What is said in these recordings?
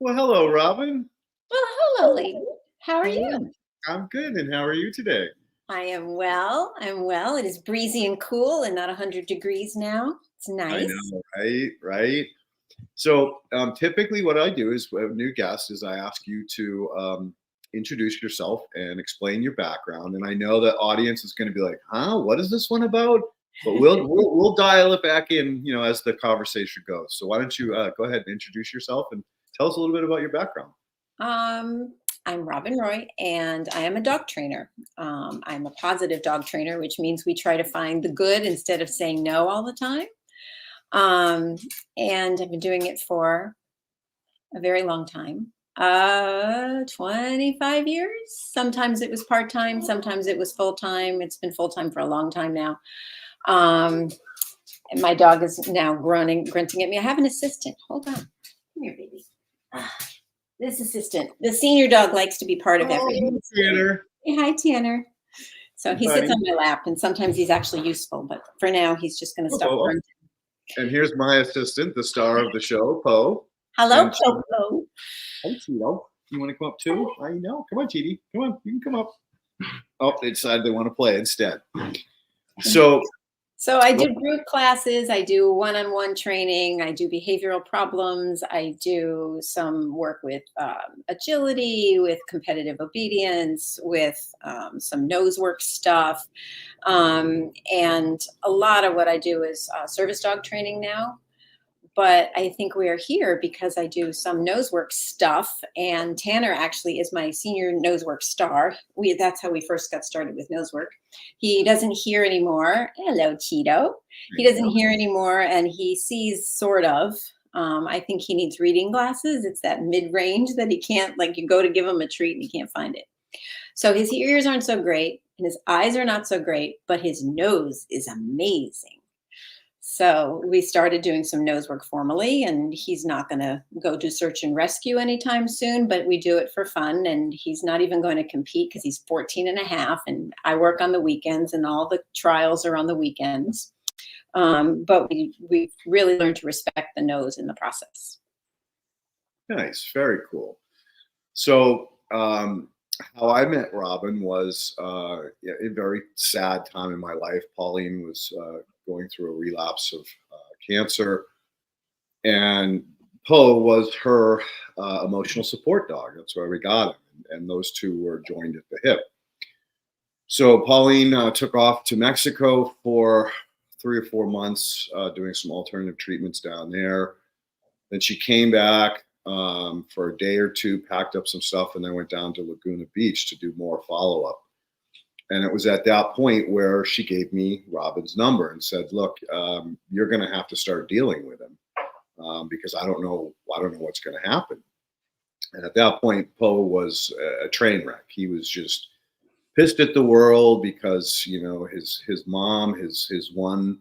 Well, hello, Robin. Well, hello, lady. How are you? I'm good, and how are you today? I am well. I'm well. It is breezy and cool and not 100 degrees now. It's I nice. know, right? Right. So, typically, what I do is, with new guests, is I ask you to introduce yourself and explain your background. And I know the audience is going to be like, "Huh? What is this one about?" But we'll dial it back in, as the conversation goes. So, why don't you go ahead and introduce yourself and tell us a little bit about your background? Um, I'm Robin Roy, and I am a dog trainer. I'm a positive dog trainer, which means we try to find the good instead of saying no all the time. Um, and I've been doing it for a very long time. 25 years. Sometimes it was part time, sometimes it was full time. It's been full time for a long time now. Um, and my dog is now grunting at me. I have an assistant. Hold on. Come here, baby. Ah, this assistant. The senior dog likes to be part of Oh, everything. Tanner. Hey, hi, Tanner. So he sits Hi. on my lap, and sometimes he's actually useful, but for now, he's just going to stop Hello. grunting. And here's my assistant, the star of the show, Poe. Hello, And Popo. Hi, Tito. You want to come up too? I know. Come on, TD. Come on. You can come up. Oh, they decided they want to play instead. So, So I do group classes, I do one-on-one training, I do behavioral problems, I do some work with agility, with competitive obedience, with some nose work stuff. And a lot of what I do is service dog training now. But I think we are here because I do some nosework stuff, and Tanner actually is my senior nosework star. That's how we first got started with nosework. He doesn't hear anymore. Hello, Cheeto. He doesn't hear anymore, and he sees sort of. I think he needs reading glasses. It's that mid-range that he can't, like, you go to give him a treat and he can't find it. So his ears aren't so great, and his eyes are not so great, but his nose is amazing. So we started doing some nose work formally, and he's not going to go do search and rescue anytime soon, but we do it for fun. And he's not even going to compete because he's 14 and a half, and I work on the weekends, and all the trials are on the weekends. But we really learned to respect the nose in the process. nice. Very cool. So, how I met Robin was yeah, a very sad time in my life. Pauline was going through a relapse of cancer, and Poe was her emotional support dog. That's why we got him. And those two were joined at the hip. So Pauline took off to Mexico for 3 or 4 months, doing some alternative treatments down there. Then she came back for a day or two, packed up some stuff, and then went down to Laguna Beach to do more follow up. And it was at that point where she gave me Robin's number and said, "Look, you're going to have to start dealing with him because I don't know what's going to happen." And at that point, Poe was a train wreck. He was just pissed at the world because his mom, his one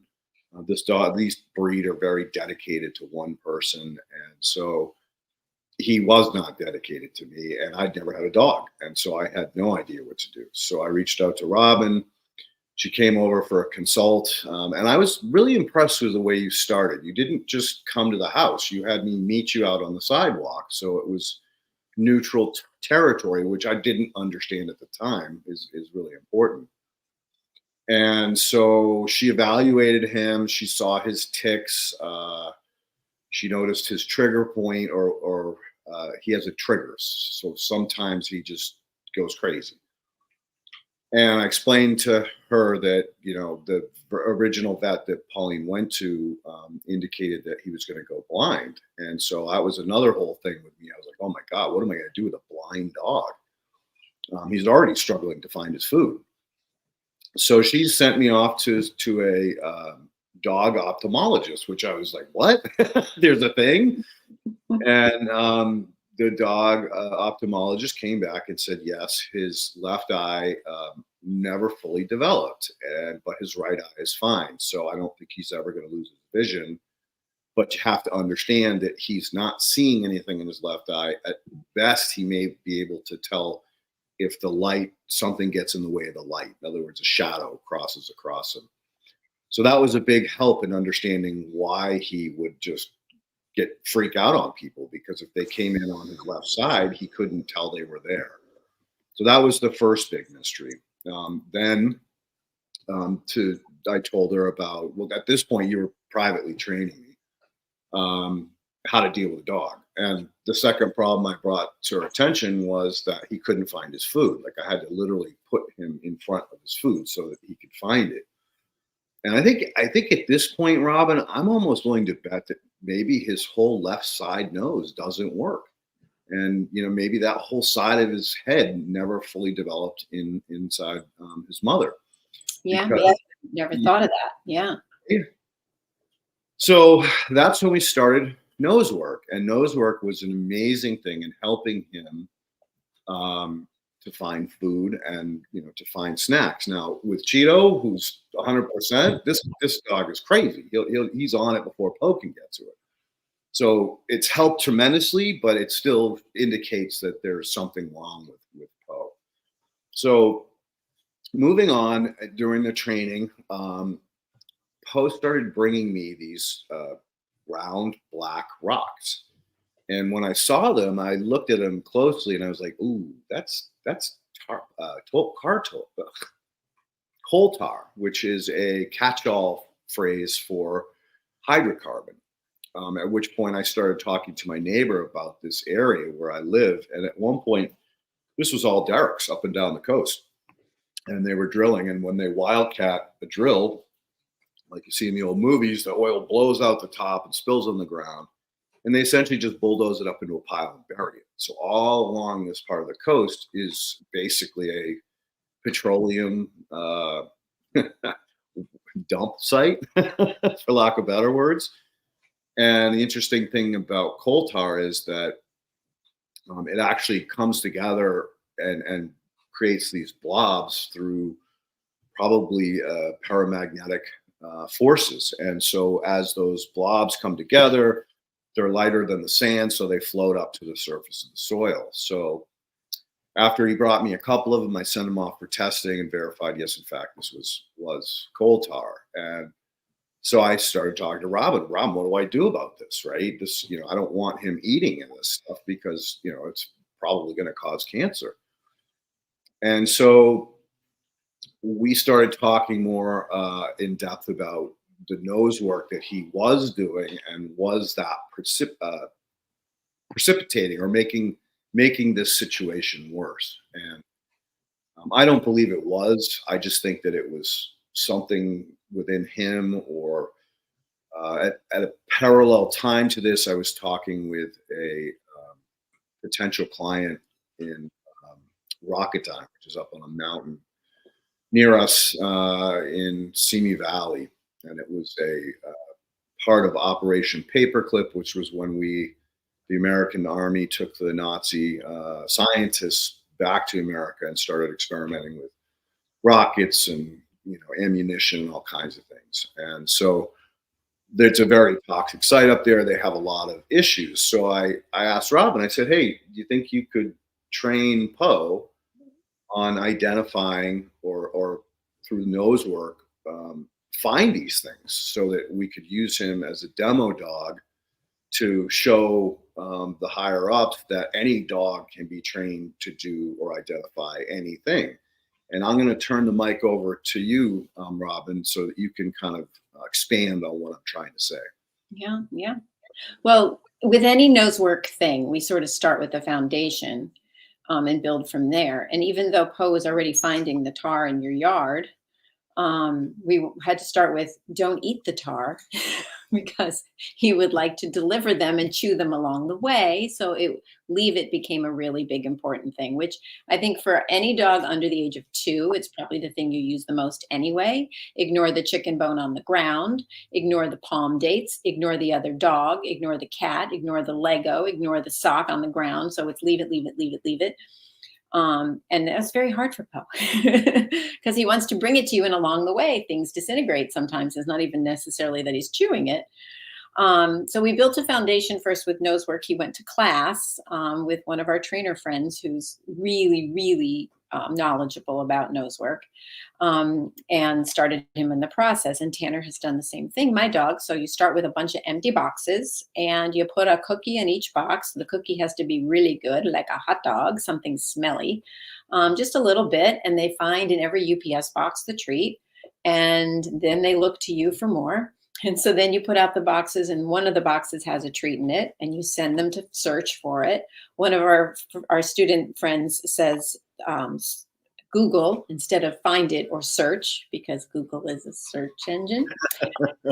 this dog, these breed are very dedicated to one person, and so he was not dedicated to me, and I'd never had a dog, and so I had no idea what to do. So I reached out to Robin. She came over for a consult, and I was really impressed with the way you started. You didn't just come to the house; you had me meet you out on the sidewalk, so it was neutral territory, which I didn't understand at the time is really important. And so she evaluated him. She saw his ticks. She noticed his trigger point, or he has a trigger. So sometimes he just goes crazy. And I explained to her that the original vet that Pauline went to indicated that he was going to go blind, and so that was another whole thing with me. I was like, "Oh my God, what am I going to do with a blind dog?" He's already struggling to find his food. So she sent me off to a dog ophthalmologist, which I was like, "What? There's a thing?" And the dog ophthalmologist came back and said, yes, his left eye never fully developed, but his right eye is fine. So I don't think he's ever going to lose his vision. But you have to understand that he's not seeing anything in his left eye. At best, he may be able to tell if something gets in the way of the light. In other words, a shadow crosses across him. So that was a big help in understanding why he would just freak out on people, because if they came in on his left side, he couldn't tell they were there. So that was the first big mystery. Then I told her about, well, at this point, you were privately training me, how to deal with a dog. And the second problem I brought to her attention was that he couldn't find his food. Like, I had to literally put him in front of his food so that he could find it. And I think at this point, Robin, I'm almost willing to bet that maybe his whole left side nose doesn't work. And maybe that whole side of his head never fully developed inside his mother. Yeah, Because, never thought of that. Yeah. So that's when we started nose work, and nose work was an amazing thing in helping him to find food and to find snacks. Now with Cheeto, who's 100%, this dog is crazy. He's on it before Poe can get to it. So it's helped tremendously, but it still indicates that there's something wrong with Poe. So moving on, during the training, Poe started bringing me these round black rocks. And when I saw them, I looked at them closely and I was like, ooh, that's coal tar, which is a catch-all phrase for hydrocarbon. At which point I started talking to my neighbor about this area where I live. And at one point, this was all derricks up and down the coast. And they were drilling. And when they wildcat a drill, like you see in the old movies, the oil blows out the top and spills on the ground. And they essentially just bulldoze it up into a pile and bury it. So all along this part of the coast is basically a petroleum dump site, for lack of better words. And the interesting thing about coal tar is that it actually comes together and creates these blobs through probably paramagnetic forces. And so as those blobs come together, they're lighter than the sand, so they float up to the surface of the soil. So after he brought me a couple of them, I sent them off for testing and verified, yes, in fact, this was coal tar. And so I started talking to Robin. Robin, what do I do about this, right? This, I don't want him eating in this stuff because, it's probably going to cause cancer. And so we started talking more in depth about the nose work that he was doing, and was that precipitating or making this situation worse. And I don't believe it was. I just think that it was something within him, or at a parallel time to this, I was talking with a potential client in Rocketime, which is up on a mountain near us in Simi Valley. And it was a part of Operation Paperclip, which was when the American Army took the Nazi scientists back to America and started experimenting with rockets and ammunition and all kinds of things. And so it's a very toxic site up there. They have a lot of issues. So I asked Robin, I said, hey, do you think you could train Poe on identifying or through nose work, find these things so that we could use him as a demo dog to show the higher ups that any dog can be trained to do or identify anything. And I'm going to turn the mic over to you, Robin, so that you can kind of expand on what I'm trying to say. Yeah, yeah. Well, with any nose work thing, we sort of start with the foundation and build from there. And even though Poe was already finding the tar in your yard, we had to start with don't eat the tar because he would like to deliver them and chew them along the way. So leave it became a really big important thing, which I think for any dog under the age of 2, it's probably the thing you use the most anyway. Ignore the chicken bone on the ground, ignore the palm dates, ignore the other dog, ignore the cat, ignore the Lego, ignore the sock on the ground. So it's leave it, leave it, leave it, leave it. And that's very hard for Poe because he wants to bring it to you, and along the way, things disintegrate. Sometimes it's not even necessarily that he's chewing it. So we built a foundation first with nose work. He went to class with one of our trainer friends who's really, really knowledgeable about nose work, and started him in the process. And Tanner has done the same thing, my dog. So you start with a bunch of empty boxes and you put a cookie in each box. The cookie has to be really good, like a hot dog, something smelly, just a little bit. And they find in every UPS box the treat. And then they look to you for more. And so then you put out the boxes, and one of the boxes has a treat in it, and you send them to search for it. One of our student friends says, Google instead of find it or search, because Google is a search engine.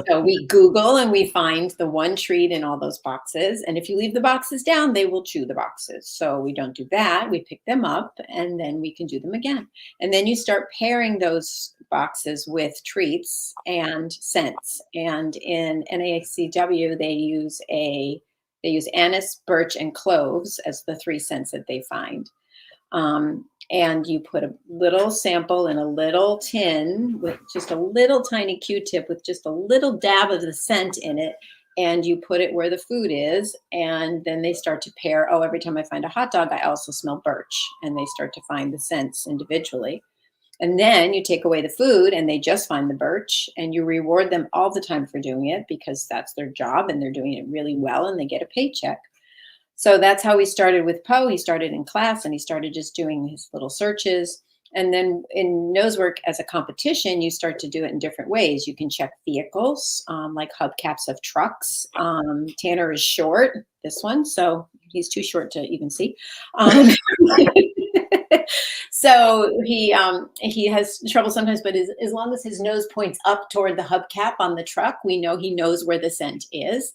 So we Google and we find the one treat in all those boxes. And if you leave the boxes down, they will chew the boxes. So we don't do that. We pick them up and then we can do them again. And then you start pairing those boxes with treats and scents. And in NACW, they use anise, birch, and cloves as the 3 scents that they find. And you put a little sample in a little tin with just a little tiny Q-tip with just a little dab of the scent in it. And you put it where the food is. And then they start to pair. Oh, every time I find a hot dog, I also smell birch. And they start to find the scents individually. And then you take away the food and they just find the birch, and you reward them all the time for doing it because that's their job and they're doing it really well and they get a paycheck. So that's how we started with Poe. He started in class and he started just doing his little searches. And then in nose work as a competition, you start to do it in different ways. You can check vehicles, like hubcaps of trucks. Tanner is short, this one, so he's too short to even see. So he has trouble sometimes, but as long as his nose points up toward the hubcap on the truck, we know he knows where the scent is.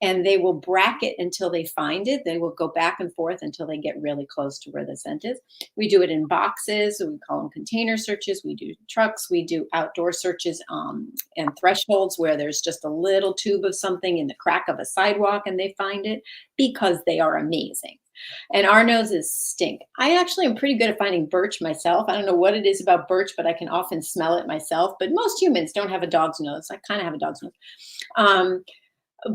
And they will bracket until they find it. They will go back and forth until they get really close to where the scent is. We do it in boxes. We call them container searches. We do trucks. We do outdoor searches and thresholds where there's just a little tube of something in the crack of a sidewalk and they find it, because they are amazing. And our noses stink. I actually am pretty good at finding birch myself. I don't know what it is about birch, but I can often smell it myself. But most humans don't have a dog's nose. I kind of have a dog's nose.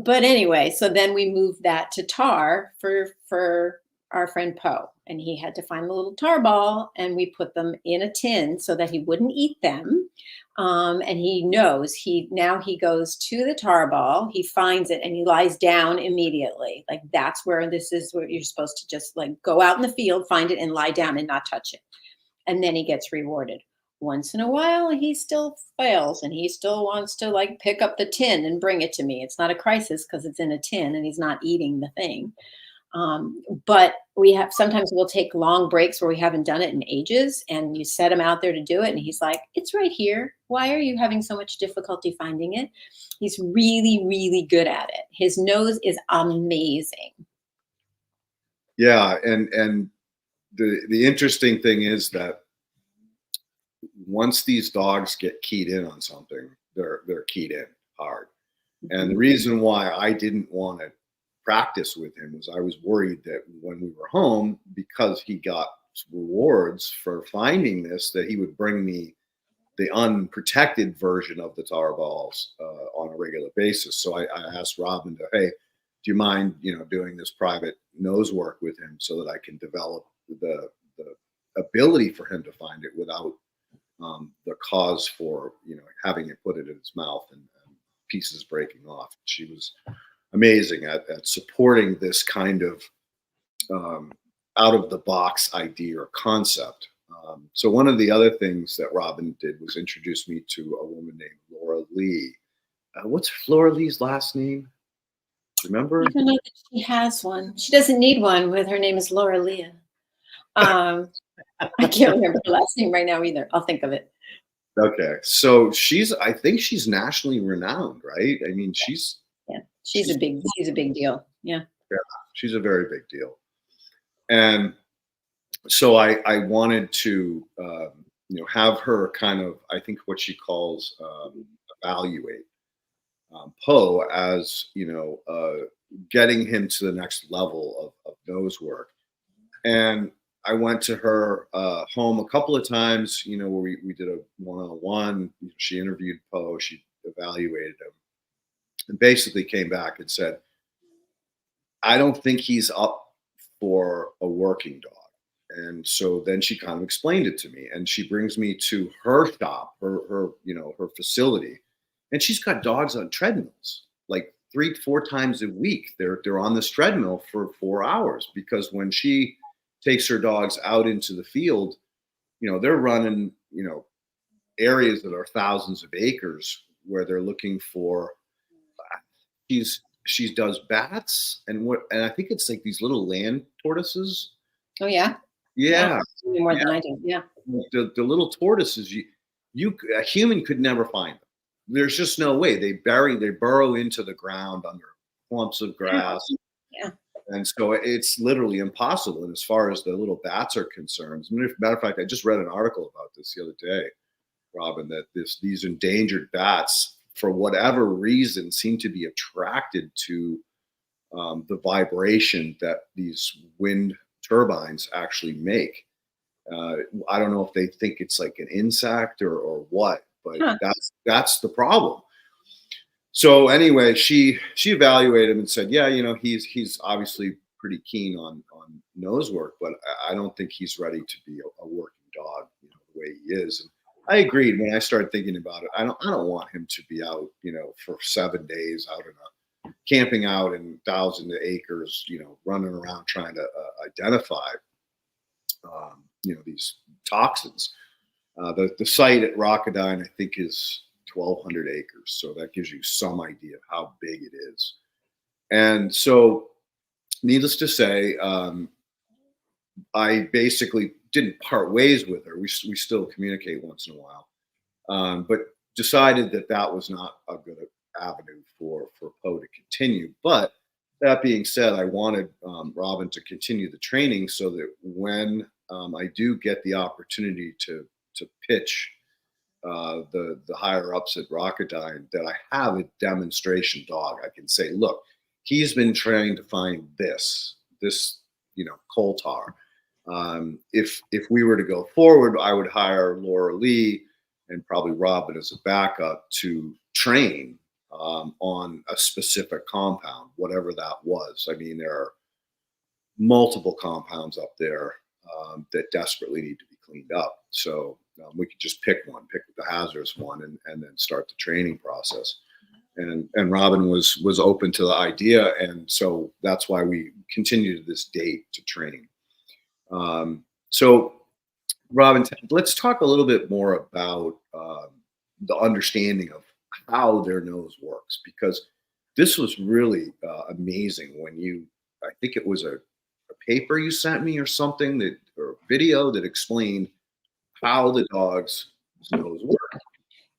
But anyway, so then we moved that to tar for our friend Poe, and he had to find the little tar ball, and we put them in a tin so that he wouldn't eat them. And he knows now he goes to the tar ball, he finds it, and he lies down immediately. Like that's where this is where you're supposed to just like go out in the field, find it, and lie down and not touch it. And then he gets rewarded. Once in a while, he still fails and he still wants to like pick up the tin and bring it to me. It's not a crisis because it's in a tin and he's not eating the thing. But sometimes we'll take long breaks where we haven't done it in ages, and you set him out there to do it. And he's like, it's right here. Why are you having so much difficulty finding it? He's really, really good at it. His nose is amazing. Yeah. And the interesting thing is that once these dogs get keyed in on something, they're keyed in hard. And the reason why I didn't want to practice with him was I was worried that when we were home, because he got rewards for finding this, that he would bring me the unprotected version of the tar balls on a regular basis. So I asked Robin to, hey, do you mind, doing this private nose work with him so that I can develop the ability for him to find it without the cause for having it put it in his mouth and pieces breaking off. She was amazing at supporting this kind of out of the box idea or concept. So one of the other things that Robin did was introduce me to a woman named Laura Lee. What's Laura Lee's last name? Remember? I don't know that she has one. She doesn't need one. With her name is Laura Leah. I can't remember her last name right now either. I'll think of it. Okay. So I think she's nationally renowned, right? I mean, she's a big deal. Yeah. Yeah, she's a very big deal. And so I wanted to, have her kind of, I think what she calls evaluate Poe as, getting him to the next level of nose work. And I went to her home a couple of times, where we did a one-on-one. She interviewed Poe, she evaluated him, and basically came back and said, I don't think he's up for a working dog. And so then she kind of explained it to me, and she brings me to her shop, her facility, and she's got dogs on treadmills, like 3 4 times a week. They're on this treadmill for 4 hours, because when she takes her dogs out into the field, they're running, areas that are thousands of acres, where they're looking for. She does bats, and I think it's like these little land tortoises. Oh yeah. Yeah. Yeah, More than I do. Yeah. the little tortoises, a human could never find them. There's just no way. They burrow into the ground under clumps of grass, Yeah. and so it's literally impossible. And as far as the little bats are concerned, as a matter of fact, I just read an article about this the other day, Robin, that these endangered bats, for whatever reason, seem to be attracted to the vibration that these wind turbines actually make. I don't know if they think it's like an insect or what, but Huh. that's the problem. So anyway, she evaluated him and said, yeah, he's obviously pretty keen on nose work, but I don't think he's ready to be a working dog, the way he is. And I agreed. When I started thinking about it, I don't want him to be out, for 7 days out in camping out in thousands of acres, running around trying to identify, these toxins. The site at Rockadine, I think, is 1,200 acres. So that gives you some idea of how big it is. And so, needless to say, I basically didn't part ways with her. We still communicate once in a while, but decided that was not a good avenue for Poe to continue. But that being said, I wanted Robin to continue the training, so that when I do get the opportunity to pitch the higher ups at Rockadine, that I have a demonstration dog. I can say, look, he's been trying to find this coal tar. If we were to go forward, I would hire Laura Lee and probably Robin as a backup to train on a specific compound, whatever that was. I mean, there are multiple compounds up there that desperately need to be cleaned up. So we could just pick the hazardous one, and then start the training process. And Robin was open to the idea, and so that's why we continue to this date to train. So, Robin, let's talk a little bit more about the understanding of how their nose works, because this was really amazing when I think it was a paper you sent me or something, or a video that explained how the dog's nose work.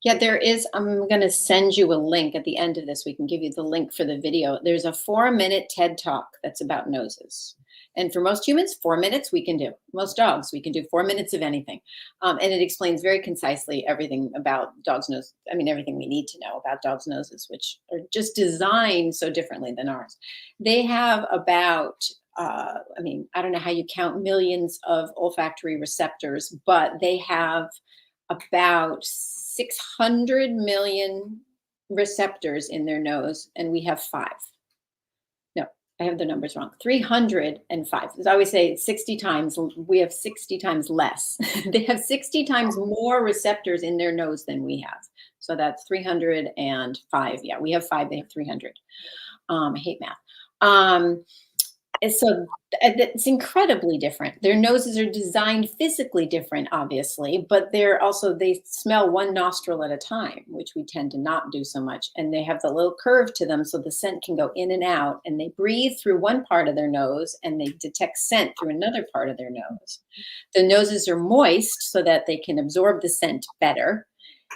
Yeah, there is. I'm going to send you a link at the end of this. We can give you the link for the video. There's a 4-minute TED Talk that's about noses. And for most humans, 4 minutes we can do. Most dogs, we can do 4 minutes of anything. And it explains very concisely everything about dogs' nose. I mean, everything we need to know about dogs' noses, which are just designed so differently than ours. They have about, I don't know how you count millions of olfactory receptors, but they have about 600 million receptors in their nose, and we have 5. No, I have the numbers wrong. 305. As I always say, 60 times. We have 60 times less. They have 60 times more receptors in their nose than we have. So that's 305. Yeah, we have 5. They have 300. I hate math. So it's incredibly different. Their noses are designed physically different, obviously, but they smell one nostril at a time, which we tend to not do so much. And they have the little curve to them, so the scent can go in and out, and they breathe through one part of their nose and they detect scent through another part of their nose. The noses are moist so that they can absorb the scent better.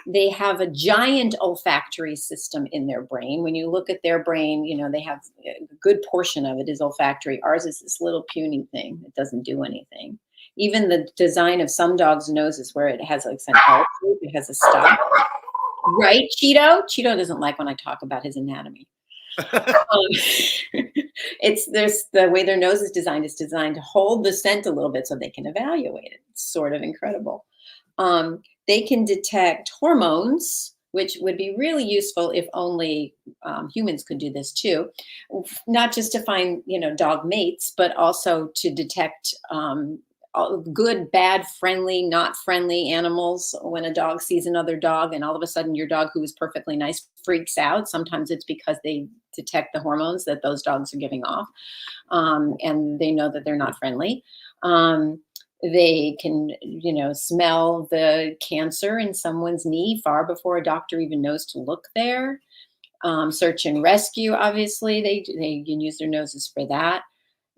They have a giant olfactory system in their brain. When you look at their brain, they have a good portion of it is olfactory. Ours is this little puny thing that doesn't do anything. Even the design of some dogs' noses, where it has like an L shape, it has a stop. Right, Cheeto? Cheeto doesn't like when I talk about his anatomy. There's the way their nose is designed to hold the scent a little bit so they can evaluate it. It's sort of incredible. They can detect hormones, which would be really useful if only humans could do this too. Not just to find, dog mates, but also to detect good, bad, friendly, not friendly animals. When a dog sees another dog and all of a sudden your dog, who is perfectly nice, freaks out, sometimes it's because they detect the hormones that those dogs are giving off, and they know that they're not friendly. They can, smell the cancer in someone's knee far before a doctor even knows to look there. Search and rescue, obviously, they can use their noses for that.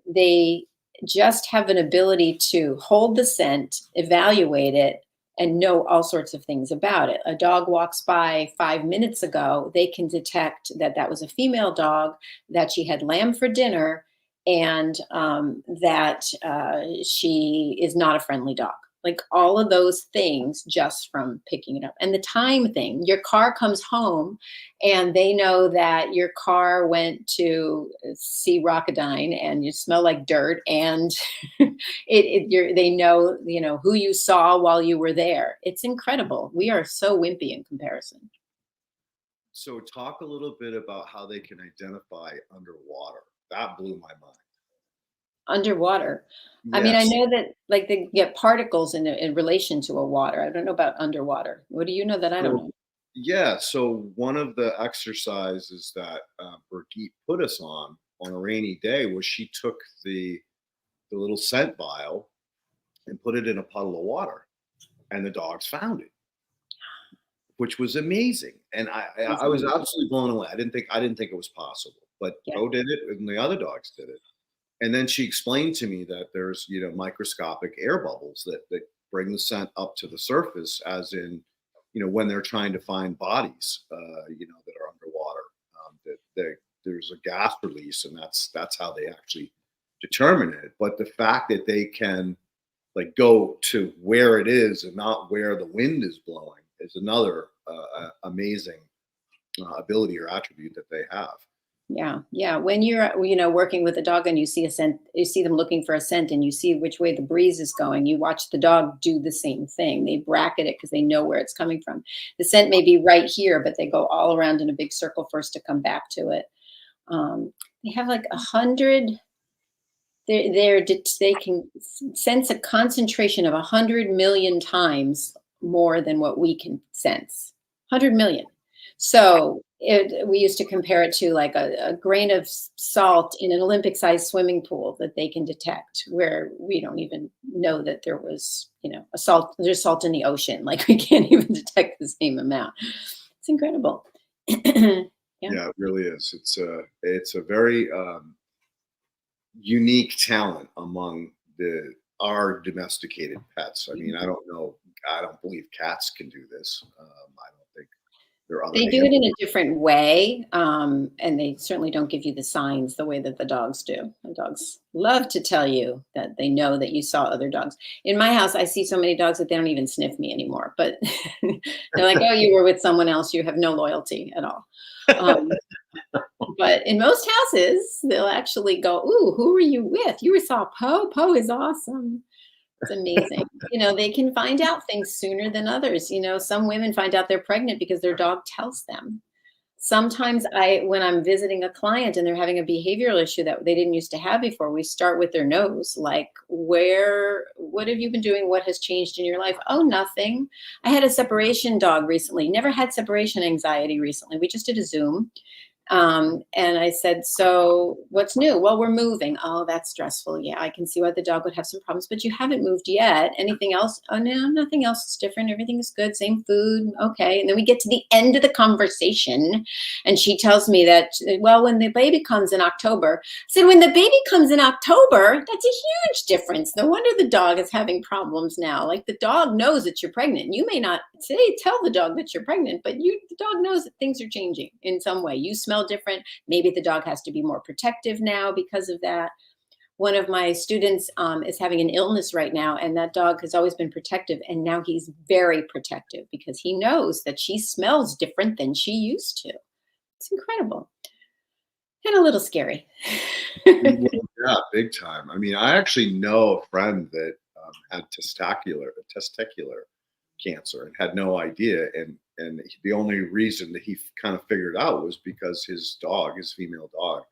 They just have an ability to hold the scent, evaluate it, and know all sorts of things about it. A dog walks by 5 minutes ago, they can detect that that was a female dog, that she had lamb for dinner, and that she is not a friendly dog. Like all of those things just from picking it up. And the time thing, your car comes home and they know that your car went to see Rockadine and you smell like dirt, and they know, who you saw while you were there. It's incredible. We are so wimpy in comparison. So talk a little bit about how they can identify underwater. That blew my mind. Underwater. I mean, I Yes. know that like they get particles in relation to a water. I don't know about underwater. What do you know that I don't So, know? yeah. So one of the exercises that Brigitte put us on a rainy day was she took the little scent vial and put it in a puddle of water, and the dogs found it, which was amazing. And I was Isn't it? absolutely blown away. I didn't think it was possible, but Yeah. Bo did it, and the other dogs did it. And then she explained to me that there's microscopic air bubbles that bring the scent up to the surface, as in when they're trying to find bodies that are underwater. There's a gas release, and that's how they actually determine it. But the fact that they can like go to where it is and not where the wind is blowing is another amazing ability or attribute that they have. Yeah, yeah. When you're, working with a dog and you see a scent, you see them looking for a scent, and you see which way the breeze is going. You watch the dog do the same thing. They bracket it because they know where it's coming from. The scent may be right here, but they go all around in a big circle first to come back to it. They have like 100. They can sense a concentration of 100 million times more than what we can sense. 100 million. So we used to compare it to like a grain of salt in an Olympic-sized swimming pool that they can detect, where we don't even know that there was, there's salt in the ocean. Like we can't even detect the same amount. It's incredible. Yeah. Yeah, it really is. It's a very unique talent among the our domesticated pets. I mean, I don't know. I don't believe cats can do this. I don't think there are other They do it animals. in a different way, and they certainly don't give you the signs the way that the dogs do. The dogs love to tell you that they know that you saw other dogs. In my house, I see so many dogs that they don't even sniff me anymore. But they're like, "Oh, you were with someone else. You have no loyalty at all." Um, but in most houses, they'll actually go, "Ooh, who were you with? You saw Poe. Poe is awesome." It's amazing. They can find out things sooner than others. Some women find out they're pregnant because their dog tells them. Sometimes when I'm visiting a client and they're having a behavioral issue that they didn't used to have before, we start with their nose, like, what have you been doing? What has changed in your life? Oh, nothing. I had a separation dog recently. Never had separation anxiety recently. We just did a Zoom. And I said, "So what's new?" "Well, we're moving." "Oh, that's stressful. Yeah, I can see why the dog would have some problems, but you haven't moved yet. Anything else?" "Oh, no, nothing else is different. Everything is good. Same food." "Okay." And then we get to the end of the conversation and she tells me that, "Well, when the baby comes in October." I said, "When the baby comes in October, that's a huge difference. No wonder the dog is having problems now. Like the dog knows that you're pregnant. You may not tell the dog that you're pregnant, but the dog knows that things are changing in some way. You smell different. Maybe the dog has to be more protective now because of that." One of my students is having an illness right now, and that dog has always been protective, and now he's very protective because he knows that she smells different than she used to. It's incredible and a little scary. Well, yeah, big time. I mean, I actually know a friend that had testicular cancer and had no idea, and the only reason that he kind of figured out was because his female dog,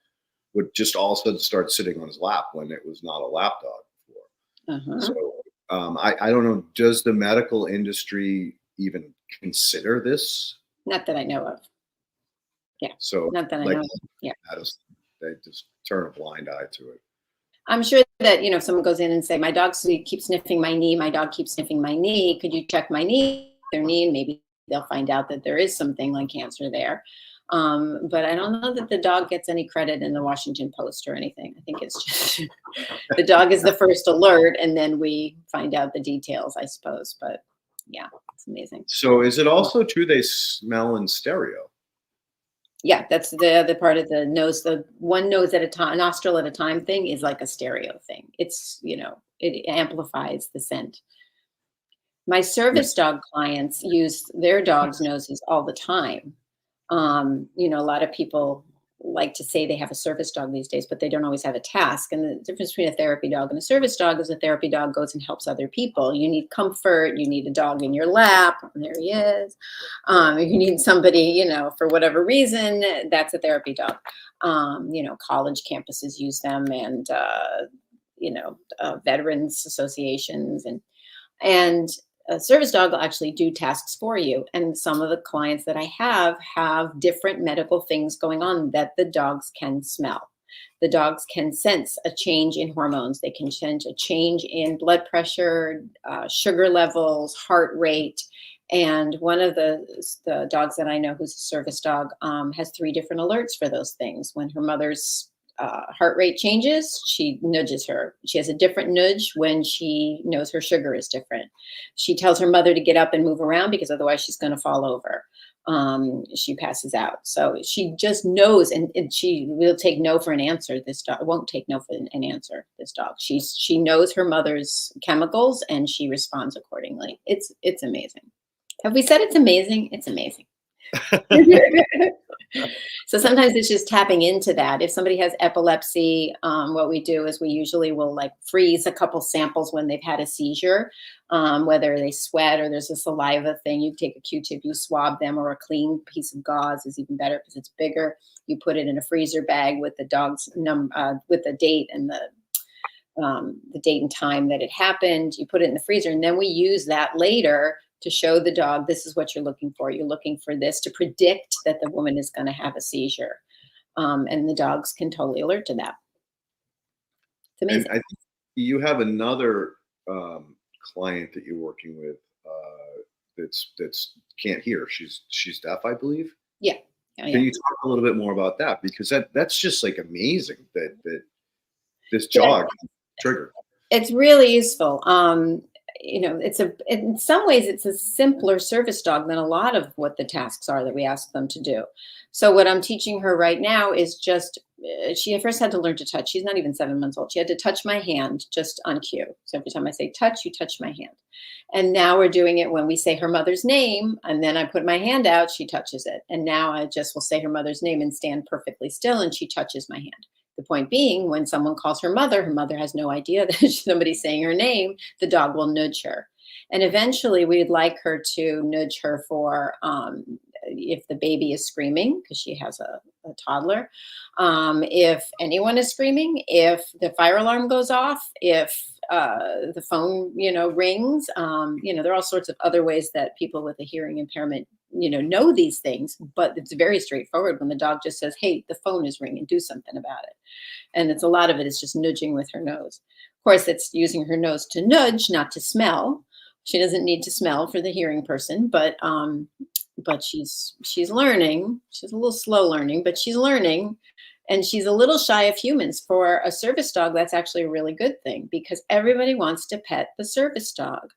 would just all of a sudden start sitting on his lap when it was not a lap dog before. So Uh-huh. I don't know. Does the medical industry even consider this? Not that I know of. Yeah, So, not that I like, know of. Yeah. they just turn a blind eye to it. I'm sure that, if someone goes in and say, my dog keeps sniffing my knee, my dog keeps sniffing my knee, could you check my knee, their knee, and maybe they'll find out that there is something like cancer there. But I don't know that the dog gets any credit in the Washington Post or anything. I think it's just the dog is the first alert, and then we find out the details, I suppose. But yeah, it's amazing. So, is it also true they smell in stereo? Yeah, that's the other part of the nose. The one nose at a time, nostril at a time thing is like a stereo thing. It's, it amplifies the scent. My Yeah. service dog clients use their dogs' noses all the time. A lot of people like to say they have a service dog these days, but they don't always have a task. And the difference between a therapy dog and a service dog is a therapy dog goes and helps other people. You need comfort. You need a dog in your lap. And there he is. You need somebody, for whatever reason, that's a therapy dog. College campuses use them, and veterans associations, and a service dog will actually do tasks for you. And some of the clients that I have different medical things going on that the dogs can smell. The dogs can sense a change in hormones. They can sense a change in blood pressure, sugar levels, heart rate. And one of the dogs that I know who's a service dog has 3 different alerts for those things. When her mother's heart rate changes, she nudges her. She has a different nudge when she knows her sugar is different. She tells her mother to get up and move around because otherwise she's going to fall over. She passes out. So she just knows, and she will take no for an answer. This dog won't take no for an answer. This dog, she knows her mother's chemicals and she responds accordingly. It's amazing. Have we said it's amazing? It's amazing. So sometimes it's just tapping into that. If somebody has epilepsy, what we do is we usually will like freeze a couple samples when they've had a seizure, whether they sweat or there's a saliva thing. You take a Q-tip, you swab them, or a clean piece of gauze is even better because it's bigger. You put it in a freezer bag with the dog's with the date and the date and time that it happened. You put it in the freezer, and then we use that later to show the dog, this is what you're looking for. You're looking for this to predict that the woman is going to have a seizure. And the dogs can totally alert to that. It's And amazing. I think you have another client that you're working with that's can't hear. She's deaf, I believe. Yeah. Yeah, Can yeah. you talk a little bit more about that? Because that's just like amazing that this Yeah. jog triggered. It's really useful. In some ways it's a simpler service dog than a lot of what the tasks are that we ask them to do. So what I'm teaching her right now is just, she first had to learn to touch. She's not even 7 months old. She had to touch my hand just on cue. So every time I say touch, you touch my hand. And now we're doing it when we say her mother's name, and then I put my hand out, she touches it. And now I just will say her mother's name and stand perfectly still, and she touches my hand. The point being, when someone calls her mother has no idea that somebody's saying her name, the dog will nudge her. And eventually we'd like her to nudge her for if the baby is screaming, because she has a toddler, if anyone is screaming, if the fire alarm goes off, if the phone, rings, there are all sorts of other ways that people with a hearing impairment, know these things, but it's very straightforward when the dog just says, hey, the phone is ringing, do something about it. And a lot of it is just nudging with her nose. Of course, it's using her nose to nudge, not to smell. She doesn't need to smell for the hearing person, but she's learning. She's a little slow learning, but she's learning. And she's a little shy of humans. For a service dog, that's actually a really good thing because everybody wants to pet the service dog.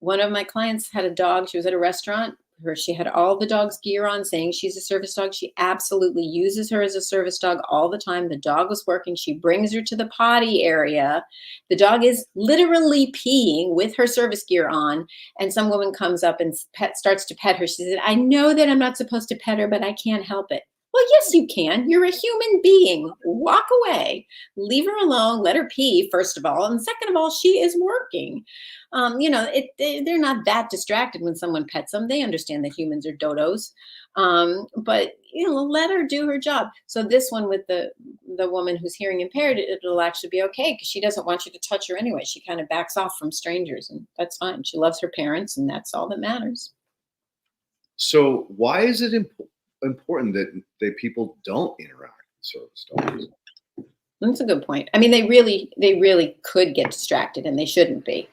One of my clients had a dog. She was at a restaurant. She had all the dog's gear on, saying she's a service dog. She absolutely uses her as a service dog all the time. The dog was working. She brings her to the potty area. The dog is literally peeing with her service gear on. And some woman comes up and starts to pet her. She said, I know that I'm not supposed to pet her, but I can't help it. Well, yes, you can. You're a human being. Walk away. Leave her alone. Let her pee, first of all. And second of all, she is working. They're not that distracted when someone pets them. They understand that humans are dodos. But let her do her job. So this one with the woman who's hearing impaired, it'll actually be okay because she doesn't want you to touch her anyway. She kind of backs off from strangers, and that's fine. She loves her parents, and that's all that matters. So why is it important that people don't interact with service dogs? That's a good point. I mean, they really could get distracted, and they shouldn't be.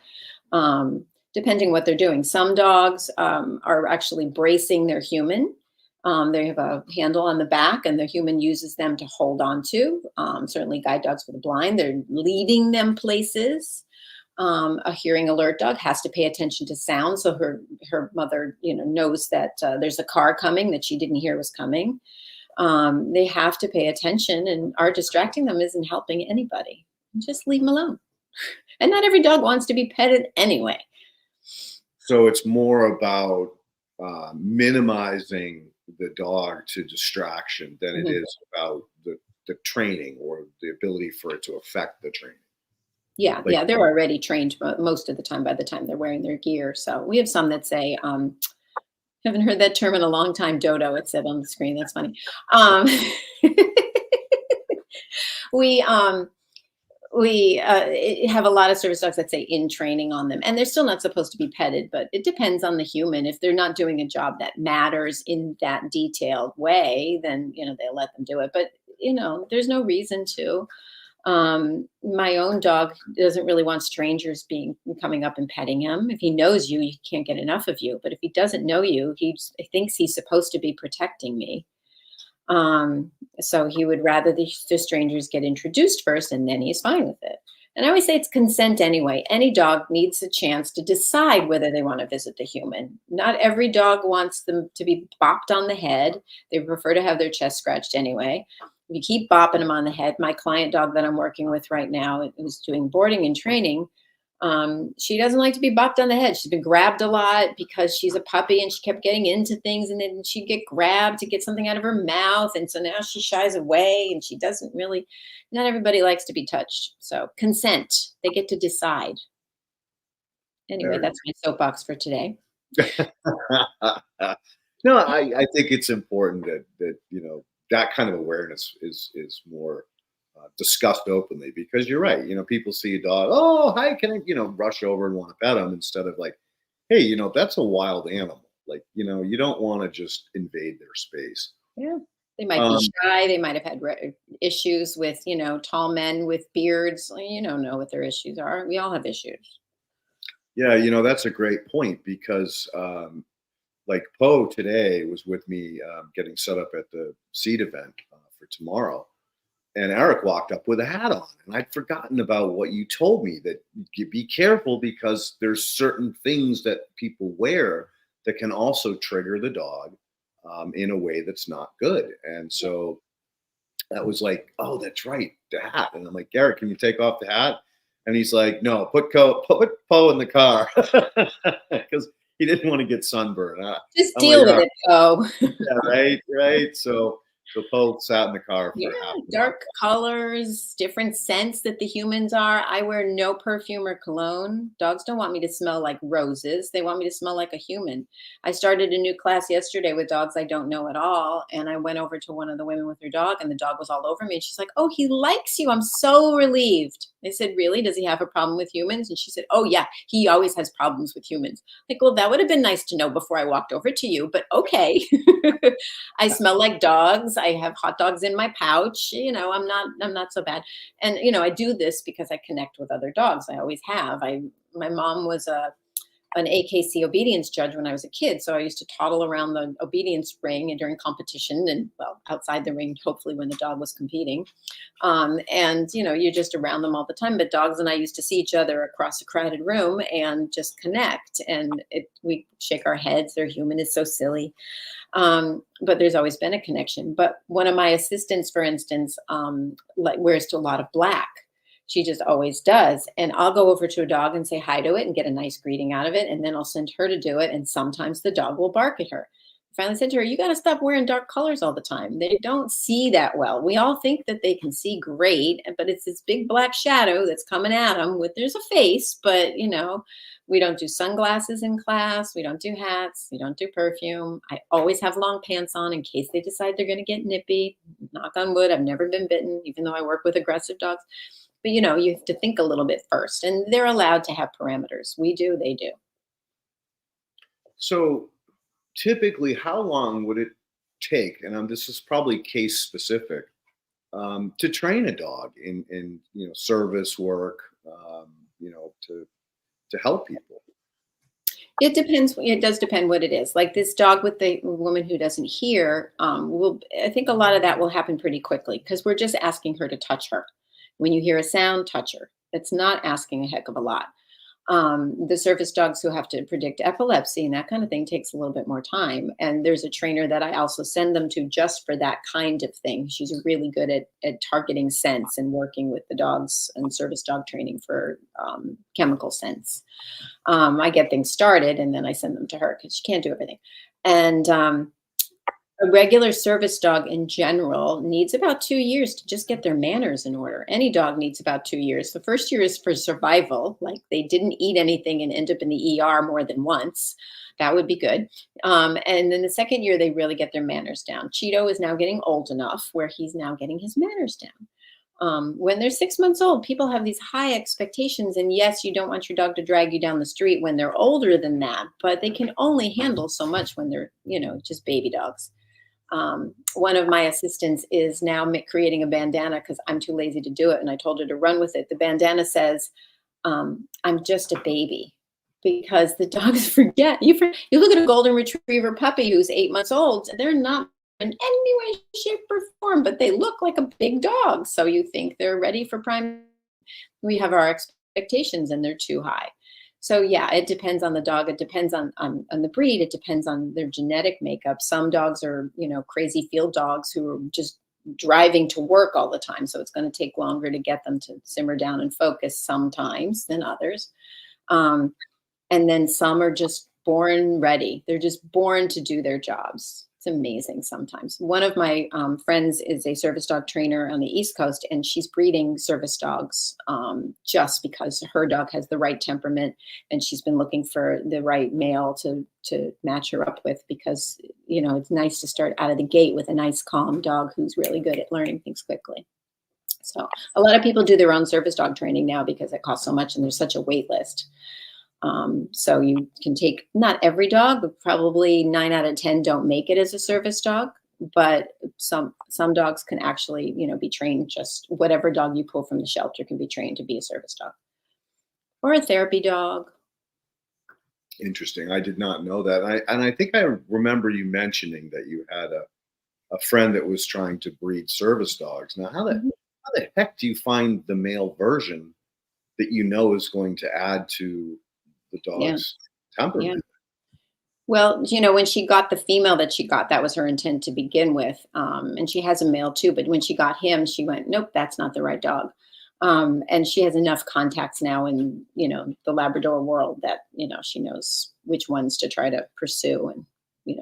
Um, Depending what they're doing. Some dogs are actually bracing their human. They have a handle on the back, and the human uses them to hold on to. Certainly, guide dogs for the blind, they're leading them places. A hearing alert dog has to pay attention to sound, so her mother, knows that there's a car coming that she didn't hear was coming. They have to pay attention, and our distracting them isn't helping anybody. Just leave them alone. And not every dog wants to be petted anyway. So it's more about minimizing the dog to distraction than it Mhm. is about the training or the ability for it to affect the training. Yeah, Like, yeah, they're already trained most of the time by the time they're wearing their gear. So we have some that say, haven't heard that term in a long time, dodo, it said on the screen. That's funny. Um, we um, we have a lot of service dogs that say in training on them, and they're still not supposed to be petted, but it depends on the human. If they're not doing a job that matters in that detailed way, then they let them do it. But there's no reason to. My own dog doesn't really want strangers being coming up and petting him. If he knows you, he can't get enough of you. But if he doesn't know you, he thinks he's supposed to be protecting me. Um, so he would rather the strangers get introduced first, and then he's fine with it. And I always say it's consent anyway. Any dog needs a chance to decide whether they want to visit the human. Not every dog wants them to be bopped on the head. They prefer to have their chest scratched anyway. If you keep bopping them on the head, my client dog that I'm working with right now, who's doing boarding and training, she doesn't like to be bopped on the head. She's been grabbed a lot because she's a puppy and she kept getting into things, and then she'd get grabbed to get something out of her mouth. And so now she shies away, and she doesn't really, not everybody likes to be touched. So consent, they get to decide. Anyway, very that's my soapbox for today. no, I think it's important that that kind of awareness is more discussed openly, because you're right. People see a dog. Oh, hi, can I? Rush over and want to pet them instead of like, hey, that's a wild animal. Like, you don't want to just invade their space. Yeah. They might be Um, shy. They might have had issues with, tall men with beards. You don't know what their issues are. We all have issues. yeah, that's a great point, because like Poe today was with me getting set up at the seed event for tomorrow. And Eric walked up with a hat on, and I'd forgotten about what you told me, that you be careful because there's certain things that people wear that can also trigger the dog in a way that's not good. And so that was like, oh, that's right, the hat. And I'm like, Eric, can you take off the hat? And he's like, no, put Poe in the car, because he didn't want to get sunburned. Just I'm like, deal with it, Poe. yeah, right, right. So Poe sat in the car Yeah, for half an hour. dark colors, different scents that the humans are. I wear no perfume or cologne. Dogs don't want me to smell like roses. They want me to smell like a human. I started a new class yesterday with dogs I don't know at all. And I went over to one of the women with her dog, and the dog was all over me. And she's like, oh, he likes you. I'm so relieved. I said, really? Does he have a problem with humans? And she said, oh, yeah, he always has problems with humans. Like, well, that would have been nice to know before I walked over to you, but okay. I smell like dogs. I have hot dogs in my pouch. I'm not so bad. And I do this because I connect with other dogs. I always have. My mom was an AKC obedience judge when I was a kid, so I used to toddle around the obedience ring and during competition, and well, outside the ring, hopefully when the dog was competing. And you're just around them all the time. But dogs and I used to see each other across a crowded room and just connect. And we shake our heads. They're human. It's so silly. But there's always been a connection. But one of my assistants, for instance, like wears a lot of black. She just always does. And I'll go over to a dog and say hi to it and get a nice greeting out of it. And then I'll send her to do it. And sometimes the dog will bark at her. I finally said to her, you got to stop wearing dark colors all the time. They don't see that well. We all think that they can see great, but it's this big black shadow that's coming at them there's a face, but We don't do sunglasses in class. We don't do hats. We don't do perfume. I always have long pants on in case they decide they're going to get nippy. Knock on wood, I've never been bitten, even though I work with aggressive dogs. But you have to think a little bit first, and they're allowed to have parameters. We do, they do. So typically, how long would it take? And this is probably case specific, to train a dog in service work, to help people. It depends. It does depend what it is. Like this dog with the woman who doesn't hear, I think a lot of that will happen pretty quickly because we're just asking her to touch her. When you hear a sound, touch her. It's not asking a heck of a lot. The service dogs who have to predict epilepsy and that kind of thing takes a little bit more time. And there's a trainer that I also send them to just for that kind of thing. She's really good at targeting sense and working with the dogs and service dog training for chemical sense. I get things started and then I send them to her because she can't do everything. And a regular service dog in general needs about 2 years to just get their manners in order. Any dog needs about 2 years. The first year is for survival, like they didn't eat anything and end up in the ER more than once. That would be good. And then the second year, they really get their manners down. Cheeto is now getting old enough where he's now getting his manners down. When they're 6 months old, people have these high expectations. And yes, you don't want your dog to drag you down the street when they're older than that, but they can only handle so much when they're, just baby dogs. One of my assistants is now creating a bandana because I'm too lazy to do it. And I told her to run with it. The bandana says, I'm just a baby, because the dogs forget. You look at a golden retriever puppy who's 8 months old, they're not in any way, shape, or form, but they look like a big dog. So you think they're ready for prime. We have our expectations and they're too high. So yeah, it depends on the dog. It depends on the breed. It depends on their genetic makeup. Some dogs are, crazy field dogs who are just driving to work all the time. So it's going to take longer to get them to simmer down and focus sometimes than others. And then some are just born ready. They're just born to do their jobs. It's amazing sometimes. One of my friends is a service dog trainer on the East Coast, and she's breeding service dogs just because her dog has the right temperament, and she's been looking for the right male to match her up with, because, it's nice to start out of the gate with a nice, calm dog who's really good at learning things quickly. So a lot of people do their own service dog training now because it costs so much and there's such a wait list. So you can take, not every dog, but probably 9 out of 10 don't make it as a service dog, but some dogs can actually, be trained. Just whatever dog you pull from the shelter can be trained to be a service dog or a therapy dog. Interesting. I did not know that. I think I remember you mentioning that you had a friend that was trying to breed service dogs. Now, how the heck do you find the male version that is going to add to the dog's temperament? Yeah. Well, when she got the female that she got, that was her intent to begin with. And she has a male too, but when she got him, she went, nope, that's not the right dog. And she has enough contacts now in, the Labrador world that, she knows which ones to try to pursue. And,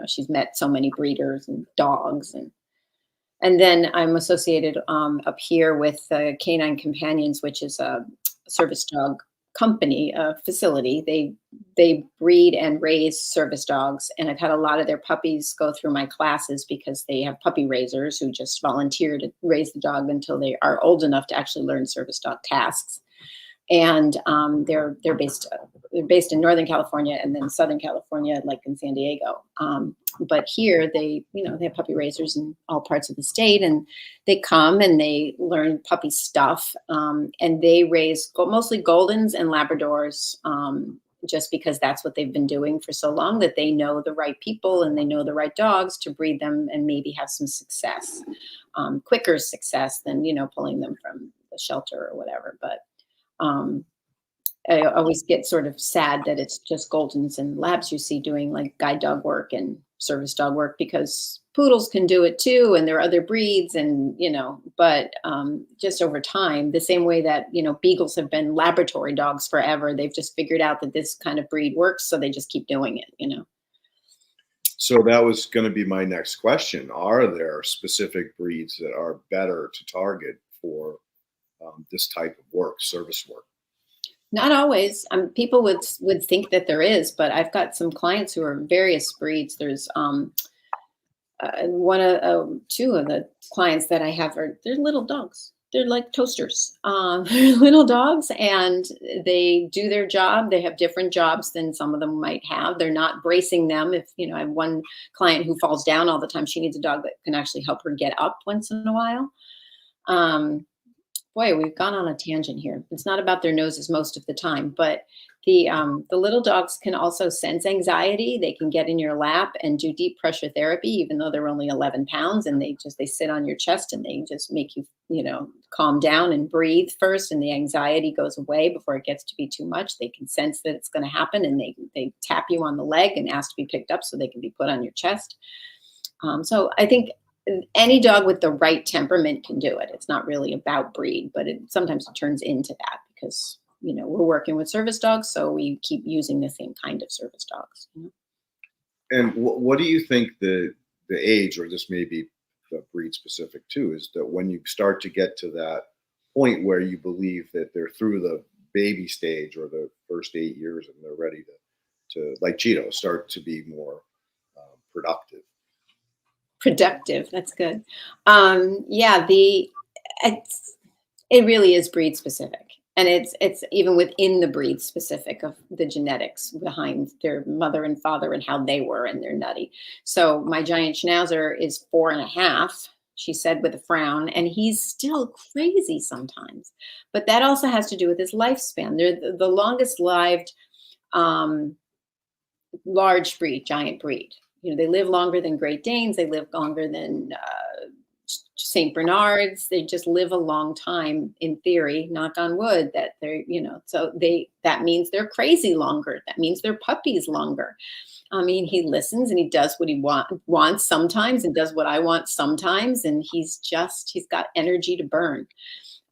she's met so many breeders and dogs. And then I'm associated up here with Canine Companions, which is a service dog company, facility. They breed and raise service dogs, and I've had a lot of their puppies go through my classes because they have puppy raisers who just volunteer to raise the dog until they are old enough to actually learn service dog tasks. And they're based in Northern California and then Southern California, like in San Diego. But here they have puppy raisers in all parts of the state, and they come and they learn puppy stuff. And they raise mostly Goldens and Labradors, just because that's what they've been doing for so long, that they know the right people and they know the right dogs to breed them and maybe have some success, quicker success than, pulling them from the shelter or whatever. But I always get sort of sad that it's just Goldens and Labs you see doing like guide dog work and service dog work, because poodles can do it too. And there are other breeds and, but just over time, the same way that, beagles have been laboratory dogs forever. They've just figured out that this kind of breed works. So they just keep doing it, So that was going to be my next question. Are there specific breeds that are better to target for this type of work, service work? Not always. People would think that there is, but I've got some clients who are various breeds. There's two of the clients that I have they're little dogs. They're like toasters. They're little dogs, and they do their job. They have different jobs than some of them might have. They're not bracing them. If I have one client who falls down all the time, she needs a dog that can actually help her get up once in a while. Boy, we've gone on a tangent here. It's not about their noses most of the time, but the little dogs can also sense anxiety. They can get in your lap and do deep pressure therapy, even though they're only 11 pounds, and they sit on your chest and they just make you, calm down and breathe first, and the anxiety goes away before it gets to be too much. They can sense that it's going to happen, and they tap you on the leg and ask to be picked up so they can be put on your chest. So I think any dog with the right temperament can do it. It's not really about breed, but sometimes it turns into that because, we're working with service dogs, so we keep using the same kind of service dogs. And what do you think the age, or this may be the breed specific too, is that when you start to get to that point where you believe that they're through the baby stage or the first 8 years and they're ready to like Cheeto, start to be more productive? Productive. That's good. Yeah, it really is breed specific. And it's even within the breed specific of the genetics behind their mother and father and how they were and they're nutty. So my giant schnauzer is 4.5, she said with a frown, and he's still crazy sometimes. But that also has to do with his lifespan. They're the longest lived large breed, giant breed. They live longer than Great Danes. They live longer than St. Bernards. They just live a long time in theory, knock on wood, that they're, so that means they're crazy longer. That means they're puppies longer. I mean, he listens and he does what he wants sometimes and does what I want sometimes. And he's got energy to burn.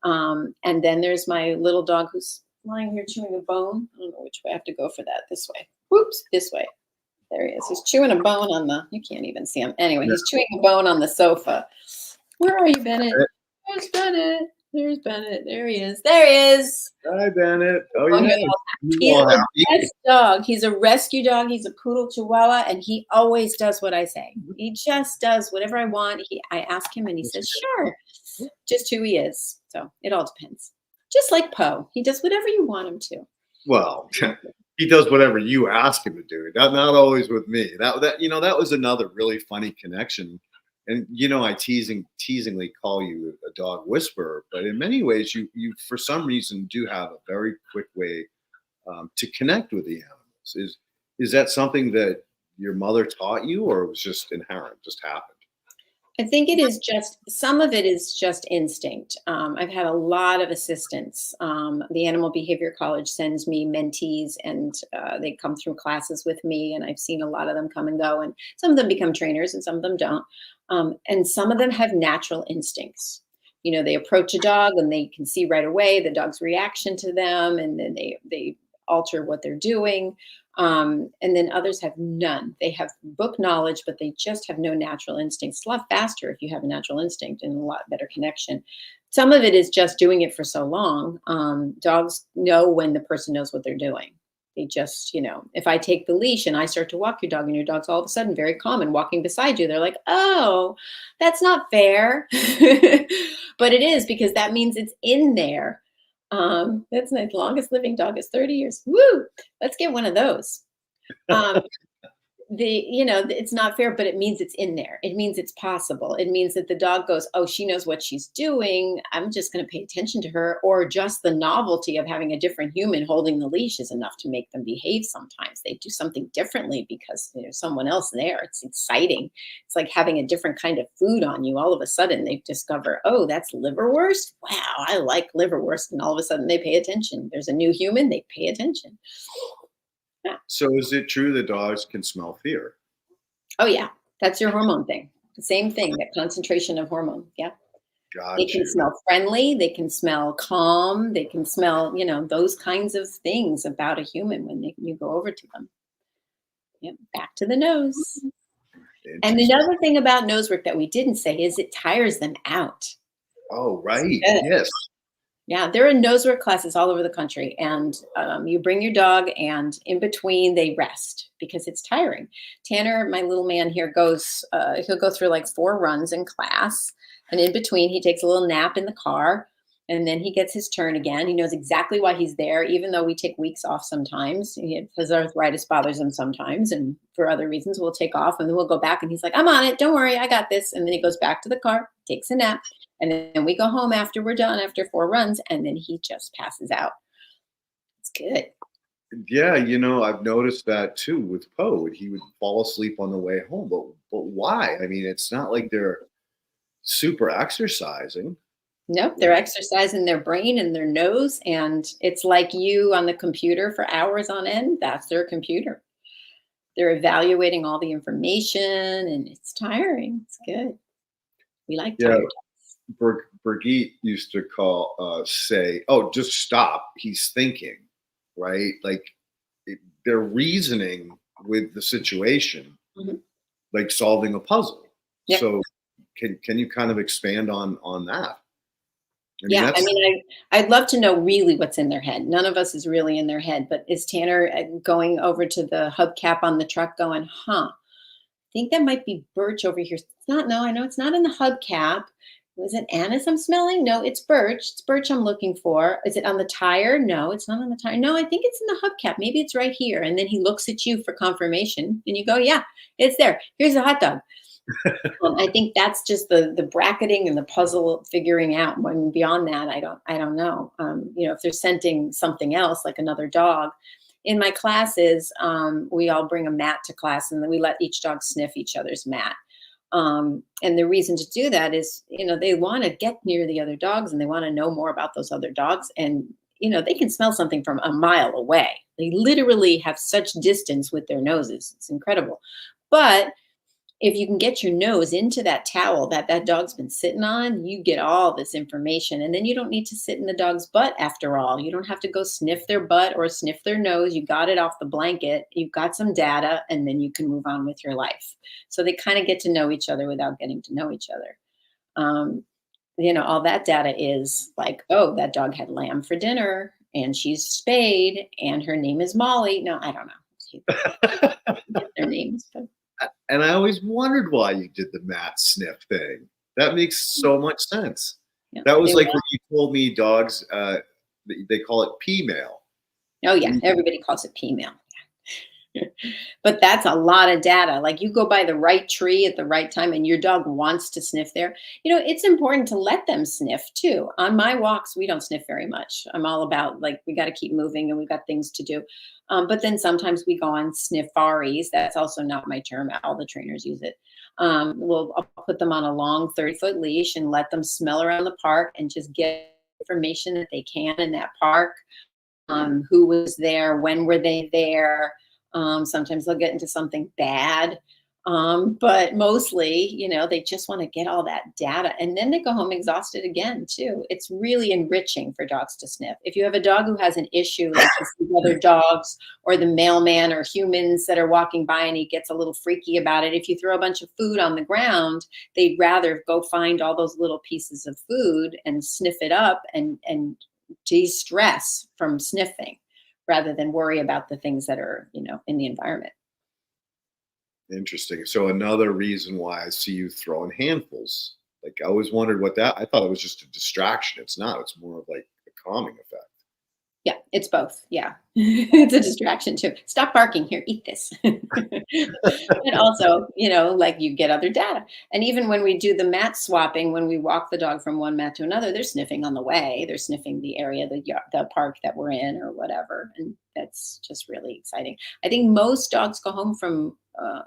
And then there's my little dog who's lying here chewing a bone. I don't know which way I have to go for that. This way. Whoops, this way. There he is. He's chewing a bone you can't even see him. Anyway, he's chewing a bone on the sofa. Where are you, Bennett? There's Bennett. There's Bennett. There he is. There he is. Hi, Bennett. Oh, yeah. He's the best dog. He's a rescue dog. He's a poodle chihuahua, and he always does what I say. He just does whatever I want. I ask him, and he says, sure. Just who he is. So it all depends. Just like Poe. He does whatever you want him to. Well, he does whatever you ask him to do. Not always with me. That was another really funny connection. And I teasingly call you a dog whisperer, but in many ways, you for some reason do have a very quick way to connect with the animals. Is that something that your mother taught you, or it was just inherent, just happened? I think some of it is just instinct. I've had a lot of assistants. The Animal Behavior College sends me mentees, and they come through classes with me, and I've seen a lot of them come and go, and some of them become trainers and some of them don't. And some of them have natural instincts. They approach a dog and they can see right away the dog's reaction to them, and then they alter what they're doing. And then others have none. They have book knowledge, but they just have no natural instincts. It's a lot faster if you have a natural instinct and a lot better connection. Some of it is just doing it for so long. Dogs know when the person knows what they're doing. They just, if I take the leash and I start to walk your dog, and your dog's all of a sudden very calm and walking beside you, they're like, oh, that's not fair. But it is, because that means it's in there. That's my longest living dog is 30 years. Woo! Let's get one of those. It's not fair, but it means it's in there. It means it's possible. It means that the dog goes, oh, she knows what she's doing. I'm just going to pay attention to her. Or just the novelty of having a different human holding the leash is enough to make them behave. Sometimes they do something differently because there's someone else there. It's exciting. It's like having a different kind of food on you. All of a sudden they discover, oh, that's liverwurst. Wow, I like liverwurst. And all of a sudden they pay attention. There's a new human. They pay attention. Yeah. So is it true that dogs can smell fear? Oh, yeah. That's your hormone thing. The same thing, that concentration of hormone. Yeah. They can smell friendly. They can smell calm. They can smell, those kinds of things about a human when you go over to them. Yep. Back to the nose. And another thing about nose work that we didn't say is it tires them out. Oh, right. Yes. Yeah, there are nose work classes all over the country, and you bring your dog, and in between they rest because it's tiring. Tanner, my little man here, goes. He'll go through like 4 runs in class, and in between he takes a little nap in the car, and then he gets his turn again. He knows exactly why he's there, even though we take weeks off sometimes. His arthritis bothers him sometimes, and for other reasons, we'll take off, and then we'll go back, and he's like, "I'm on it. Don't worry, I got this." And then he goes back to the car, takes a nap, and then we go home after we're done, after 4 runs, and then he just passes out. It's good. Yeah, I've noticed that too with Poe. He would fall asleep on the way home, but why? I mean, it's not like they're super exercising. Nope, they're exercising their brain and their nose, and it's like you on the computer for hours on end. That's their computer. They're evaluating all the information, and it's tiring. It's good. We like Yeah, tired. Brigitte used to say, "Oh, just stop. He's thinking," right? Like they're reasoning with the situation, Mhm. like solving a puzzle. Yeah. So, can you kind of expand on that? I mean, Yeah, I that's mean, I'd love to know really what's in their head. None of us is really in their head, but is Tanner going over to the hubcap on the truck going, "Huh, think that might be birch over here." It's not. No, I know it's not in the hubcap. Was it anise I'm smelling? No, it's birch. It's birch I'm looking for. Is it on the tire? No, it's not on the tire. No, I think it's in the hubcap. Maybe it's right here. And then he looks at you for confirmation, and you go, "Yeah, it's there. Here's a hot dog." I think that's just the bracketing and the puzzle figuring out. When beyond that, I don't know. If they're scenting something else like another dog. In my classes, we all bring a mat to class, and then we let each dog sniff each other's mat. And the reason to do that is, they want to get near the other dogs, and they want to know more about those other dogs. And they can smell something from a mile away. They literally have such distance with their noses. It's incredible. But if you can get your nose into that towel that dog's been sitting on, you get all this information. And then you don't need to sit in the dog's butt after all. You don't have to go sniff their butt or sniff their nose. You got it off the blanket. You've got some data, and then you can move on with your life. So they kind of get to know each other without getting to know each other. Um, all that data is like, oh, that dog had lamb for dinner, and she's spayed, and her name is Molly. No, I don't know. Their names, but and I always wondered why you did the mat sniff thing. That makes so much sense. yeah, That was they like when you told me dogs, they call it P mail. Oh yeah, everybody calls it P-mail. But that's a lot of data. Like you go by the right tree at the right time and your dog wants to sniff there. It's important to let them sniff too. On my walks, we don't sniff very much. I'm all about like we got to keep moving and we've got things to do. But then sometimes we go on sniffaries. That's also not my term. All the trainers use it. I'll put them on a long 30-foot leash and let them smell around the park and just get information that they can in that park. Who was there, when were they there. Sometimes they'll get into something bad, but mostly, they just want to get all that data, and then they go home exhausted again too. It's really enriching for dogs to sniff. If you have a dog who has an issue, like you see other dogs or the mailman or humans that are walking by and he gets a little freaky about it, if you throw a bunch of food on the ground, they'd rather go find all those little pieces of food and sniff it up and de-stress from sniffing rather than worry about the things that are, in the environment. Interesting. So another reason why I see you throwing handfuls. Like I always wondered what that. I thought it was just a distraction. It's not. It's more of like a calming effect. Yeah, it's both. Yeah. It's a distraction too. Stop barking. Here, eat this. And also, like you get other data. And even when we do the mat swapping, when we walk the dog from one mat to another, they're sniffing on the way. They're sniffing the area, the park that we're in or whatever. And that's just really exciting. I think most dogs go home from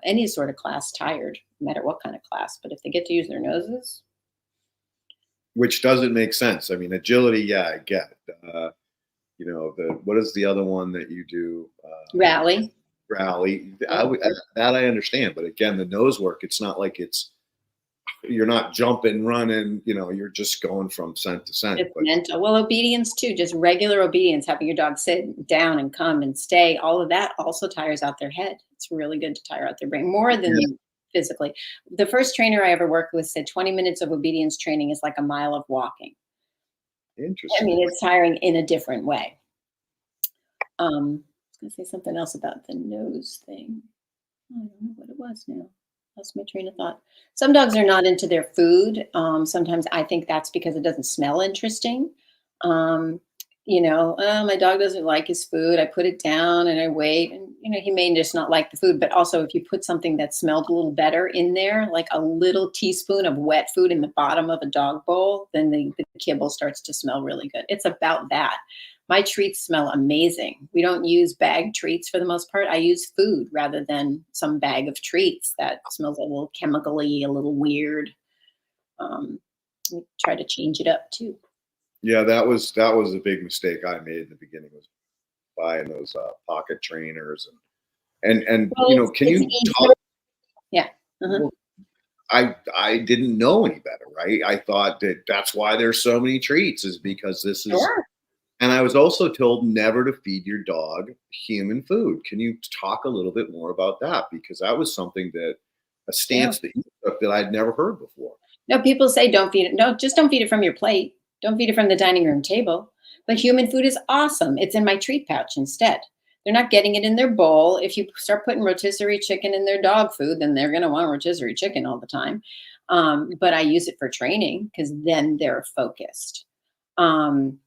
any sort of class tired, no matter what kind of class. But if they get to use their noses, Which doesn't make sense. I mean, agility. Yeah, I get it. The what is the other one that you do? rally. Rally. Yeah. That I understand, but again, the nose work. It's not like you're not jumping, running. You're just going from scent to scent. It's But mental. Well, obedience too, just regular obedience, having your dog sit down and come and stay, all of that also tires out their head. It's really good to tire out their brain more than yeah, physically. The first trainer I ever worked with said 20 minutes of obedience training is like a mile of walking. I Interesting. mean, it's tiring in a different way. I was going to say something else about the nose thing. I don't know what it was now. Lost my train of thought. Some dogs are not into their food. Sometimes I think that's because it doesn't smell interesting. Um, my dog doesn't like his food. I put it down and I wait, and he may just not like the food. But also, if you put something that smelled a little better in there, like a little teaspoon of wet food in the bottom of a dog bowl, then the kibble starts to smell really good. It's about that. My treats smell amazing. We don't use bag treats for the most part. I use food rather than some bag of treats that smells a little chemically, a little weird. Um, we try to change it up too. Yeah, that was a big mistake I made in the beginning, was buying those pocket trainers, and Well, can it's you easier. talk? Yeah. Uh-huh. Well, I didn't know any better, right? I thought that that's why there's so many treats, is because this is. Sure. And I was also told never to feed your dog human food. Can you talk a little bit more about that? Because that was something that, a Yeah. stance that you took that I'd never heard before. No, people say don't feed it. No, just don't feed it from your plate. Don't feed it from the dining room table. But human food is awesome. It's in my treat pouch instead. They're not getting it in their bowl. If you start putting rotisserie chicken in their dog food, then they're going to want rotisserie chicken all the time. But I use it for training because then they're focused. Um,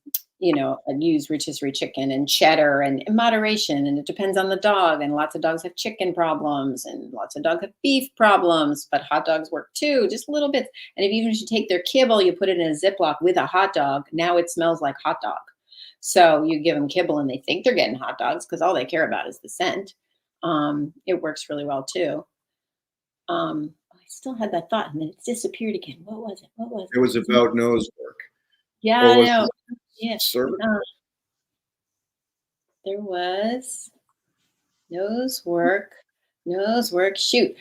I use rotisserie chicken and cheddar and in moderation, and it depends on the dog. And lots of dogs have chicken problems, and lots of dogs have beef problems, but hot dogs work too, just a little bit. And even if you take their kibble, you put it in a Ziploc with a hot dog, now it smells like hot dog. So you give them kibble and they think they're getting hot dogs because all they care about is the scent. It works really well too. I still had that thought and then it disappeared again. What was it? What was It was it? about nose work, Yeah, or I was know. it Yeah. service? uh, There was nose work, nose work. Shoot,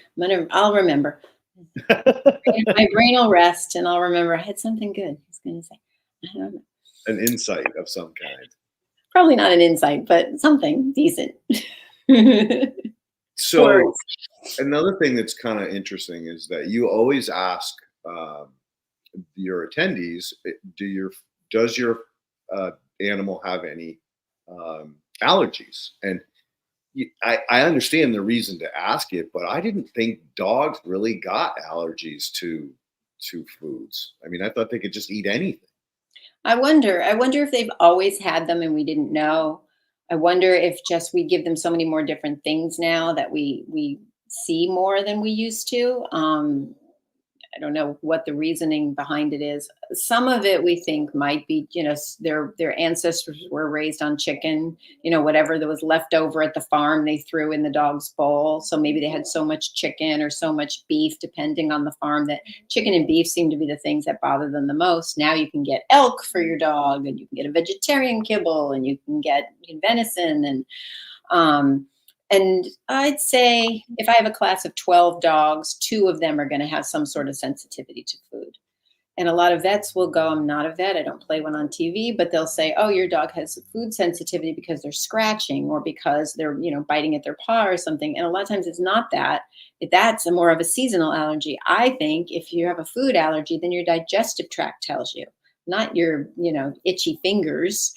I'll remember. My brain will rest, and I'll remember. I had something good. I was going to say. I don't know. An insight of some kind. Probably not an insight, but something decent. Words. So another thing that's kind of interesting is that you always ask um, your attendees, does your uh, animal have any allergies? And I understand the reason to ask it, but I didn't think dogs really got allergies to foods. I mean, I thought they could just eat anything. I wonder. I wonder if they've always had them and we didn't know. I wonder if just we give them so many more different things now that we see more than we used to. I don't know what the reasoning behind it is. Some of it we think might be, their ancestors were raised on chicken, whatever that was left over at the farm, they threw in the dog's bowl. So maybe they had so much chicken or so much beef, depending on the farm, that chicken and beef seem to be the things that bother them the most. Now you can get elk for your dog, and you can get a vegetarian kibble, and you can get venison, um, and I'd say if I have a class of 12 dogs, two of them are going to have some sort of sensitivity to food. And a lot of vets will go, I'm not a vet, I don't play one on TV, but they'll say, oh, your dog has food sensitivity because they're scratching or because they're, biting at their paw or something. And a lot of times it's not that. That's more of a seasonal allergy. I think if you have a food allergy, then your digestive tract tells you, not your, itchy fingers.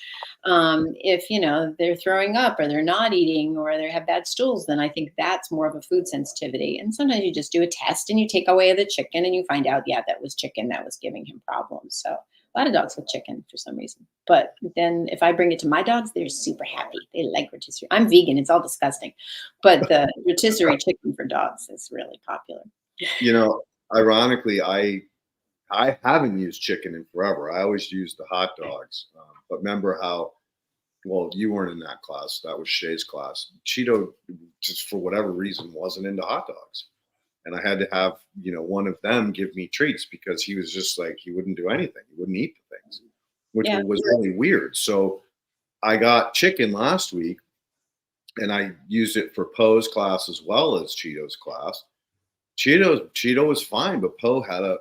If they're throwing up or they're not eating or they have bad stools, then I think that's more of a food sensitivity. And sometimes you just do a test and you take away the chicken and you find out, yeah, that was chicken that was giving him problems. So a lot of dogs with chicken for some reason. But then if I bring it to my dogs, they're super happy. They like rotisserie. I'm vegan. It's all disgusting. But the rotisserie chicken for dogs is really popular. You know, Ironically, I haven't used chicken in forever. I always used the hot dogs. But remember how, well, you weren't in that class. That was Shay's class. Cheeto, just for whatever reason, wasn't into hot dogs. And I had to have, one of them give me treats because he was just like, he wouldn't do anything. He wouldn't eat the things, which Yeah. was really weird. So I got chicken last week and I used it for Poe's class as well as Cheeto's class. Cheeto was fine, but Poe had a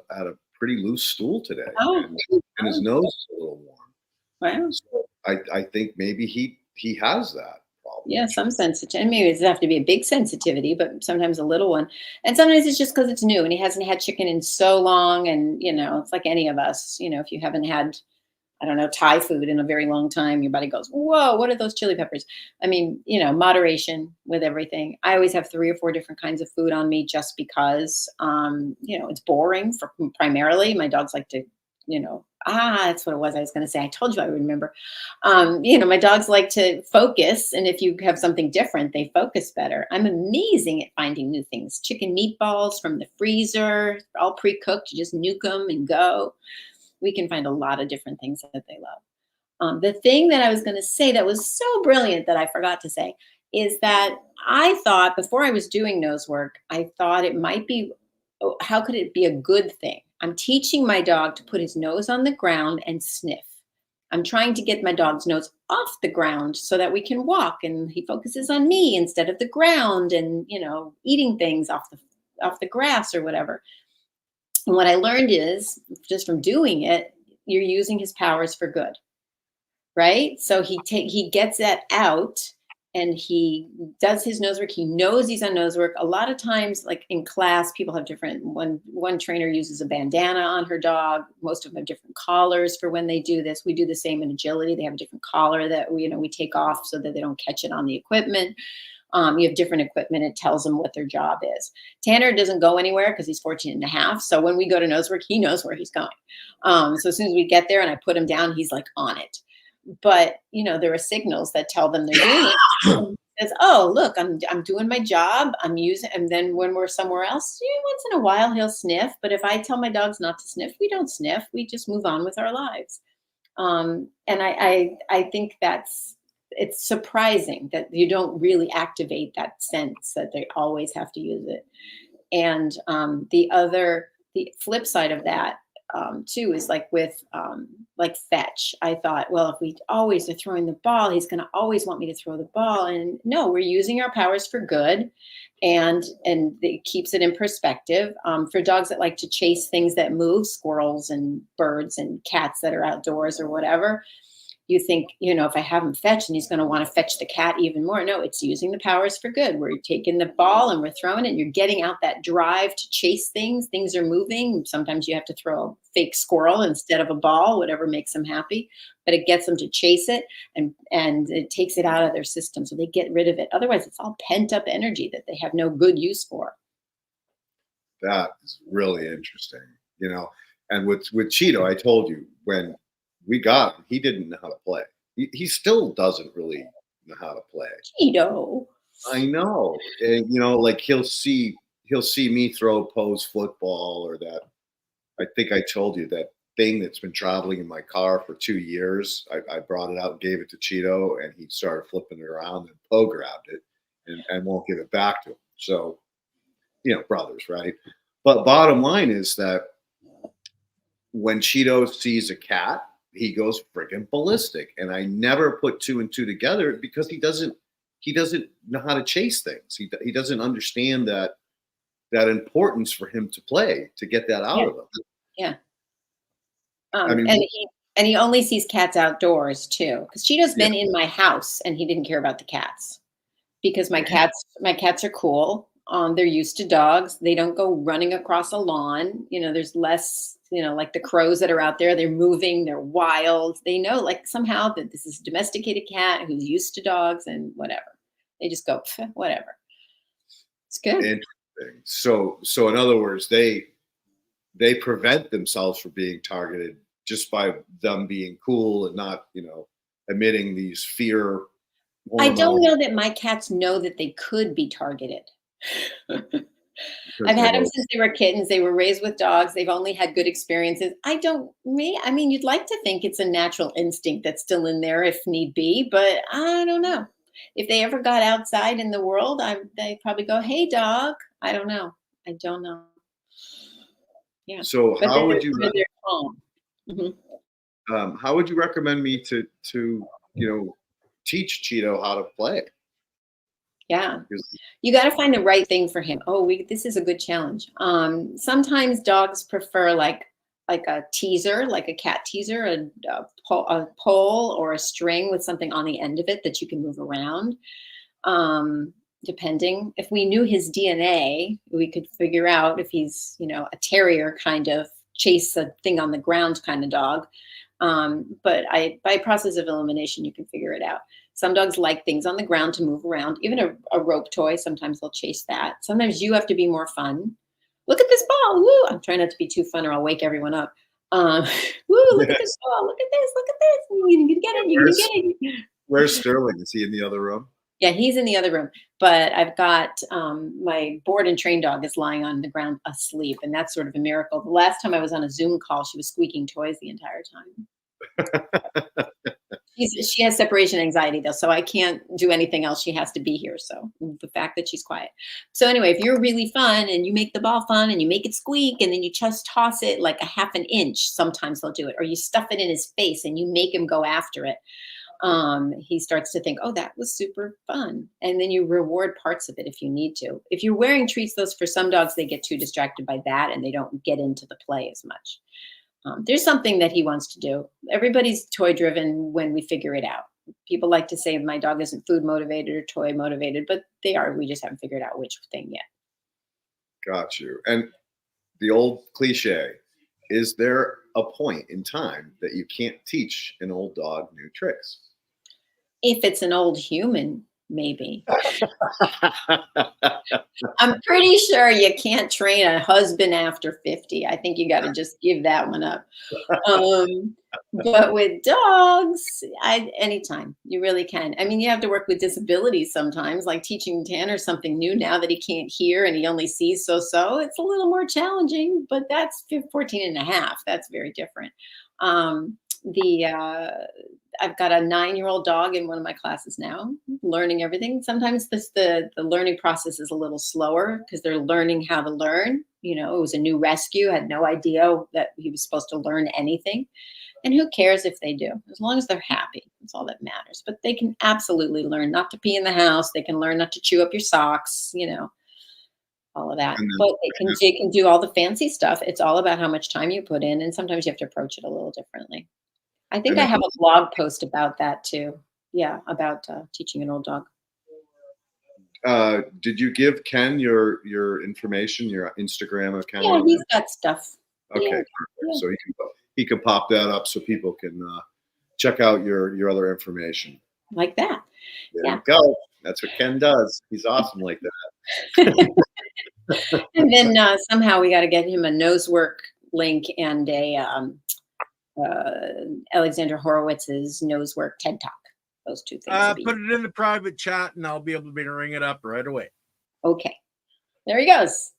pretty loose stool today, Oh, and his nose is a little warm. wow. So I think maybe he has that problem. Yeah, some sensitivity. Maybe it doesn't have to be a big sensitivity, but sometimes a little one. And sometimes it's just because it's new and he hasn't had chicken in so long. And, it's like any of us, if you haven't had I don't know, Thai food in a very long time, your body goes, whoa, what are those chili peppers? I mean, moderation with everything. I always have 3 or 4 different kinds of food on me just because, it's boring for primarily. My dogs like to, that's what it was I was going to say. I told you I would remember. My dogs like to focus. And if you have something different, they focus better. I'm amazing at finding new things. Chicken meatballs from the freezer, all pre-cooked. You just nuke them and go. We can find a lot of different things that they love. The thing that I was going to say that was so brilliant that I forgot to say is that I thought before I was doing nose work, I thought it might be, oh, how could it be a good thing? I'm teaching my dog to put his nose on the ground and sniff. I'm trying to get my dog's nose off the ground so that we can walk and he focuses on me instead of the ground and, eating things off the grass or whatever. And what I learned is just from doing it, you're using his powers for good, right? So he gets that out and he does his nose work. He knows he's on nose work. A lot of times, like in class, people have different. One trainer uses a bandana on her dog. Most of them have different collars for when they do this. We do the same in agility. They have a different collar that we take off so that they don't catch it on the equipment. You have different equipment. It tells them what their job is. Tanner doesn't go anywhere because he's 14 and a half. So when we go to nose work, he knows where he's going. So as soon as we get there and I put him down, he's like on it. But, there are signals that tell them they're doing it. Says, oh, look, I'm doing my job. And then when we're somewhere else, once in a while he'll sniff. But if I tell my dogs not to sniff, we don't sniff. We just move on with our lives. And I think it's surprising that you don't really activate that sense that they always have to use it. And the flip side of that too is like with like fetch. I thought, well, if we always are throwing the ball, he's going to always want me to throw the ball. And no, we're using our powers for good, and it keeps it in perspective. For dogs that like to chase things that move, squirrels and birds and cats that are outdoors or whatever, you think, if I have him fetch and he's going to want to fetch the cat even more. No, it's using the powers for good. We're taking the ball and we're throwing it and you're getting out that drive to chase things. Things are moving. Sometimes you have to throw a fake squirrel instead of a ball, whatever makes them happy, but it gets them to chase it and it takes it out of their system. So they get rid of it. Otherwise it's all pent up energy that they have no good use for. That is really interesting, and with Cheeto, I told you when we got him, he didn't know how to play. He still doesn't really know how to play. Cheeto. I know. And like he'll see me throw pose football or that. I think I told you that thing that's been traveling in my car for 2 years. I brought it out, gave it to Cheeto, and he started flipping it around and Poe grabbed it and won't give it back to him. So, brothers, right? But bottom line is that when Cheeto sees a cat, he goes freaking ballistic. And I never put 2 and 2 together because he doesn't know how to chase things. He doesn't understand that importance for him to play, to get that out of him. Yeah. I mean, and he only sees cats outdoors too. Because Cheeto's been in my house and he didn't care about the cats because my cats are cool. They're used to dogs. They don't go running across a lawn. There's less, like the crows that are out there, they're moving, they're wild. They know like somehow that this is a domesticated cat who's used to dogs and whatever. They just go, whatever. It's good. Interesting. So in other words, they prevent themselves from being targeted just by them being cool and not, emitting these fear hormones. I don't know that my cats know that they could be targeted. I've had them since they were kittens. They were raised with dogs. They've only had good experiences. I mean, you'd like to think it's a natural instinct that's still in there if need be, but I don't know. If they ever got outside in the world, they'd probably go, hey, dog. I don't know. Yeah. So how would you Mm-hmm. how would you recommend me to teach Cheeto how to play? Yeah. You got to find the right thing for him. This is a good challenge. Sometimes dogs prefer like a teaser, like a cat teaser, a pole or a string with something on the end of it that you can move around. Depending, if we knew his DNA, we could figure out if he's, a terrier kind of chase a thing on the ground kind of dog. But by process of elimination, you can figure it out. Some dogs like things on the ground to move around, even a rope toy. Sometimes they'll chase that. Sometimes you have to be more fun. Look at this ball. Woo. I'm trying not to be too fun or I'll wake everyone up. Um, woo, look at this ball. Look at this. Look at this. You can get it. You can get it. Where's Sterling? Is he in the other room? Yeah, he's in the other room. But I've got my board and train dog is lying on the ground asleep. And that's sort of a miracle. The last time I was on a Zoom call, she was squeaking toys the entire time. She has separation anxiety though, so I can't do anything else. She has to be here. So the fact that she's quiet. So anyway, if you're really fun and you make the ball fun and you make it squeak and then you just toss it like a half an inch, sometimes they'll do it. Or you stuff it in his face and you make him go after it. He starts to think, oh, that was super fun. And then you reward parts of it if you need to. If you're wearing treats, those for some dogs, they get too distracted by that and they don't get into the play as much. There's something that he wants to do. Everybody's toy driven when we figure it out. People like to say my dog isn't food motivated or toy motivated, but they are. We just haven't figured out which thing yet. Got you. And the old cliche, is there a point in time that you can't teach an old dog new tricks? If it's an old human, maybe. I'm pretty sure you can't train a husband after 50. I think you got to just give that one up. But with dogs, anytime you really can. I mean, you have to work with disabilities sometimes, like teaching Tanner something new now that he can't hear and he only sees so. It's a little more challenging, but that's 14 and a half. That's very different. I've got a 9-year-old dog in one of my classes now, learning everything. Sometimes the learning process is a little slower because they're learning how to learn. You know, it was a new rescue, had no idea that he was supposed to learn anything. And who cares if they do? As long as they're happy, that's all that matters. But they can absolutely learn not to pee in the house. They can learn not to chew up your socks, you know, all of that. But they can do all the fancy stuff. It's all about how much time you put in. And sometimes you have to approach it a little differently. I think I have a blog post about that too. Yeah, about teaching an old dog. Did you give Ken your information, your Instagram account? Yeah, he's got stuff. Okay, Yeah. perfect. Yeah. So he can pop that up so people can check out your other information. Like that. There you go. That's what Ken does. He's awesome like that. And then somehow we got to get him a nose work link and a Alexander Horowitz's nose work TED Talk. Those two things. Put it in the private chat and I'll be able to ring it up right away. Okay. There he goes.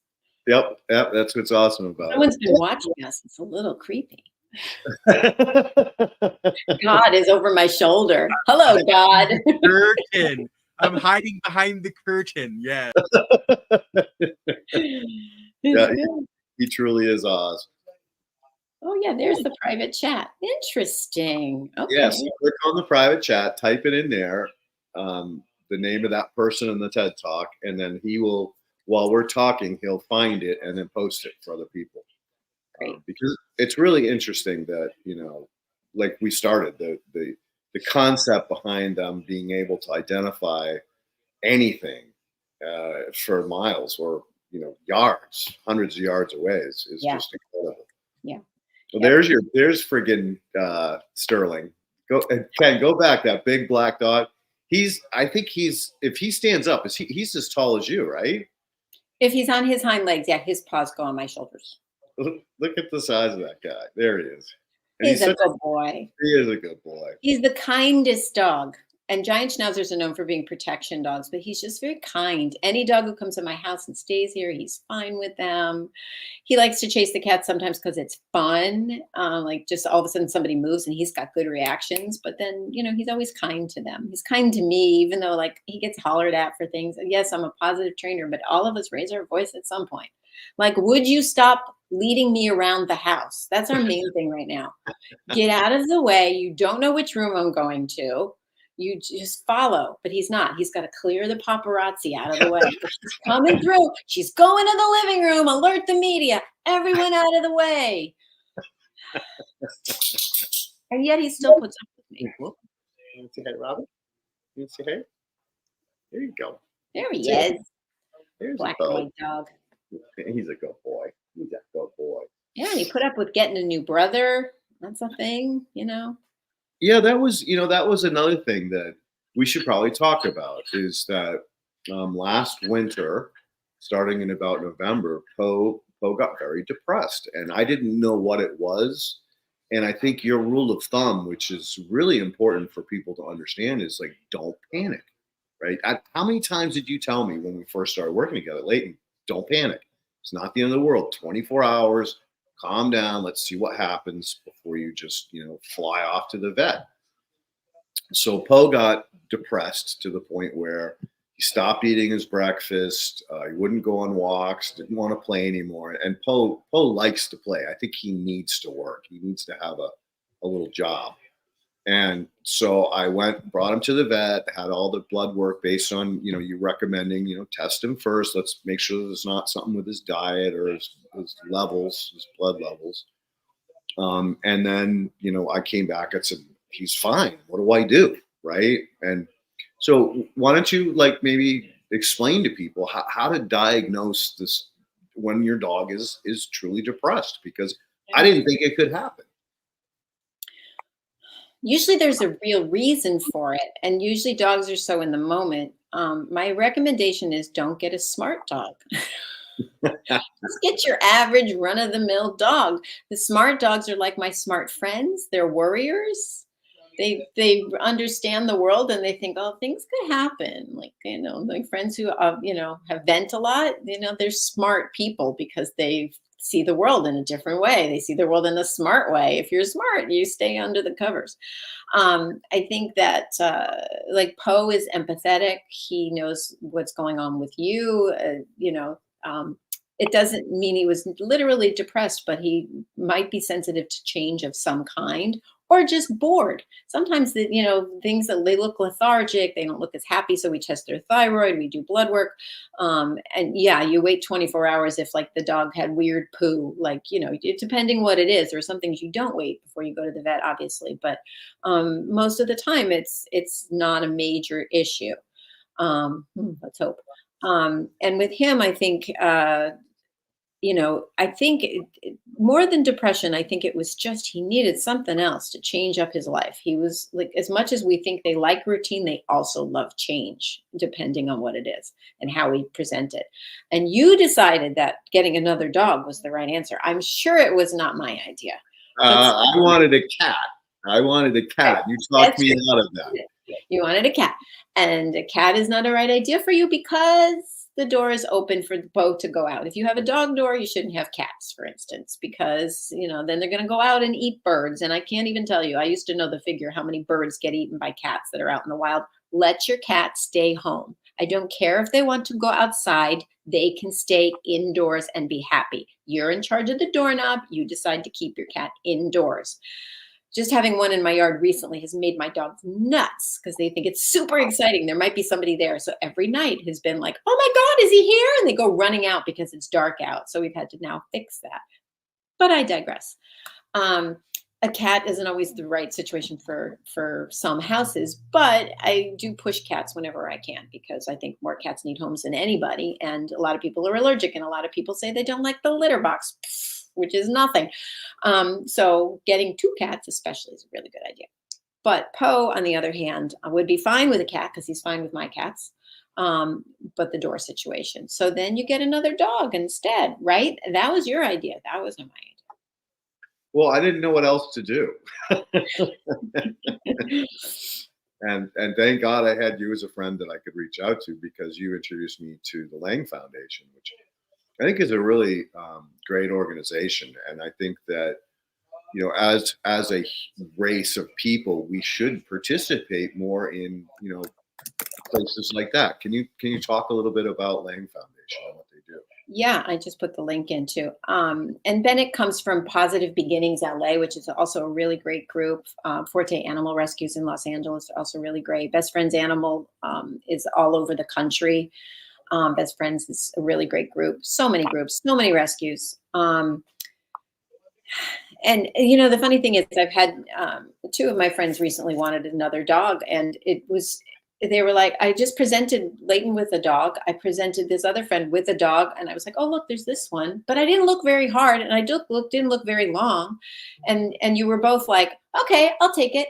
Yep. That's what's awesome about Someone's been watching us. It's a little creepy. God is over my shoulder. Hello, God. Curtain. I'm hiding behind the curtain. Yeah. Yeah, he truly is Oz. Oh, yeah, there's the private chat. Interesting. Okay. Yes, click on the private chat, type it in there, the name of that person in the TED Talk, and then he will, while we're talking, he'll find it and then post it for other people. Great. Because it's really interesting that, you know, like we started, the concept behind them being able to identify anything for miles or, you know, yards, hundreds of yards away is just incredible. Yeah. Well, there's friggin' Sterling. Ken, go back. That big black dog. I think if he stands up, he's as tall as you, right? If he's on his hind legs, yeah, his paws go on my shoulders. Look at the size of that guy. There he is. And he's a good boy. He is a good boy. He's the kindest dog. And giant schnauzers are known for being protection dogs, but he's just very kind. Any dog who comes to my house and stays here, he's fine with them. He likes to chase the cats sometimes because it's fun. Like just all of a sudden somebody moves and he's got good reactions. But then, you know, he's always kind to them. He's kind to me, even though like he gets hollered at for things. Yes, I'm a positive trainer, but all of us raise our voice at some point. Like, would you stop leading me around the house? That's our main thing right now. Get out of the way. You don't know which room I'm going to. You just follow, but he's not. He's got to clear the paparazzi out of the way. She's coming through. She's going to the living room. Alert the media. Everyone out of the way. And yet he still puts up with me. You want to say hey, Robin? You want to say hey? There you go. There he is. There's Black and white dog. He's a good boy. He's a good boy. Yeah, he put up with getting a new brother. That's a thing, you know? Yeah, that was, that was another thing that we should probably talk about is that last winter, starting in about November, Poe got very depressed, and I didn't know what it was. And I think your rule of thumb, which is really important for people to understand, is like don't panic, right? How many times did you tell me when we first started working together, Leighton? Don't panic. It's not the end of the world. 24 hours. Calm down. Let's see what happens before you just fly off to the vet. So Poe got depressed to the point where he stopped eating his breakfast. He wouldn't go on walks. Didn't want to play anymore. And Poe likes to play. I think he needs to work. He needs to have a little job. And so I went, brought him to the vet, had all the blood work based on, you recommending, test him first. Let's make sure there's not something with his diet or his levels, his blood levels. And then, I came back and said, he's fine. What do I do? Right. And so why don't you maybe explain to people how to diagnose this when your dog is truly depressed? Because I didn't think it could happen. Usually there's a real reason for it. And usually dogs are so in the moment. My recommendation is don't get a smart dog. Just get your average run-of-the-mill dog. The smart dogs are like my smart friends. They're worriers. They understand the world and they think, oh, things could happen. Like, like friends who have vent a lot, they're smart people because they see the world in a different way. They see the world in a smart way. If you're smart, you stay under the covers. I think that Poe is empathetic. He knows what's going on with you. It doesn't mean he was literally depressed, but he might be sensitive to change of some kind or just bored. Sometimes things that they look lethargic, they don't look as happy. So we test their thyroid, we do blood work. And yeah, you wait 24 hours if the dog had weird poo, depending what it is. There are some things you don't wait before you go to the vet, obviously, but most of the time it's not a major issue. Let's hope. And with him, I think, I think more than depression, I think it was just he needed something else to change up his life. He was as much as we think they like routine, they also love change, depending on what it is and how we present it. And you decided that getting another dog was the right answer. I'm sure it was not my idea. I wanted a cat. You talked me out of that. You wanted a cat. And a cat is not a right idea for you because the door is open for both to go out. If you have a dog door, you shouldn't have cats, for instance, because, then they're going to go out and eat birds. And I can't even tell you, I used to know the figure how many birds get eaten by cats that are out in the wild. Let your cat stay home. I don't care if they want to go outside. They can stay indoors and be happy. You're in charge of the doorknob. You decide to keep your cat indoors. Just having one in my yard recently has made my dogs nuts because they think it's super exciting. There might be somebody there. So every night has been like, oh my God, is he here? And they go running out because it's dark out. So we've had to now fix that. But I digress. A cat isn't always the right situation for some houses, but I do push cats whenever I can because I think more cats need homes than anybody. And a lot of people are allergic and a lot of people say they don't like the litter box, which is nothing. So getting 2 cats especially is a really good idea. But Poe, on the other hand, would be fine with a cat because he's fine with my cats. But the door situation. So then you get another dog instead, right? That was your idea. That wasn't my idea. Well, I didn't know what else to do. And thank God I had you as a friend that I could reach out to because you introduced me to the Lang Foundation, which I think is a really great organization. And I think that, as a race of people, we should participate more in, places like that. Can you talk a little bit about Lang Foundation and what they do? Yeah, I just put the link in too. And Bennett comes from Positive Beginnings LA, which is also a really great group. Forte Animal Rescues in Los Angeles are also really great. Best Friends Animal is all over the country. Best Friends is a really great group. So many groups, so many rescues. And the funny thing is I've had 2 of my friends recently wanted another dog, and it was they were like, I just presented Leighton with a dog. I presented this other friend with a dog. And I was like, oh, look, there's this one. But I didn't look very hard. And I didn't look very long. And you were both like, okay, I'll take it.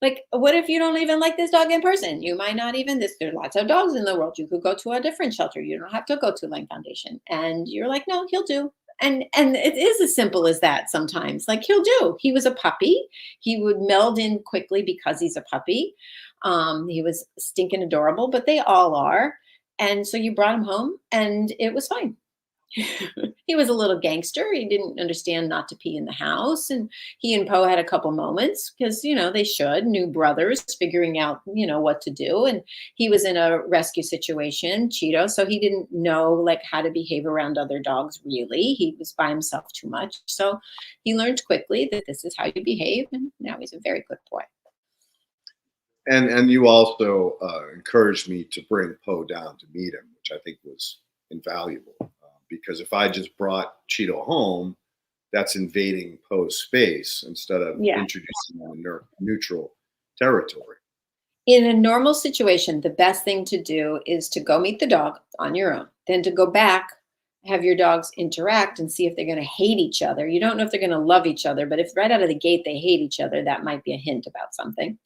Like, what if you don't even like this dog in person? You might not even there's lots of dogs in the world. You could go to a different shelter. You don't have to go to Lang Foundation. And you're like, no, he'll do. And it is as simple as that sometimes. Like, he'll do. He was a puppy. He would meld in quickly because he's a puppy. He was stinking adorable, but they all are. And so you brought him home and it was fine. He was a little gangster. He didn't understand not to pee in the house. And he and Poe had a couple moments because, they should, new brothers figuring out, what to do. And he was in a rescue situation, Cheeto. So he didn't know like how to behave around other dogs, really. He was by himself too much. So he learned quickly that this is how you behave. And now he's a very good boy. And you also encouraged me to bring Poe down to meet him, which I think was invaluable. Because if I just brought Cheeto home, that's invading Poe's space instead of introducing him in neutral territory. In a normal situation, the best thing to do is to go meet the dog on your own, then to go back, have your dogs interact and see if they're going to hate each other. You don't know if they're going to love each other, but if right out of the gate they hate each other, that might be a hint about something.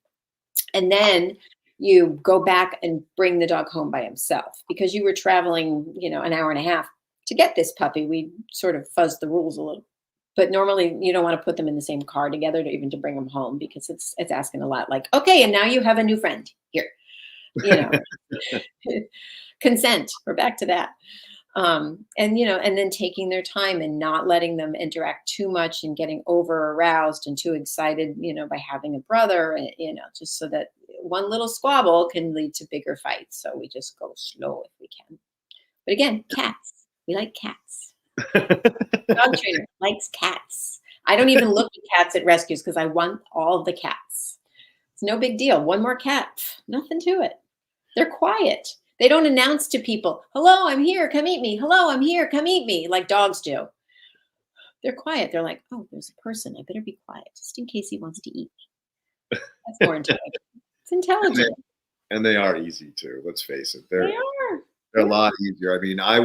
And then you go back and bring the dog home by himself because you were traveling, an hour and a half to get this puppy. We sort of fuzzed the rules a little, but normally you don't want to put them in the same car together to bring them home because it's asking a lot. Like, okay, and now you have a new friend here, consent. We're back to that. And then taking their time and not letting them interact too much and getting over aroused and too excited, by having a brother, just so that one little squabble can lead to bigger fights. So we just go slow if we can. But again, cats. We like cats. Dog trainer likes cats. I don't even look at cats at rescues because I want all of the cats. It's no big deal. One more cat. Nothing to it. They're quiet. They don't announce to people, hello, I'm here. Come eat me. Hello, I'm here. Come eat me. Like dogs do. They're quiet. They're like, oh, there's a person. I better be quiet just in case he wants to eat me. That's more intelligent. It's intelligent. And they are easy too. Let's face it. They are. They're a lot easier. I mean, I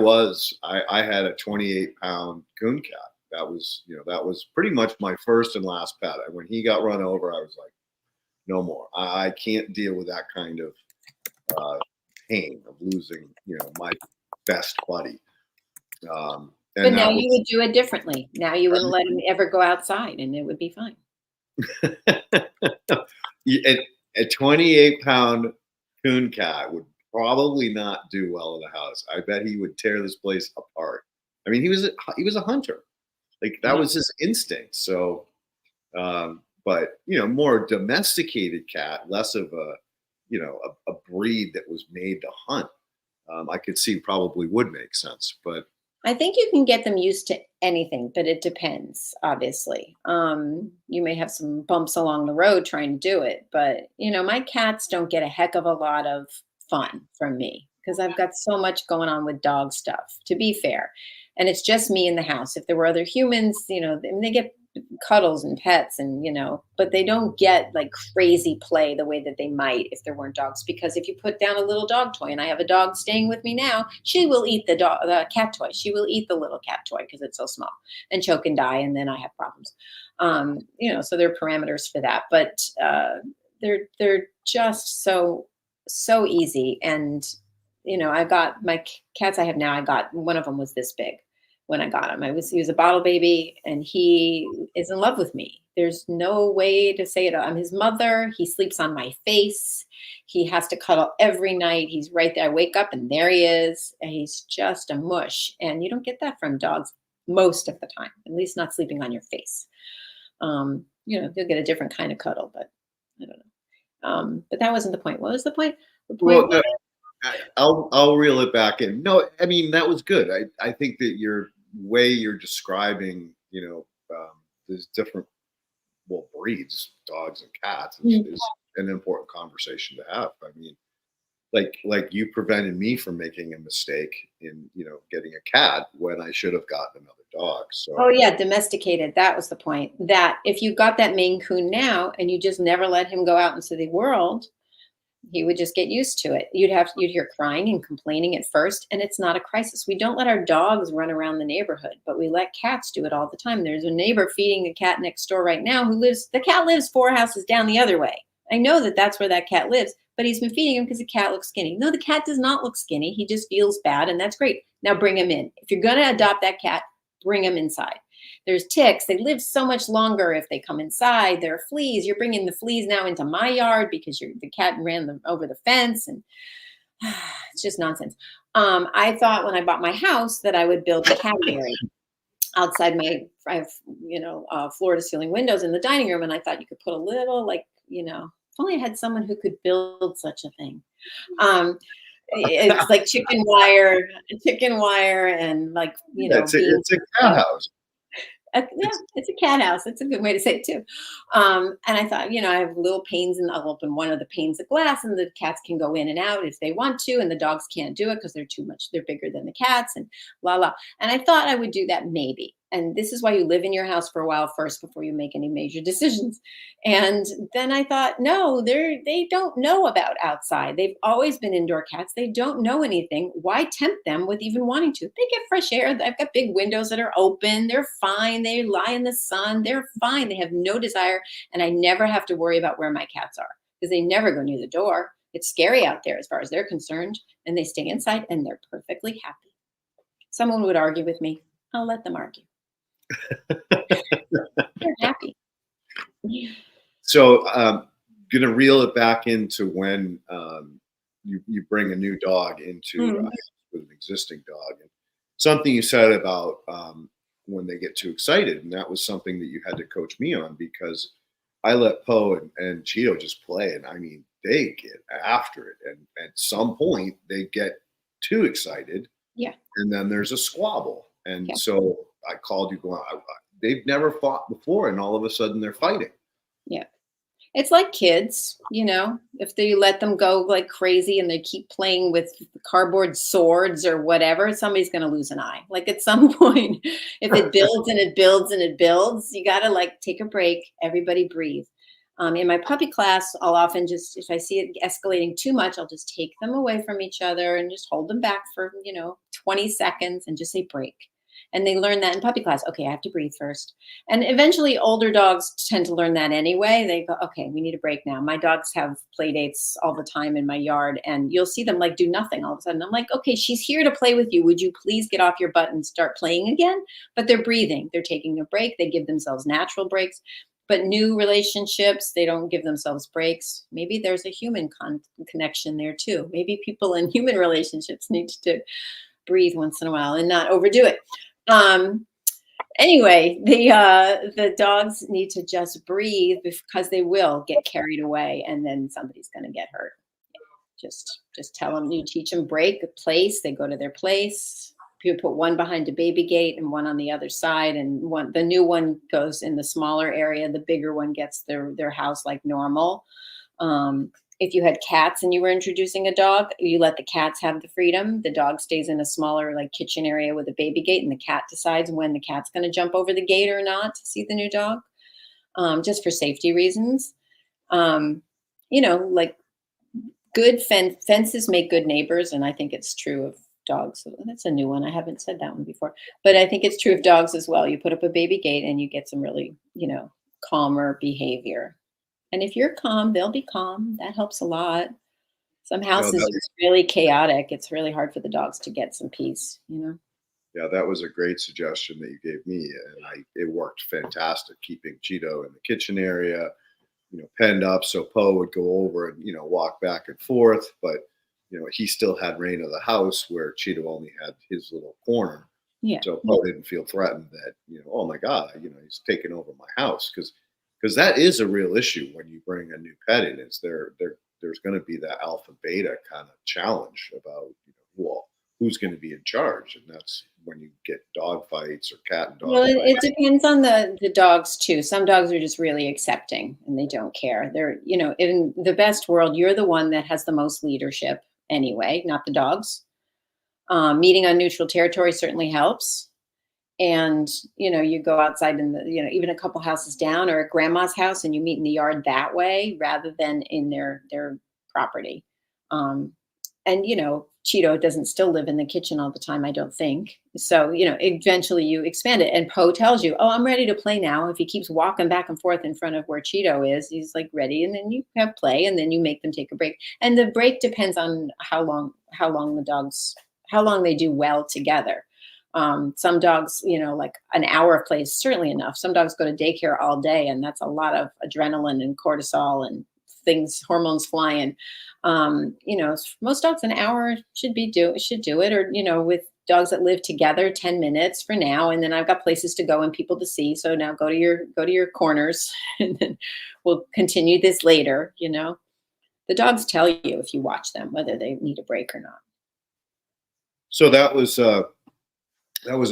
had a 28-pound coon cat. That was pretty much my first and last pet. And when he got run over, I was like, no more. I can't deal with that kind of pain of losing, my best buddy. But now you would do it differently. Now you wouldn't let him ever go outside and it would be fine. A 28-pound coon cat would probably not do well in the house. I bet he would tear this place apart. I mean, he was a hunter. Like that was his instinct. So, but more domesticated cat, less of a breed that was made to hunt. I could see probably would make sense, but I think you can get them used to anything, but it depends, obviously. You may have some bumps along the road trying to do it, but my cats don't get a heck of a lot of fun from me because I've got so much going on with dog stuff, to be fair. And it's just me in the house. If there were other humans, they get cuddles and pets and, but they don't get like crazy play the way that they might if there weren't dogs. Because if you put down a little dog toy, and I have a dog staying with me now, she will eat the cat toy. She will eat the little cat toy because it's so small and choke and die. And then I have problems. So there are parameters for that, but they're just so easy. And, I got my cats I have now, one of them was this big when I got him. He was a bottle baby and he is in love with me. There's no way to say it. I'm his mother. He sleeps on my face. He has to cuddle every night. He's right there. I wake up and there he is. And he's just a mush. And you don't get that from dogs most of the time, at least not sleeping on your face. You'll get a different kind of cuddle, but I don't know. But that wasn't the point. What was the point? I'll reel it back in. No, I mean, that was good. I think that you're describing, there's different, breeds, dogs and cats is an important conversation to have. I mean, like you prevented me from making a mistake in, getting a cat when I should have gotten another dog. So. Oh yeah, domesticated. That was the point. That if you got that Maine Coon now and you just never let him go out into the world, He would just get used to it. You'd hear crying and complaining at first, and it's not a crisis. We don't let our dogs run around the neighborhood, but we let cats do it all the time. There's a neighbor feeding a cat next door right now the cat lives 4 houses down the other way. I know that that's where that cat lives, but he's been feeding him because the cat looks skinny. No, the cat does not look skinny. He just feels bad, and that's great. Now bring him in. If you're going to adopt that cat, bring him inside. There's ticks. They live so much longer if they come inside. There are fleas. You're bringing the fleas now into my yard because the cat ran them over the fence, and it's just nonsense. I thought when I bought my house that I would build a cattery outside I have, floor to ceiling windows in the dining room, and I thought you could put a little, if only I had someone who could build such a thing. It's like chicken wire, and it's a cat house. Yeah, it's a cat house. It's a good way to say it too. And I thought, I have little panes, and I'll open one of the panes of glass, and the cats can go in and out if they want to, and the dogs can't do it because they're bigger than the cats, and la. And I thought I would do that maybe. And this is why you live in your house for a while first before you make any major decisions. And then I thought, no, they don't know about outside. They've always been indoor cats. They don't know anything. Why tempt them with even wanting to? They get fresh air. I've got big windows that are open. They're fine. They lie in the sun. They're fine. They have no desire. And I never have to worry about where my cats are because they never go near the door. It's scary out there as far as they're concerned. And they stay inside and they're perfectly happy. Someone would argue with me. I'll let them argue. They're happy. So gonna reel it back into when you bring a new dog into with an existing dog, and something you said about when they get too excited, and that was something that you had to coach me on because I let Poe and Cheeto just play, and I mean they get after it, and at some point they get too excited, and then there's a squabble, and so I called you going, they've never fought before, and all of a sudden they're fighting. Yeah. It's like kids, if they let them go like crazy and they keep playing with cardboard swords or whatever, somebody's going to lose an eye. Like at some point, if it builds and it builds and it builds, you got to take a break. Everybody breathe. In my puppy class, I'll often if I see it escalating too much, I'll just take them away from each other and just hold them back for, 20 seconds and just say break. And they learn that in puppy class. Okay, I have to breathe first. And eventually older dogs tend to learn that anyway. They go, okay, we need a break now. My dogs have play dates all the time in my yard, and you'll see them do nothing all of a sudden. I'm like, okay, she's here to play with you. Would you please get off your butt and start playing again? But they're breathing. They're taking a break. They give themselves natural breaks. But new relationships, they don't give themselves breaks. Maybe there's a human connection there too. Maybe people in human relationships need to breathe once in a while and not overdo it. Anyway, the dogs need to just breathe because they will get carried away and then somebody's going to get hurt. Just tell them, you teach them break, a place, they go to their place. You put one behind a baby gate and one on the other side, and the new one goes in the smaller area. The bigger one gets their house like normal. If you had cats and you were introducing a dog, you let the cats have the freedom. The dog stays in a smaller kitchen area with a baby gate, and the cat decides when the cat's going to jump over the gate or not to see the new dog, just for safety reasons. Good fences make good neighbors, and I think it's true of dogs. That's a new one. I haven't said that one before, but I think it's true of dogs as well. You put up a baby gate and you get some really, calmer behavior. And if you're calm, they'll be calm. That helps a lot. Some houses are really chaotic. It's really hard for the dogs to get some peace, Yeah, that was a great suggestion that you gave me, and it worked fantastic. Keeping Cheeto in the kitchen area, penned up, so Poe would go over and walk back and forth, but he still had reign of the house where Cheeto only had his little corner. Yeah. So Poe didn't feel threatened that oh my God, he's taking over my house because that is a real issue when you bring a new pet in. Is there's going to be that alpha beta kind of challenge about who's going to be in charge, and that's when you get dog fights or cat and dog Well, fights. it depends on the dogs too. Some dogs are just really accepting and they don't care. They're in the best world, you're the one that has the most leadership anyway, not the dogs. Meeting on neutral territory certainly helps. And, you go outside in even a couple houses down or at grandma's house and you meet in the yard that way rather than in their property. And, Cheeto doesn't still live in the kitchen all the time, I don't think. So, eventually you expand it. And Poe tells you, oh, I'm ready to play now. If he keeps walking back and forth in front of where Cheeto is, he's like ready. And then you have play, and then you make them take a break. And the break depends on how long they do well together. Some dogs, like an hour of play is certainly enough. Some dogs go to daycare all day, and that's a lot of adrenaline and cortisol and hormones flying. Most dogs an hour should do it, or with dogs that live together, 10 minutes for now. And then I've got places to go and people to see. So now go to your corners, and then we'll continue this later. The dogs tell you if you watch them whether they need a break or not. So that was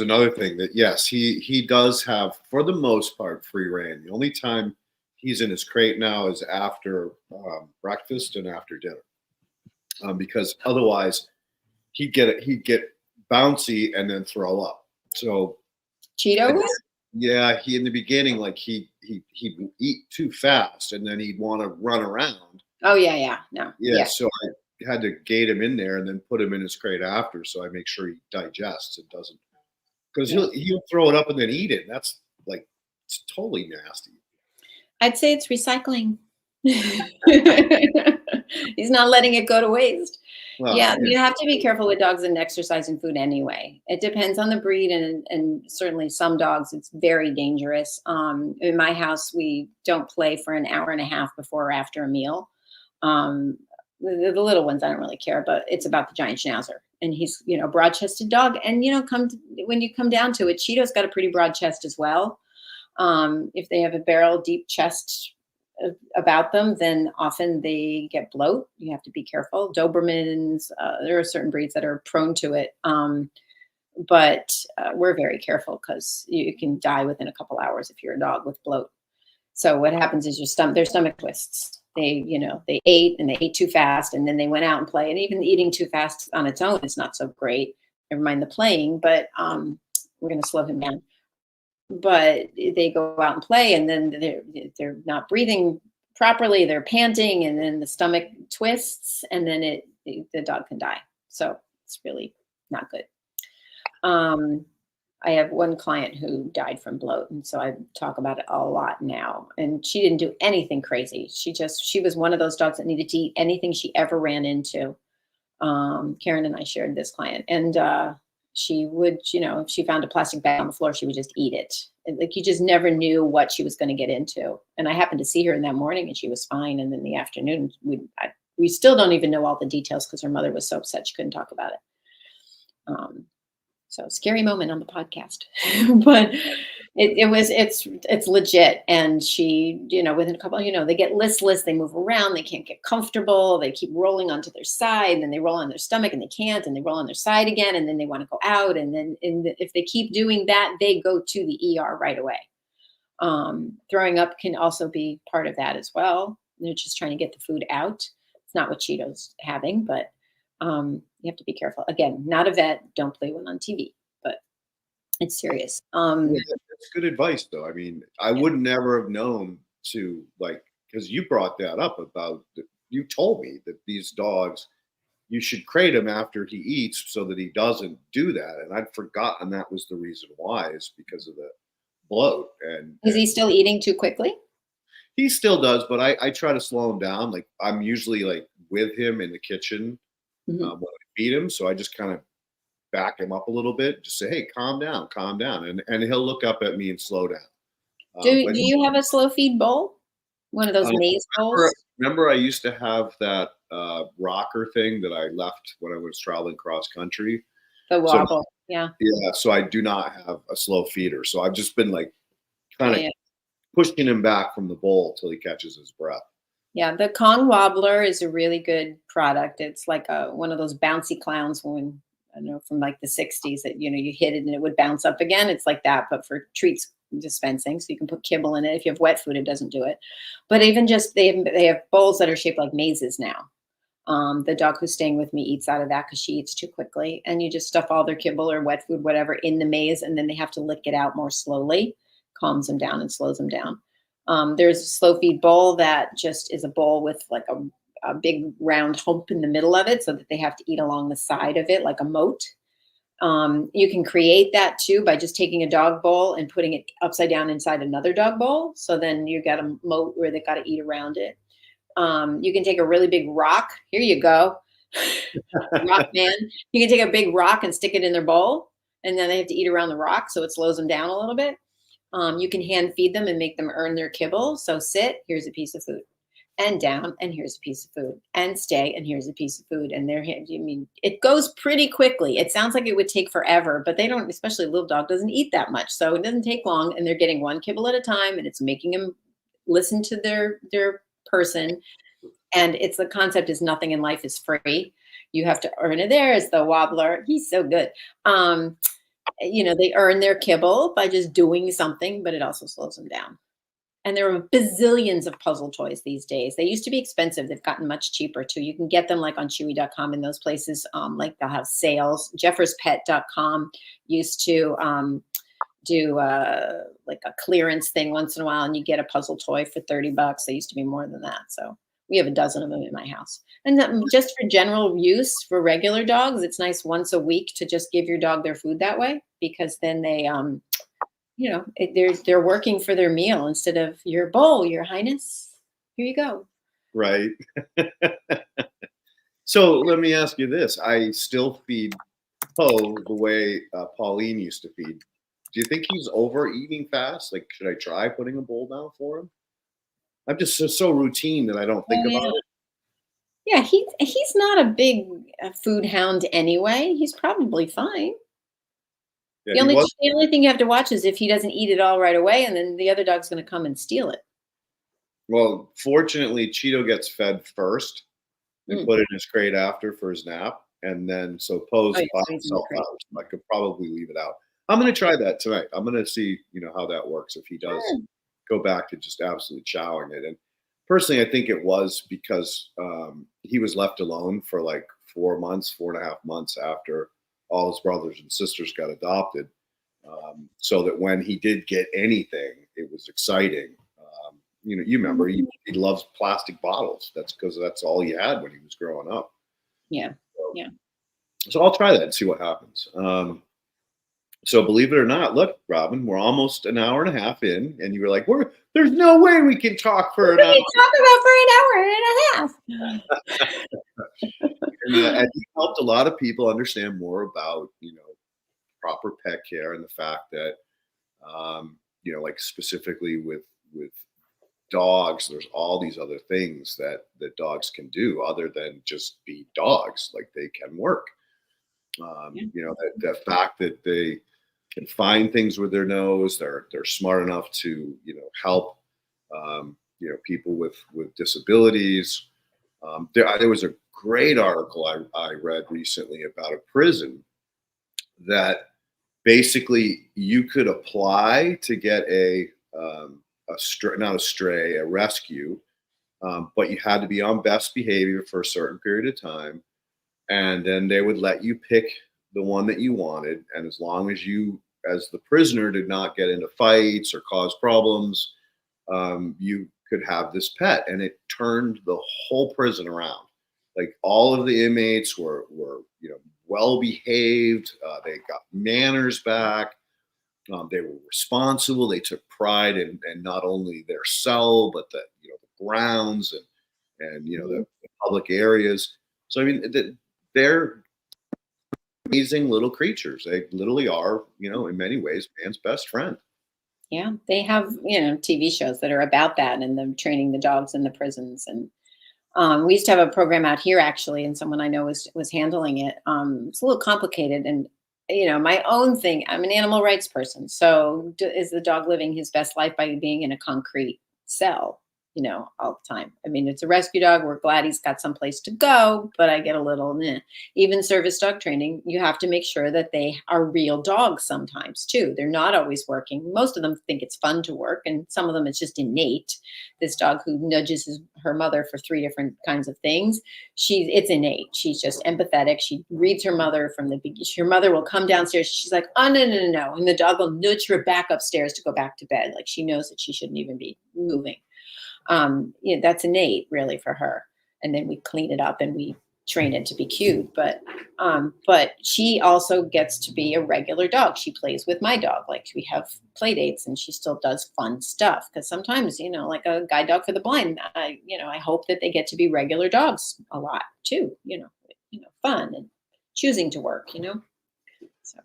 another thing that, yes, he does have, for the most part, free reign. The only time he's in his crate now is after breakfast and after dinner, because otherwise he'd get bouncy and then throw up. So Cheeto? Yeah, he in the beginning, like he'd eat too fast and then he'd want to run around. Oh yeah. No. Yeah, so I had to gate him in there and then put him in his crate after, so I make sure he digests and doesn't, because he'll throw it up and then eat it. That's like, it's totally nasty. I'd say it's recycling. He's not letting it go to waste. Well, you have to be careful with dogs and exercise and food anyway. It depends on the breed, and certainly some dogs, it's very dangerous. In my house, we don't play for an hour and a half before or after a meal. The little ones, I don't really care, but it's about the giant schnauzer. And he's, broad-chested dog. And, when you come down to it, Cheeto's got a pretty broad chest as well. If they have a barrel deep chest about them, then often they get bloat. You have to be careful. Dobermans, there are certain breeds that are prone to it. But we're very careful because you can die within a couple hours if you're a dog with bloat. So what happens is their stomach twists. They ate too fast, and then they went out and play. And even eating too fast on its own is not so great. Never mind the playing, but we're going to slow him down. But they go out and play, and then they're not breathing properly. They're panting, and then the stomach twists, and then the dog can die. So it's really not good. I have one client who died from bloat, and so I talk about it a lot now. And she didn't do anything crazy. She was one of those dogs that needed to eat anything she ever ran into. Karen and I shared this client, and she would, if she found a plastic bag on the floor, she would just eat it. And, like, you just never knew what she was going to get into. And I happened to see her in that morning, and she was fine. And then the afternoon, we still don't even know all the details because her mother was so upset she couldn't talk about it. So scary moment on the podcast, but it's legit. And she, within a couple, they get listless, they move around, they can't get comfortable, they keep rolling onto their side, then they roll on their stomach and they can't, and they roll on their side again, and then they want to go out. And then if they keep doing that, they go to the ER right away. Throwing up can also be part of that as well. They're just trying to get the food out. It's not what Cheeto's having, but you have to be careful. Again, not a vet. Don't play one on TV, but it's serious. That's good advice, though. I mean, I would never have known to, because you brought that up about, you told me that these dogs, you should crate him after he eats so that he doesn't do that. And I'd forgotten that was the reason why, is because of the bloat. And is he still eating too quickly? He still does, but I try to slow him down. Like, I'm usually with him in the kitchen when I feed him. So I just kind of back him up a little bit, just say, hey, calm down. And he'll look up at me and slow down. Do you have a slow feed bowl? One of those maze bowls? Remember I used to have that rocker thing that I left when I was traveling cross country. The wobble, yeah. Yeah, so I do not have a slow feeder. So I've just been kind of pushing him back from the bowl till he catches his breath. Yeah, the Kong Wobbler is a really good product. It's like one of those bouncy clowns from the 60s that, you hit it and it would bounce up again. It's like that, but for treats dispensing. So you can put kibble in it. If you have wet food, it doesn't do it. But even just, they have bowls that are shaped like mazes now. The dog who's staying with me eats out of that because she eats too quickly. And you just stuff all their kibble or wet food, whatever, in the maze. And then they have to lick it out more slowly, calms them down and slows them down. There's a slow feed bowl that just is a bowl with a big round hump in the middle of it so that they have to eat along the side of it like a moat. You can create that too by just taking a dog bowl and putting it upside down inside another dog bowl. So then you got a moat where they got to eat around it. You can take a really big rock. Here you go. Rock man. You can take a big rock and stick it in their bowl, and then they have to eat around the rock. So it slows them down a little bit. You can hand feed them and make them earn their kibble. So sit, here's a piece of food, and down, and here's a piece of food, and stay, and here's a piece of food. And it goes pretty quickly. It sounds like it would take forever, but they don't, especially a little dog doesn't eat that much. So it doesn't take long, and they're getting one kibble at a time, and it's making them listen to their person. And the concept is nothing in life is free. You have to earn it. There is the wobbler. He's so good. They earn their kibble by just doing something, but it also slows them down. And there are bazillions of puzzle toys these days. They used to be expensive. They've gotten much cheaper too. You can get them like on Chewy.com and those places. Like they'll have sales. JeffersPet.com used to do like a clearance thing once in a while, and you get a puzzle toy for $30. They used to be more than that. So we have a dozen of them in my house. And just for general use for regular dogs, it's nice once a week to just give your dog their food that way, because then they, they're working for their meal instead of your bowl, your highness. Here you go. Right. So let me ask you this. I still feed Poe the way Pauline used to feed. Do you think he's overeating fast? Like, should I try putting a bowl down for him? I'm just so routine that I don't think about it. Yeah, he's not a big food hound anyway. He's probably fine. Yeah, the only thing you have to watch is if he doesn't eat it all right away, and then the other dog's going to come and steal it. Well, fortunately, Cheeto gets fed first and put in his crate after for his nap, and then so Poe's by himself out. So I could probably leave it out. I'm going to try that tonight. I'm going to see how that works if he does go back to just absolutely chowing it. And personally, I think it was because he was left alone for like 4.5 months after all his brothers and sisters got adopted. So that when he did get anything, it was exciting. You remember he loves plastic bottles. That's because that's all he had when he was growing up. Yeah. So I'll try that and see what happens. So believe it or not, look, Robin, we're almost an hour and a half in, and you were like, there's no way we can talk for an hour. We can talk about for an hour and a half. And you helped a lot of people understand more about, proper pet care and the fact that, like specifically with dogs, there's all these other things that dogs can do other than just be dogs. Like they can work. The fact that they can find things with their nose, they're smart enough to help people with disabilities. There was a great article I read recently about a prison that basically you could apply to get a rescue, but you had to be on best behavior for a certain period of time. And then they would let you pick the one that you wanted. And as long as you, as the prisoner, did not get into fights or cause problems, you could have this pet. And it turned the whole prison around. Like all of the inmates were well behaved. They got manners back. They were responsible. They took pride in not only their cell, but the grounds and the public areas. So I mean, they're amazing little creatures. They literally are, in many ways, man's best friend. Yeah, they have, TV shows that are about that and them training the dogs in the prisons. And we used to have a program out here actually, and someone I know was handling it. It's a little complicated, and my own thing. I'm an animal rights person, so is the dog living his best life by being in a concrete cell? All the time. I mean, it's a rescue dog. We're glad he's got someplace to go, but I get a little, even service dog training, you have to make sure that they are real dogs sometimes too. They're not always working. Most of them think it's fun to work, and some of them it's just innate. This dog who nudges her mother for 3 different kinds of things, it's innate. She's just empathetic. She reads her mother from the beginning. Her mother will come downstairs. She's like, oh, no. And the dog will nudge her back upstairs to go back to bed. Like she knows that she shouldn't even be moving. That's innate really for her. and then we clean it up and we train it to be cute. But she also gets to be a regular dog. She plays with my dog. Like we have play dates and she still does fun stuff. Cause sometimes, like a guide dog for the blind, I hope that they get to be regular dogs a lot too, fun and choosing to work, So,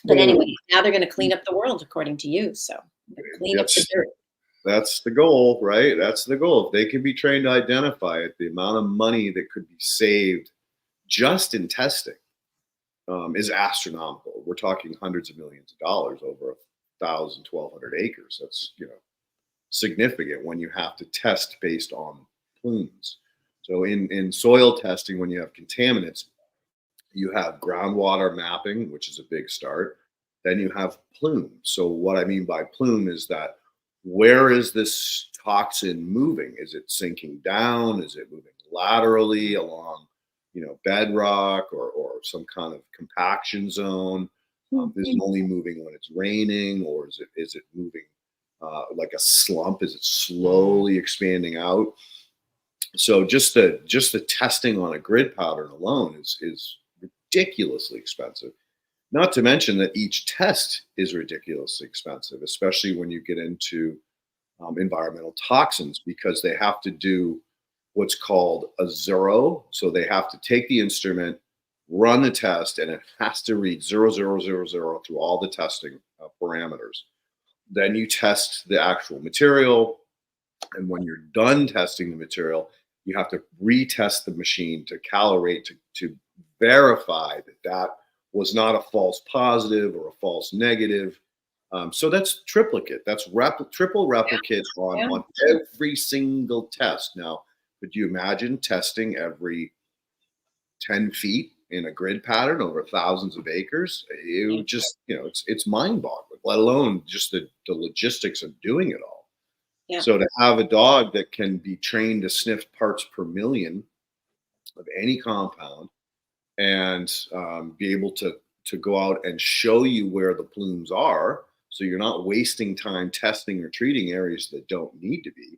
but anyway, now they're going to clean up the world according to you. So clean up the dirt. That's the goal, right? That's the goal. If they can be trained to identify it, the amount of money that could be saved just in testing is astronomical. We're talking hundreds of millions of dollars over 1,000, 1,200 acres. That's, significant when you have to test based on plumes. So in soil testing, when you have contaminants, you have groundwater mapping, which is a big start. Then you have plume. So what I mean by plume is that where is this toxin moving? Is it sinking down? Is it moving laterally along, bedrock or some kind of compaction zone? Is it only moving when it's raining, or is it moving like a slump? Is it slowly expanding out? So just the testing on a grid pattern alone is ridiculously expensive. Not to mention that each test is ridiculously expensive, especially when you get into environmental toxins, because they have to do what's called a zero. So they have to take the instrument, run the test, and it has to read 0000 through all the testing parameters. Then you test the actual material. And when you're done testing the material, you have to retest the machine to calibrate to verify that was not a false positive or a false negative. So that's triplicate. That's triple replicate on every single test. Now, could you imagine testing every 10 feet in a grid pattern over thousands of acres? It would just, it's mind-boggling, let alone just the logistics of doing it all. Yeah. So to have a dog that can be trained to sniff parts per million of any compound and be able to go out and show you where the plumes are, so you're not wasting time testing or treating areas that don't need to be.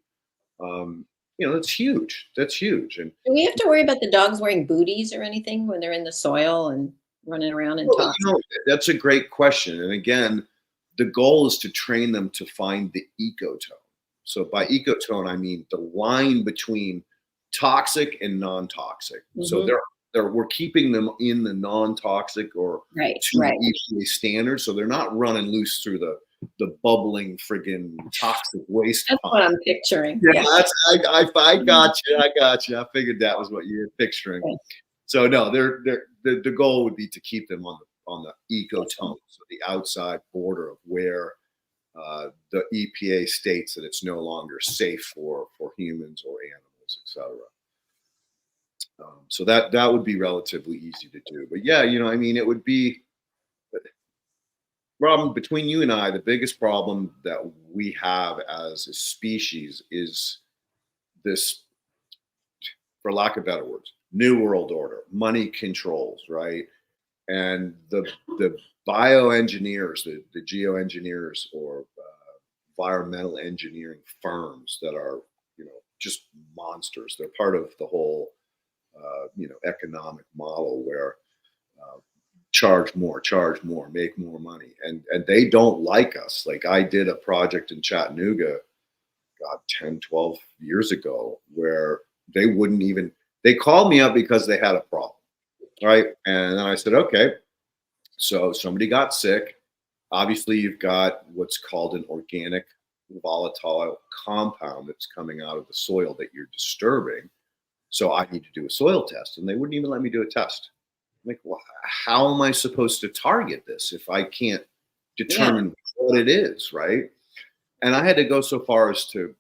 That's huge. That's huge. And do we have to worry about the dogs wearing booties or anything when they're in the soil and running around and talking? That's a great question. And again, the goal is to train them to find the ecotone. So by ecotone, I mean the line between toxic and non-toxic. Mm-hmm. So we're keeping them in the non-toxic or the EPA standards. So they're not running loose through the bubbling friggin' toxic waste. That's what I'm picturing. Yeah. I got you. I figured that was what you were picturing. Okay. So no, the goal would be to keep them on the ecotone, so the outside border of where the EPA states that it's no longer safe for humans or animals, etc. So that would be relatively easy to do. But yeah, it would be, Robin, between you and I, the biggest problem that we have as a species is this, for lack of better words, new world order, money controls, right? And the bioengineers, the geoengineers or environmental engineering firms that are, just monsters. They're part of the whole, economic model where charge more, make more money. And they don't like us. Like I did a project in Chattanooga, 10, 12 years ago, where they called me up because they had a problem, right? And then I said, okay, so somebody got sick. Obviously, you've got what's called an organic volatile compound that's coming out of the soil that you're disturbing. So I need to do a soil test. And they wouldn't even let me do a test. I'm like, well, how am I supposed to target this if I can't determine what it is, right? And I had to go so far as to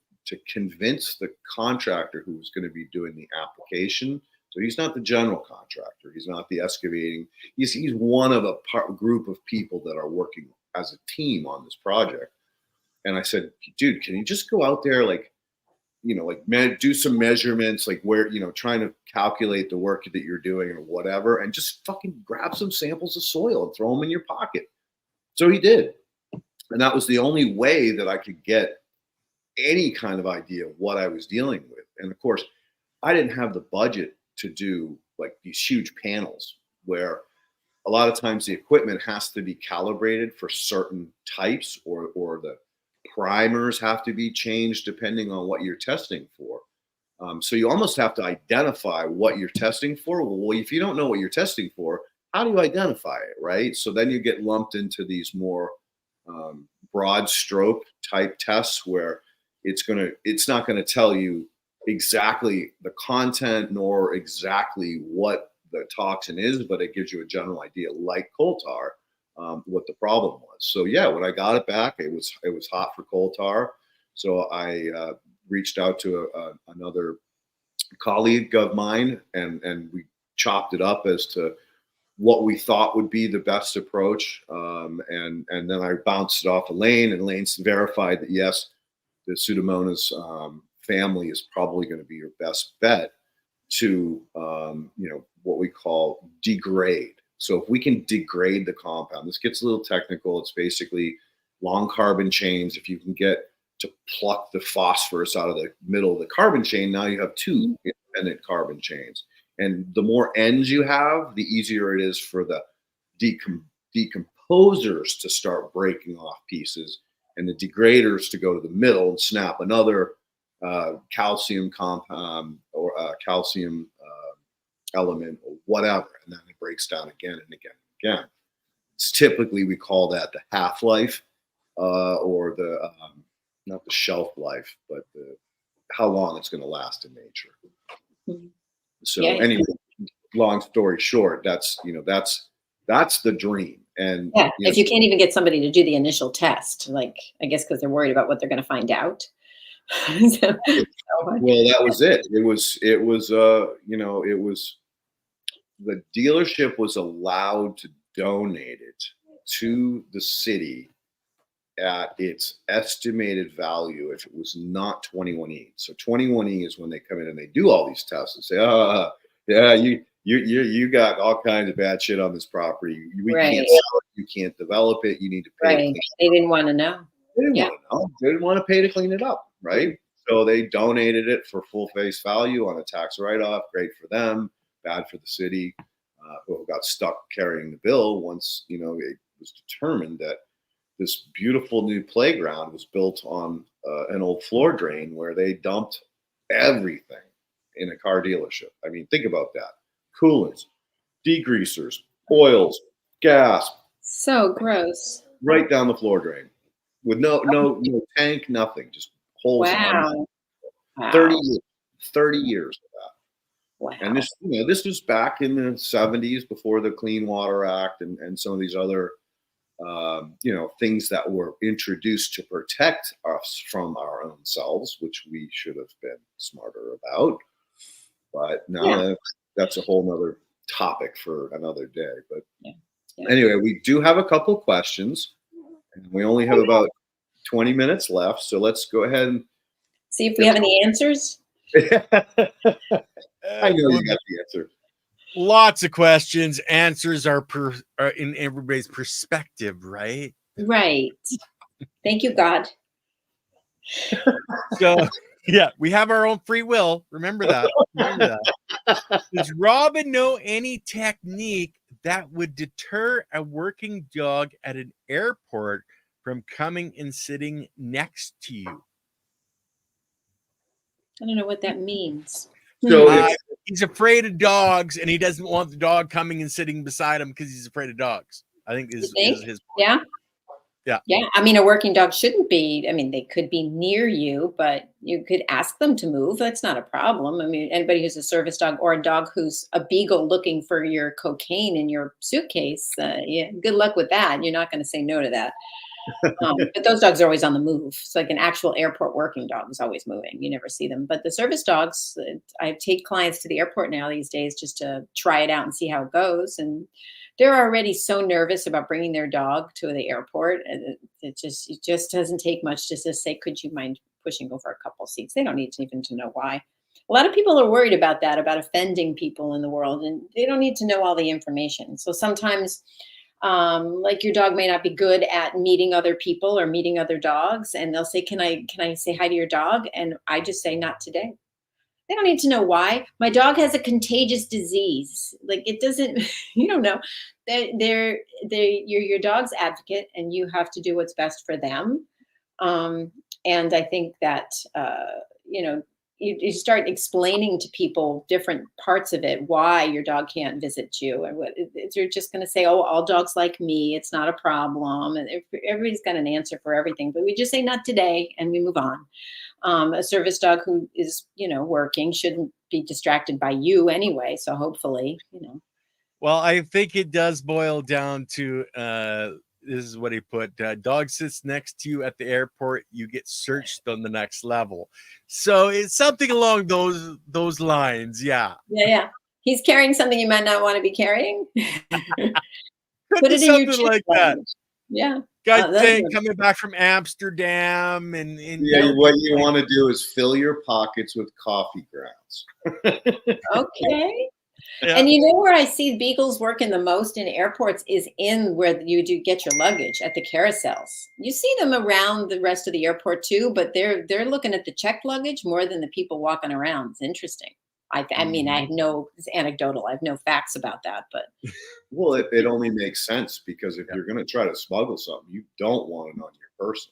convince the contractor who was going to be doing the application. So he's not the general contractor. He's not the excavating. He's one of a group of people that are working as a team on this project. And I said, dude, can you just go out there, do some measurements, like where, trying to calculate the work that you're doing or whatever, and just fucking grab some samples of soil and throw them in your pocket. So he did. And that was the only way that I could get any kind of idea of what I was dealing with. And of course, I didn't have the budget to do like these huge panels where a lot of times the equipment has to be calibrated for certain types, or the primers have to be changed depending on what you're testing for. So you almost have to identify what you're testing for. Well, if you don't know what you're testing for, how do you identify it, right? So then you get lumped into these more broad stroke type tests where it's not gonna tell you exactly the content nor exactly what the toxin is, but it gives you a general idea, like coal tar, what the problem was. So yeah, when I got it back, it was hot for coal tar. So I reached out to another colleague of mine, and we chopped it up as to what we thought would be the best approach. And then I bounced it off Elaine, and Elaine verified that yes, the Pseudomonas family is probably going to be your best bet to what we call degrade. So if we can degrade the compound, this gets a little technical. It's basically long carbon chains. If you can get to pluck the phosphorus out of the middle of the carbon chain, now you have two independent carbon chains. And the more ends you have, the easier it is for the decomposers to start breaking off pieces, and the degraders to go to the middle and snap another calcium compound or calcium element or whatever, and then it breaks down again and again and again. It's typically, we call that the half-life, or the not the shelf life, but how long it's going to last in nature. Mm-hmm. So anyway, long story short, that's the dream. And yeah, if you can't even get somebody to do the initial test, like, I guess because they're worried about what they're going to find out. Well, that was it. It was the dealership was allowed to donate it to the city at its estimated value if it was not 21E. So 21E is when they come in and they do all these tests and say, yeah, you got all kinds of bad shit on this property. We can't sell it. You can't develop it. You need to pay. Right. They didn't want to know. They didn't want to know. They didn't want to pay to clean it up, right? So they donated it for full face value on a tax write-off. Great for them, bad for the city, who got stuck carrying the bill once it was determined that this beautiful new playground was built on an old floor drain where they dumped everything in a car dealership. I mean, think about that. Coolants, degreasers, oils, gas. So gross. Right down the floor drain with no tank, nothing, just holes. Wow. 30 years of that. Wow. And this was back in the 70s before the Clean Water Act and some of these other things that were introduced to protect us from our own selves, which we should have been smarter about. But now that's a whole nother topic for another day. But anyway, we do have a couple questions, and we only have about 20 minutes left. So let's go ahead and see if we have any answers. I know you got the answer. Lots of questions. Answers are in everybody's perspective, right? Right. Thank you, God. So, yeah, we have our own free will. Remember that. Does Robin know any technique that would deter a working dog at an airport from coming and sitting next to you? I don't know what that means. So he's afraid of dogs, and he doesn't want the dog coming and sitting beside him because he's afraid of dogs. I think is his point. Yeah. I mean, a working dog shouldn't be. I mean, they could be near you, but you could ask them to move. That's not a problem. I mean, anybody who's a service dog or a dog who's a beagle looking for your cocaine in your suitcase, good luck with that. You're not going to say no to that. But those dogs are always on the move. It's like an actual airport working dog is always moving. You never see them. But the service dogs, I take clients to the airport now these days just to try it out and see how it goes. And they're already so nervous about bringing their dog to the airport. And it just doesn't take much just to say, could you mind pushing over a couple seats? They don't need to even to know why. A lot of people are worried about that, about offending people in the world, and they don't need to know all the information. So sometimes like your dog may not be good at meeting other people or meeting other dogs, and they'll say, can I say hi to your dog? And I just say, not today. They don't need to know why. My dog has a contagious disease. Like it doesn't, you don't know. You're your dog's advocate, and you have to do what's best for them. Um, and I think that you know, you start explaining to people different parts of it, why your dog can't visit you, and what you're just going to say, oh, all dogs like me. It's not a problem, and everybody's got an answer for everything. But we just say not today, and we move on. A service dog who is, working shouldn't be distracted by you anyway. So hopefully. Well, I think it does boil down to this is what he put: dog sits next to you at the airport, you get searched on the next level. So it's something along those lines. Yeah. Yeah. He's carrying something you might not want to be carrying. Could Put be it in your something chip like that. luggage. Yeah. Guys saying coming back from Amsterdam and what you want to do is fill your pockets with coffee grounds. Okay. Yeah. And where I see beagles working the most in airports is in where you do get your luggage at the carousels. You see them around the rest of the airport too, but they're looking at the checked luggage more than the people walking around. It's interesting. I mean, I have it's anecdotal. I have no facts about that, but. Well, it only makes sense because if you're going to try to smuggle something, you don't want it on your person,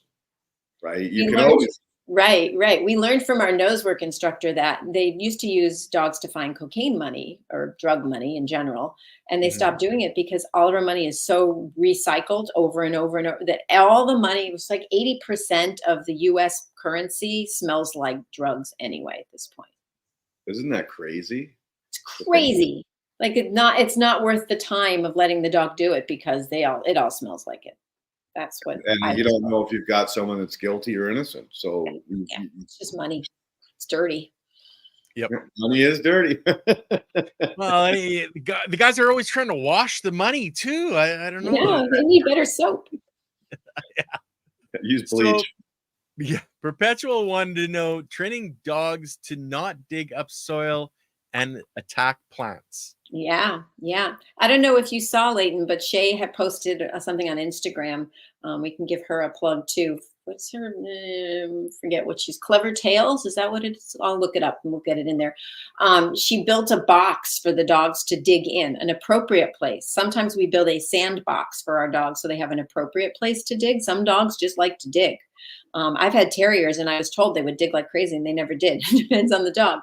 right? You can always. Right. We learned from our nose work instructor that they used to use dogs to find cocaine money or drug money in general. And they stopped doing it because all of our money is so recycled over and over and over that all the money, it was like 80% of the US currency smells like drugs anyway at this point. Isn't that crazy? It's crazy. Like it's not worth the time of letting the dog do it because it all smells like it. That's what. And you don't know if you've got someone that's guilty or innocent. So it's just money. It's dirty. Yep. Money is dirty. Well, the guys are always trying to wash the money too. I don't know. Yeah, they need better soap. Yeah. Use bleach. So, Perpetual wanted to know training dogs to not dig up soil and attack plants. Yeah. I don't know if you saw, Leighton, but Shay had posted something on Instagram. We can give her a plug too. What's her name? Forget what she's. Clever Tales. Is that what it is? I'll look it up and we'll get it in there. She built a box for the dogs to dig in, an appropriate place. Sometimes we build a sandbox for our dogs so they have an appropriate place to dig. Some dogs just like to dig. I've had terriers and I was told they would dig like crazy and they never did. It depends on the dog.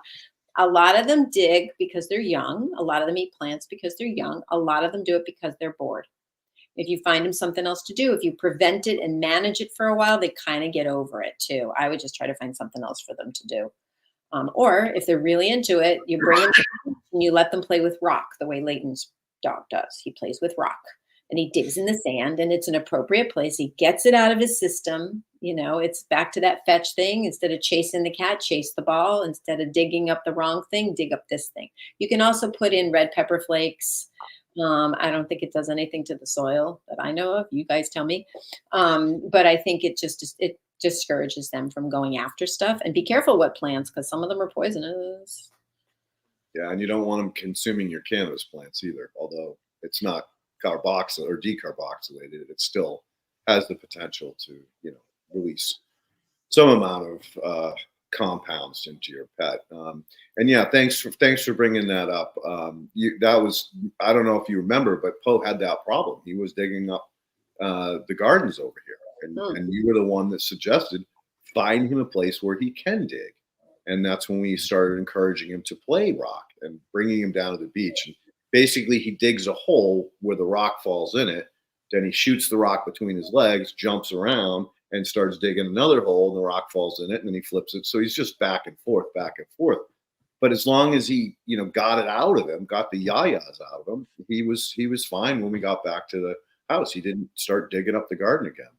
A lot of them dig because they're young. A lot of them eat plants because they're young. A lot of them do it because they're bored. If you find them something else to do, if you prevent it and manage it for a while, they kind of get over it too. I would just try to find something else for them to do. Or if they're really into it, you bring them and you let them play with rock the way Leighton's dog does. He plays with rock and he digs in the sand and it's an appropriate place. He gets it out of his system. It's back to that fetch thing. Instead of chasing the cat, chase the ball. Instead of digging up the wrong thing, dig up this thing. You can also put in red pepper flakes. I don't think it does anything to the soil that I know of. You guys tell me. But I think it discourages them from going after stuff. And be careful what plants, because some of them are poisonous. Yeah, and you don't want them consuming your cannabis plants either. Although it's not carboxylated or decarboxylated, it still has the potential to, release some amount of compounds into your pet. And yeah, thanks for bringing that up. I don't know if you remember, but Poe had that problem. He was digging up the gardens over here, and you were the one that suggested find him a place where he can dig. And that's when we started encouraging him to play rock and bringing him down to the beach. And basically, he digs a hole where the rock falls in it. Then he shoots the rock between his legs, jumps around, and starts digging another hole, and the rock falls in it, and then he flips it. So he's just back and forth. But as long as he, got it out of him, got the yayas out of him, he was fine when we got back to the house. He didn't start digging up the garden again.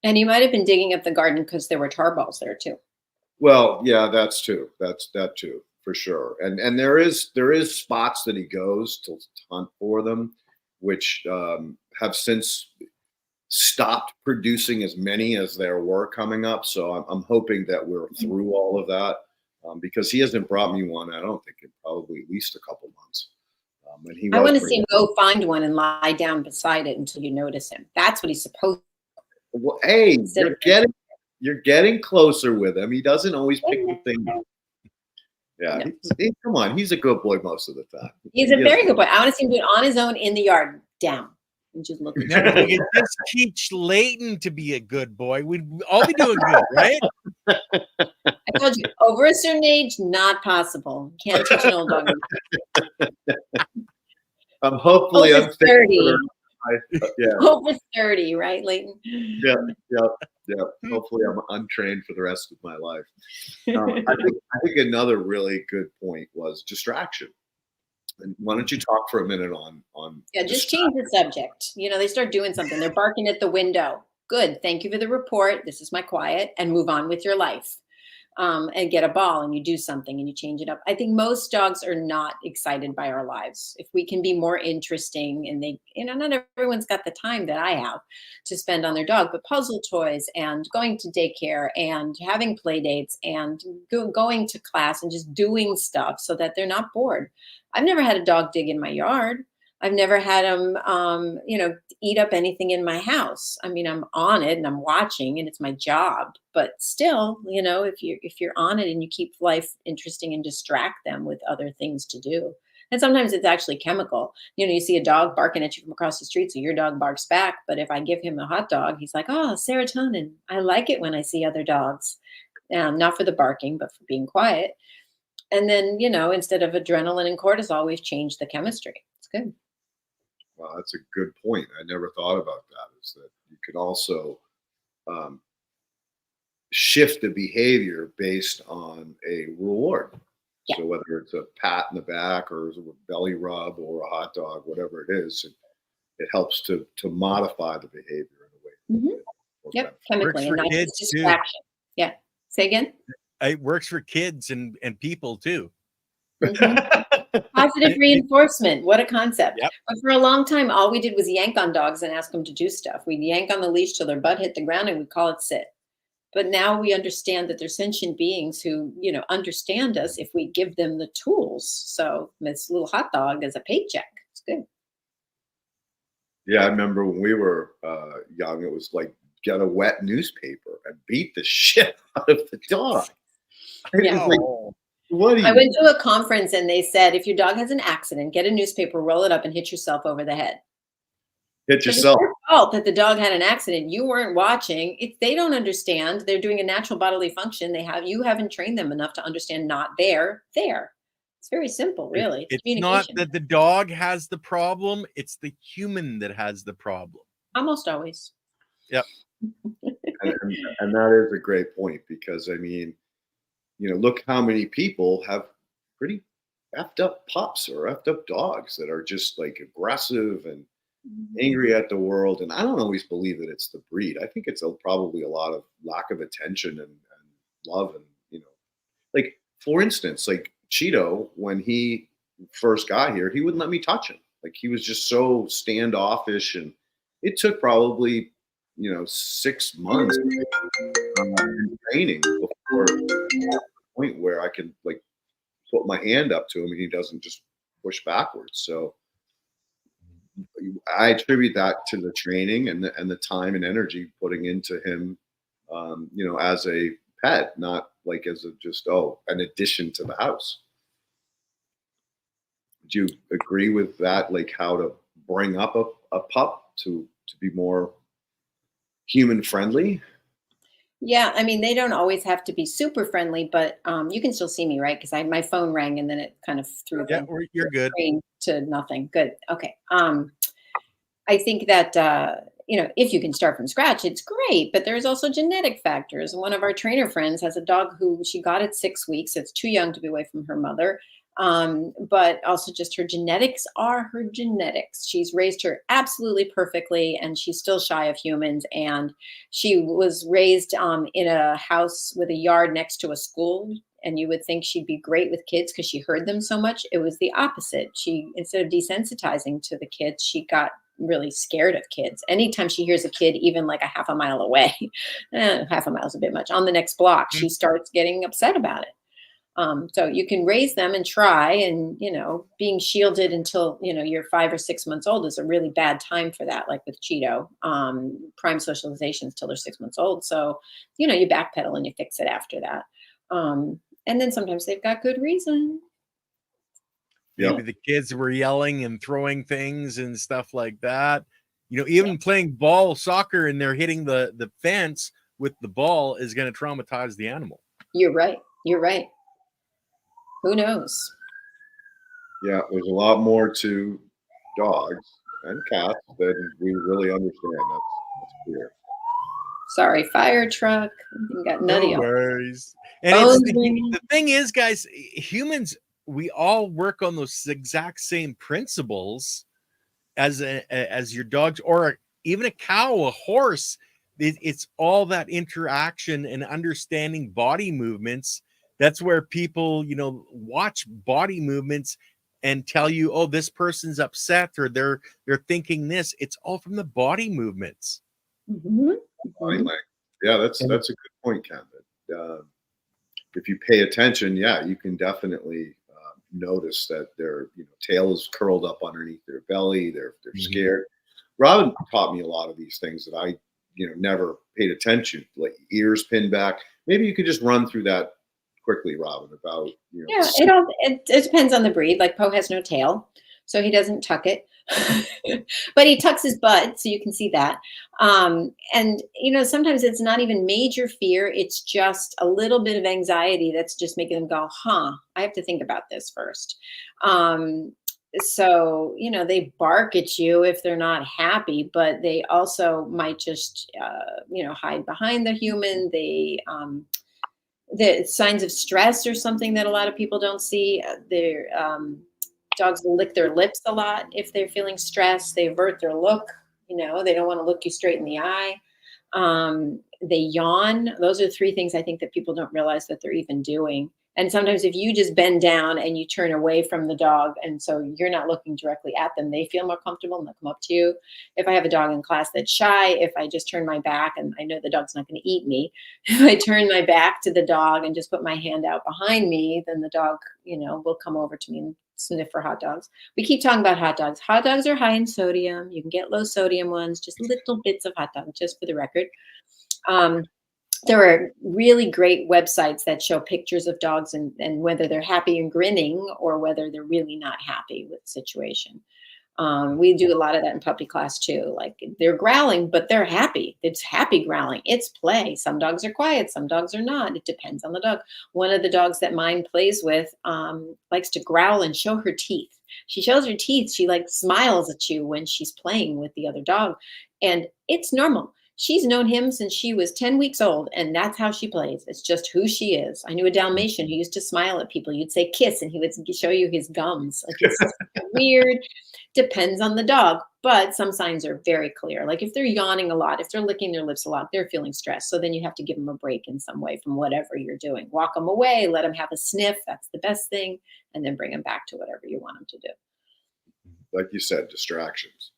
And he might have been digging up the garden because there were tar balls there too. Well, yeah, that's too. That's that too, for sure. And there is spots that he goes to hunt for them, which have since stopped producing as many as there were coming up. So I'm hoping that we're through all of that because he hasn't brought me one. I don't think in probably at least a couple months. I want to see him go find one and lie down beside it until you notice him. That's what he's supposed to. Well, hey, you're getting closer with him. He doesn't always pick the thing up. Yeah, No. come on, he's a good boy most of the time. He's a very good boy. I want to see him do it on his own in the yard, down, and just look at Now, if you. we could just teach Leighton to be a good boy, we'd all be doing good, right? I told you, over a certain age, not possible. Can't teach an old dog. Hopefully Over I'm safe for 30. yeah, Over 30, right, Leighton? yeah, yeah. Hopefully I'm untrained for the rest of my life. I think another really good point was distraction. And why don't you talk for a minute on Yeah, just change the subject. They start doing something. They're barking at the window. Good. Thank you for the report. This is my quiet, and move on with your life. And get a ball and you do something and you change it up. I think most dogs are not excited by our lives. If we can be more interesting, and not everyone's got the time that I have to spend on their dog, but puzzle toys and going to daycare and having play dates and going to class and just doing stuff so that they're not bored. I've never had a dog dig in my yard. I've never had them, eat up anything in my house. I mean, I'm on it and I'm watching, and it's my job. But still, if you're on it and you keep life interesting and distract them with other things to do, and sometimes it's actually chemical. You see a dog barking at you from across the street, so your dog barks back. But if I give him a hot dog, he's like, "Oh, serotonin. I like it when I see other dogs, not for the barking, but for being quiet." And then, instead of adrenaline and cortisol, we've changed the chemistry. It's good. Well, that's a good point. I never thought about that. Is that you could also um, shift the behavior based on a reward. Yeah. So whether it's a pat in the back or a belly rub or a hot dog, whatever it is, it helps to modify the behavior in a way. Mhm. Yep, chemically, and for not kids, just too. distraction. Yeah. Say again? It works for kids and people too. Mhm. Positive reinforcement. What a concept. Yep. But for a long time, all we did was yank on dogs and ask them to do stuff. We'd yank on the leash till their butt hit the ground and we'd call it sit. But now we understand that they're sentient beings who, understand us if we give them the tools. So this little hot dog is a paycheck. It's good. Yeah, I remember when we were young, it was like get a wet newspaper and beat the shit out of the dog. It was like, what? I went to a conference and they said, if your dog has an accident, get a newspaper, roll it up, and hit yourself over the head. Hit yourself. It's your fault that the dog had an accident. You weren't watching. If they don't understand, they're doing a natural bodily function. You haven't trained them enough to understand not there. It's very simple, really. It's not that the dog has the problem, it's the human that has the problem. Almost always. Yep. and that is a great point, because I mean, look how many people have pretty effed up pups or effed up dogs that are just like aggressive and angry at the world. And I don't always believe that it's the breed. I think it's probably a lot of lack of attention and love. And, like, for instance, like Cheeto, when he first got here, he wouldn't let me touch him. Like, he was just so standoffish. And it took probably, 6 months in training before the point where I can like put my hand up to him and he doesn't just push backwards. So I attribute that to the training and the time and energy putting into him, as a pet, not like as an addition to the house. Do you agree with that? Like how to bring up a pup to be more human friendly? Yeah, I mean, they don't always have to be super friendly, but you can still see me, right? Because my phone rang and then it kind of threw Yeah, the you're good. screen to nothing. Good. Okay. I think that if you can start from scratch, it's great. But there's also genetic factors. One of our trainer friends has a dog who she got at 6 weeks. It's too young to be away from her mother. But also just her genetics are her genetics. She's raised her absolutely perfectly, and she's still shy of humans. And she was raised in a house with a yard next to a school. And you would think she'd be great with kids because she heard them so much. It was the opposite. She, instead of desensitizing to the kids, she got really scared of kids. Anytime she hears a kid, even like a half a mile away, half a mile is a bit much, on the next block, she starts getting upset about it. So you can raise them and try, and, being shielded until, you're 5 or 6 months old is a really bad time for that. Like with Cheeto, prime socialization is till they're 6 months old. So, you backpedal and you fix it after that. And then sometimes they've got good reason. Maybe the kids were yelling and throwing things and stuff like that. You know, even playing ball soccer and they're hitting the fence with the ball is going to traumatize the animal. You're right. You're right. Who knows? Yeah, there's a lot more to dogs and cats than we really understand. That's clear. Sorry, fire truck. You got nutty. No worries. And Bones it's ringing. the thing is, guys, humans, we all work on those exact same principles as your dogs, or even a cow, a horse. It's all that interaction and understanding body movements. That's where people, you know, watch body movements and tell you, oh, this person's upset or they're thinking this. It's all from the body movements. Mm-hmm. Body language. Yeah, that's a good point, Ken. If you pay attention, yeah, you can definitely notice that their tail is curled up underneath their belly. They're scared. Robin taught me a lot of these things that I never paid attention, like ears pinned back. Maybe you could just run through that quickly, Robin, about Yeah, it depends on the breed. Like Poe has no tail, so he doesn't tuck it. But he tucks his butt, so you can see that. And sometimes it's not even major fear, it's just a little bit of anxiety that's just making them go, I have to think about this first. So they bark at you if they're not happy, but they also might just hide behind the human. The signs of stress or something that a lot of people don't see. Their dogs will lick their lips a lot if they're feeling stressed. They avert their look. They don't want to look you straight in the eye. They yawn. Those are 3 things I think that people don't realize that they're even doing. And sometimes if you just bend down and you turn away from the dog, and so you're not looking directly at them, they feel more comfortable and they'll come up to you. If I have a dog in class that's shy, if I just turn my back and I know the dog's not going to eat me, if I turn my back to the dog and just put my hand out behind me, then the dog, will come over to me and sniff for hot dogs. We keep talking about hot dogs. Hot dogs are high in sodium. You can get low sodium ones, just little bits of hot dog, just for the record. There are really great websites that show pictures of dogs and whether they're happy and grinning or whether they're really not happy with the situation. We do a lot of that in puppy class too. Like they're growling, but they're happy. It's happy growling. It's play. Some dogs are quiet. Some dogs are not. It depends on the dog. One of the dogs that mine plays with likes to growl and show her teeth. She shows her teeth. She like smiles at you when she's playing with the other dog. And it's normal. She's known him since she was 10 weeks old, and that's how she plays. It's just who she is. I knew a Dalmatian who used to smile at people. You'd say kiss, and he would show you his gums. Like it's weird. Depends on the dog, but some signs are very clear. Like if they're yawning a lot, if they're licking their lips a lot, they're feeling stressed. So then you have to give them a break in some way from whatever you're doing. Walk them away, let them have a sniff. That's the best thing. And then bring them back to whatever you want them to do. Like you said, distractions.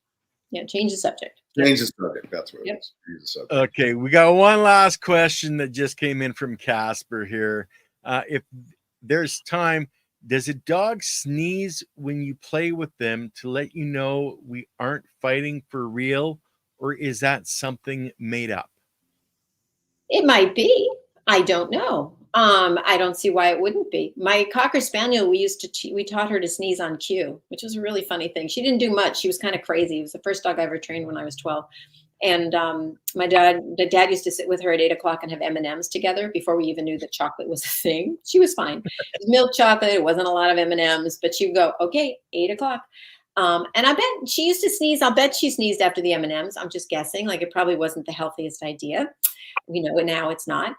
Yeah, change the subject. Change the subject. That's what it is. Change the subject. Okay, we got one last question that just came in from Casper here. If there's time, does a dog sneeze when you play with them to let you know we aren't fighting for real, or is that something made up? It might be. I don't know. I don't see why it wouldn't be. My Cocker Spaniel, we taught her to sneeze on cue, which was a really funny thing. She didn't do much. She was kind of crazy. It was the first dog I ever trained when I was 12. And the dad used to sit with her at 8 o'clock and have M&Ms together before we even knew that chocolate was a thing. She was fine. It was milk chocolate. It wasn't a lot of M&Ms, but she would go, okay, 8 o'clock. And I bet she used to sneeze. I'll bet she sneezed after the M&Ms. I'm just guessing. Like it probably wasn't the healthiest idea. We know it now. It's not.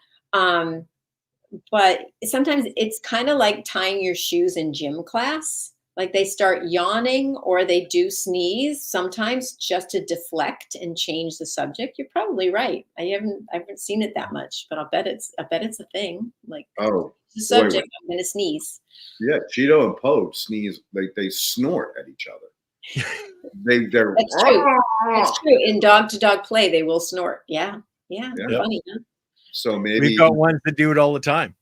But sometimes it's kind of like tying your shoes in gym class. Like they start yawning or they do sneeze sometimes just to deflect and change the subject. You're probably right. I haven't seen it that much, but I bet it's a thing. Like the subject, I'm gonna sneeze. Yeah, Cheeto and Poe sneeze. They snort at each other. They're That's true. That's true. In dog to dog play, they will snort. Yeah. Funny, huh? So maybe we've got ones that do it all the time.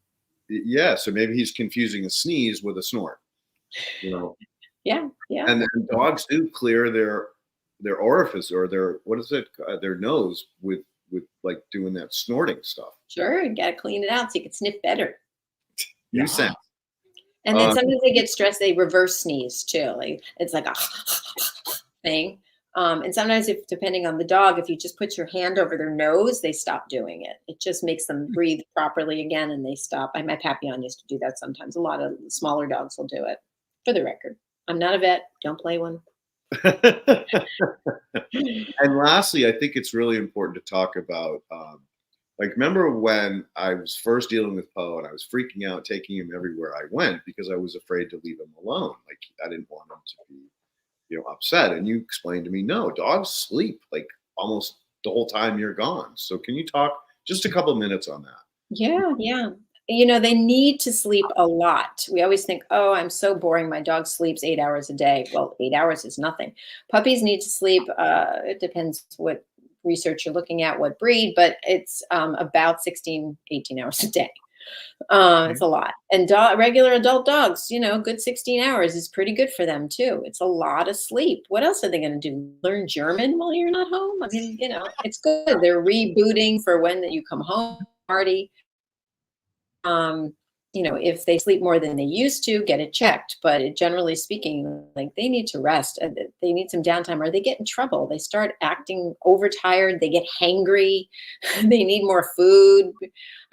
Yeah, so maybe he's confusing a sneeze with a snort. Yeah. And then dogs do clear their orifice or their nose with like doing that snorting stuff. Sure, you gotta clean it out so you can sniff better. New sense. And then sometimes they get stressed, they reverse sneeze too. Like it's like a thing. And sometimes if depending on the dog, if you just put your hand over their nose, they stop doing it. It just makes them breathe properly again and they stop. My Papillon used to do that sometimes. A lot of smaller dogs will do it. For the record, I'm not a vet. Don't play one. And lastly, I think it's really important to talk about, like, remember when I was first dealing with Poe and I was freaking out, taking him everywhere I went because I was afraid to leave him alone. Like, I didn't want him to be, upset. And you explained to me, no, dogs sleep like almost the whole time you're gone. So can you talk just a couple of minutes on that? Yeah, yeah. They need to sleep a lot. We always think, oh, I'm so boring. My dog sleeps 8 hours a day. Well, 8 hours is nothing. Puppies need to sleep. It depends what research you're looking at, what breed, but it's about 16, 18 hours a day. It's a lot. And regular adult dogs, good 16 hours is pretty good for them too. It's a lot of sleep. What else are they going to do? Learn German while you're not home? I mean, it's good. They're rebooting for when that you come home party. If they sleep more than they used to, get it checked. But generally speaking, like they need to rest. They need some downtime or they get in trouble. They start acting overtired. They get hangry. They need more food.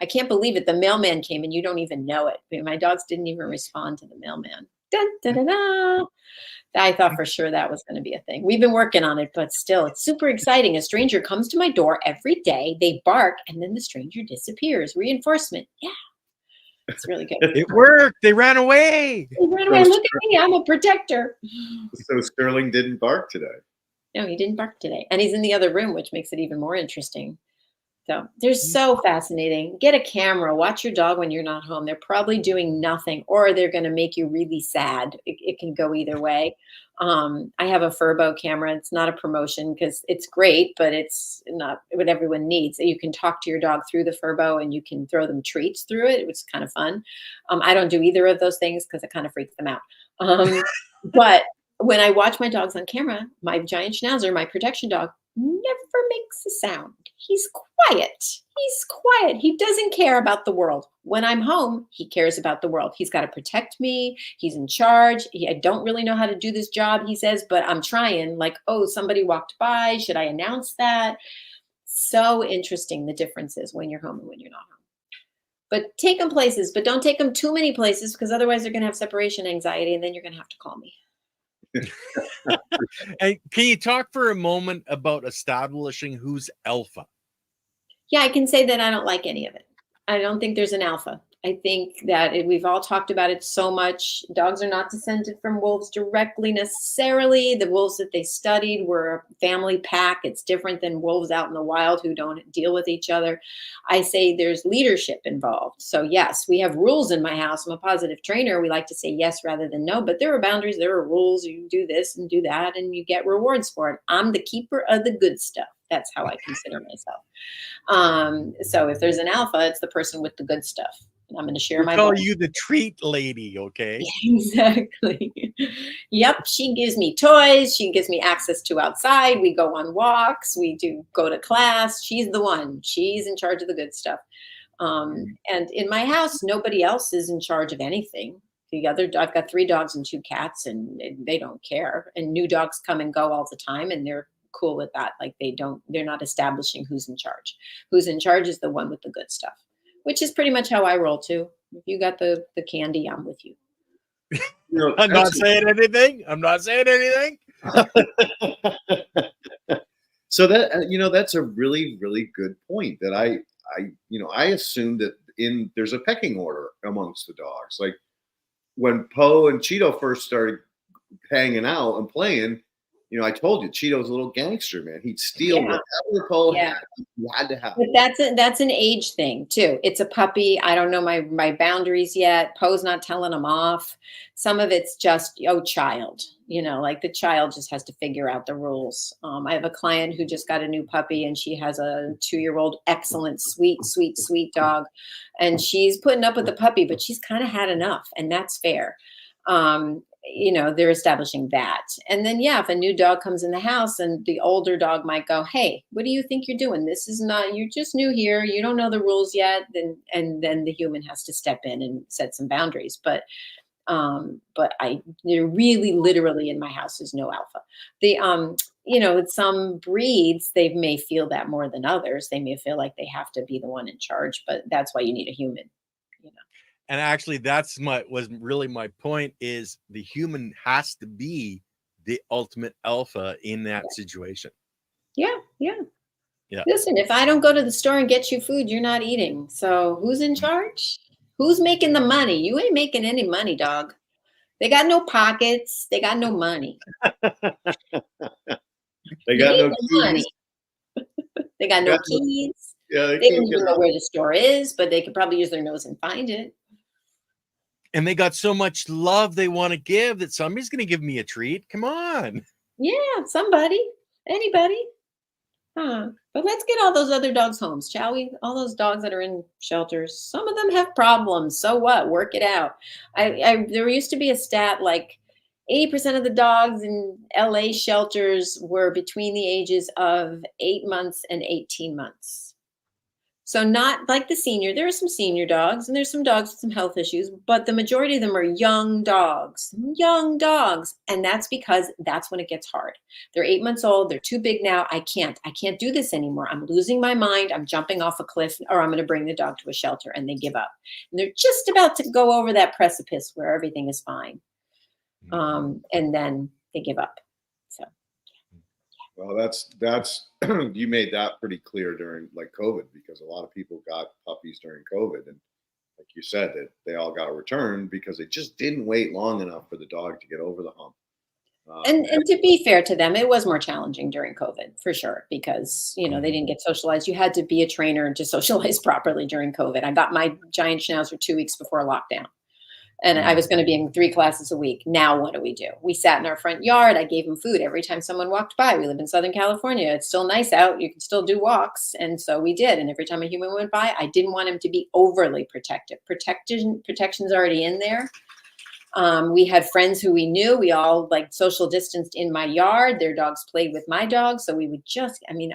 I can't believe it. The mailman came and you don't even know it. My dogs didn't even respond to the mailman. Dun, dun, dun, dun. I thought for sure that was going to be a thing. We've been working on it, but still, it's super exciting. A stranger comes to my door every day. They bark, and then the stranger disappears. Reinforcement. Yeah. It's really good. It worked. They ran away. They ran away. Look at me. I'm a protector. So Sterling didn't bark today. No, he didn't bark today. And he's in the other room, which makes it even more interesting. So they're so fascinating. Get a camera. Watch your dog when you're not home. They're probably doing nothing or they're going to make you really sad. It can go either way. I have a Furbo camera. It's not a promotion because it's great, but it's not what everyone needs. You can talk to your dog through the Furbo and you can throw them treats through it, which is kind of fun. I don't do either of those things because it kind of freaks them out. But when I watch my dogs on camera, my giant schnauzer, my protection dog, never makes a sound. He's quiet. He's quiet. He doesn't care about the world. When I'm home, he cares about the world. He's got to protect me. He's in charge. I don't really know how to do this job, he says, but I'm trying. Like, oh, somebody walked by. Should I announce that? So interesting, the differences when you're home and when you're not home. But take them places, but don't take them too many places because otherwise they're going to have separation anxiety and then you're going to have to call me. Hey, can you talk for a moment about establishing who's alpha? Yeah, I can say that I don't like any of it. I don't think there's an alpha. I think that we've all talked about it so much. Dogs are not descended from wolves directly necessarily. The wolves that they studied were a family pack. It's different than wolves out in the wild who don't deal with each other. I say there's leadership involved. So yes, we have rules in my house. I'm a positive trainer. We like to say yes rather than no, but there are boundaries. There are rules. You do this and do that, and you get rewards for it. I'm the keeper of the good stuff. That's how I consider myself. So if there's an alpha, it's the person with the good stuff. I'm going to share my. Call you the treat lady, okay? Exactly. Yep. She gives me toys. She gives me access to outside. We go on walks. We do go to class. She's the one. She's in charge of the good stuff. And in my house, nobody else is in charge of anything. I've got 3 dogs and 2 cats, and they don't care. And new dogs come and go all the time, and they're cool with that. Like they're not establishing who's in charge. Who's in charge is the one with the good stuff. Which is pretty much how I roll too. If you got the candy, I'm with you. I'm not saying anything. So that that's a really, really good point. That I assume that there's a pecking order amongst the dogs. Like when Poe and Cheeto first started hanging out and playing, I told you, Cheeto's a little gangster, man. He'd steal whatever Poe had. You had to have. But that's an age thing too. It's a puppy. I don't know my boundaries yet. Poe's not telling him off. Some of it's just, child. Like the child just has to figure out the rules. I have a client who just got a new puppy, and she has a 2-year-old, excellent, sweet, sweet, sweet dog, and she's putting up with the puppy, but she's kind of had enough, and that's fair. they're establishing that. And then, yeah, if a new dog comes in the house and the older dog might go, hey, what do you think you're doing? This is not, you're just new here. You don't know the rules yet. And then the human has to step in and set some boundaries. But there really literally in my house is no alpha. With some breeds, they may feel that more than others. They may feel like they have to be the one in charge, but that's why you need a human, And actually, that's was really my point, is the human has to be the ultimate alpha in that situation. Yeah. Yeah. Listen, if I don't go to the store and get you food, you're not eating. So who's in charge? Who's making the money? You ain't making any money, dog. They got no pockets. They got no money. They got no money. They got no keys. Yeah, they don't even know where the store is, but they could probably use their nose and find it. And they got so much love they want to give that somebody's going to give me a treat. Come on. Yeah, somebody, anybody. But let's get all those other dogs homes, shall we? All those dogs that are in shelters. Some of them have problems. So what? Work it out. There used to be a stat like 80% of the dogs in LA shelters were between the ages of 8 months and 18 months. So not like the senior. There are some senior dogs and there's some dogs with some health issues, but the majority of them are young dogs. And that's because that's when it gets hard. They're 8 months old. They're too big now. I can't do this anymore. I'm losing my mind. I'm jumping off a cliff, or I'm going to bring the dog to a shelter, and they give up. And they're just about to go over that precipice where everything is fine. And then they give up. So. Well, that's you made that pretty clear during like COVID, because a lot of people got puppies during COVID, and like you said, that they all got returned because they just didn't wait long enough for the dog to get over the hump. And to be fair to them, it was more challenging during COVID for sure, because they didn't get socialized. You had to be a trainer to socialize properly during COVID. I got my giant schnauzer 2 weeks before lockdown. And I was going to be in 3 classes a week. Now, what do? We sat in our front yard. I gave him food every time someone walked by. We live in Southern California. It's still nice out. You can still do walks. And so we did. And every time a human went by, I didn't want him to be overly protective. Protection's already in there. We had friends who we knew. We all like social distanced in my yard. Their dogs played with my dogs. So we would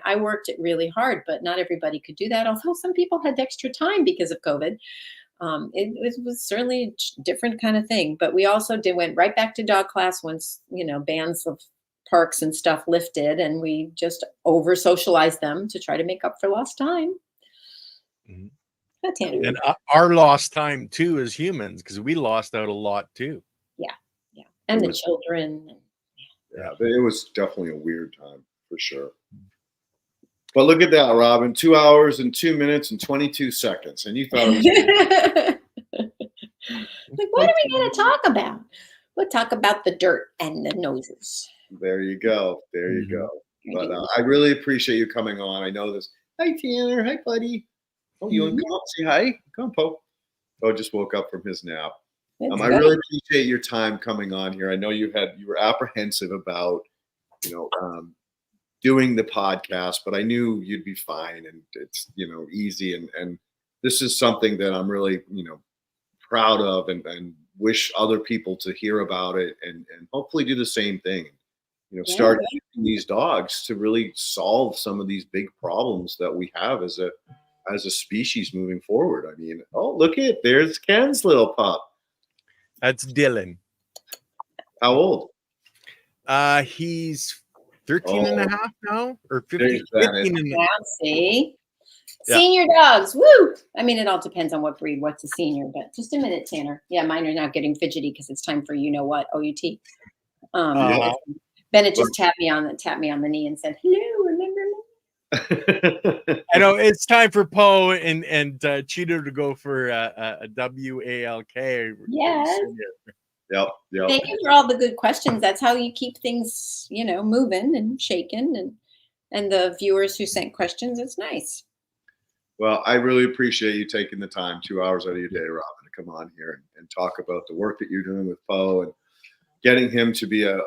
I worked it really hard, but not everybody could do that. Although some people had extra time because of COVID. It was certainly a different kind of thing, but we also went right back to dog class once, bans of parks and stuff lifted, and we just over socialized them to try to make up for lost time. Mm-hmm. And our lost time too as humans, because we lost out a lot too. Yeah. And the children. Yeah, it was definitely a weird time for sure. But look at that, Robin, 2 hours and 2 minutes and 22 seconds. And you thought it was like, what are we going to talk about? We'll talk about the dirt and the noses. There you go. But I really appreciate you coming on. I know this. Hi, Tanner. Hi, buddy. Oh, you want to come up and say hi? Come on, Pope. Oh, just woke up from his nap. I really appreciate your time coming on here. I know you were apprehensive about, doing the podcast, but I knew you'd be fine, and it's easy, and this is something that I'm really proud of, and wish other people to hear about it, and hopefully do the same thing. Start using these dogs to really solve some of these big problems that we have as a species moving forward. I mean, there's Ken's little pup. That's Dylan. How old? He's 13 and a half now, or 15 and a half. See? Senior dogs. Woo! I mean, it all depends on what breed, what's a senior, but just a minute, Tanner. Yeah, mine are now getting fidgety because it's time for OUT. Bennett just tapped me on the knee and said, hello, remember me? I know it's time for Poe and Cheeto to go for a WALK. Yes. Yep. Thank you for all the good questions. That's how you keep things, moving and shaking, and the viewers who sent questions. It's nice. Well, I really appreciate you taking the time, 2 hours out of your day, Robin, to come on here and talk about the work that you're doing with Poe and getting him to be a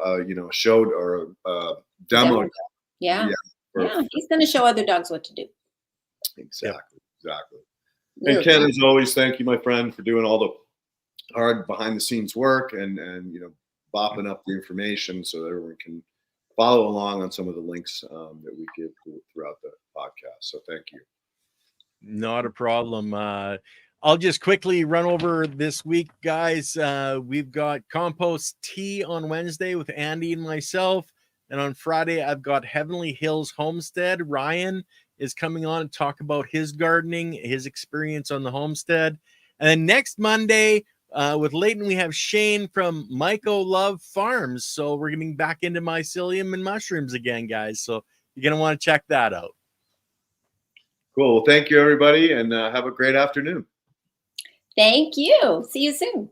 show or a demo. Yeah. He's going to show other dogs what to do. Exactly. And Ken, as always, thank you, my friend, for doing all the hard behind the scenes work and bopping up the information so that everyone can follow along on some of the links that we give throughout the podcast. So thank you. Not a problem. I'll just quickly run over this week, guys. We've got Compost Tea on Wednesday with Andy and myself. And on Friday, I've got Heavenly Hills Homestead. Ryan is coming on and talk about his gardening, his experience on the homestead. And then next Monday, with Leighton, we have Shane from Myco Love Farms. So we're getting back into mycelium and mushrooms again, guys. So you're going to want to check that out. Cool. Well, thank you, everybody, and have a great afternoon. Thank you. See you soon.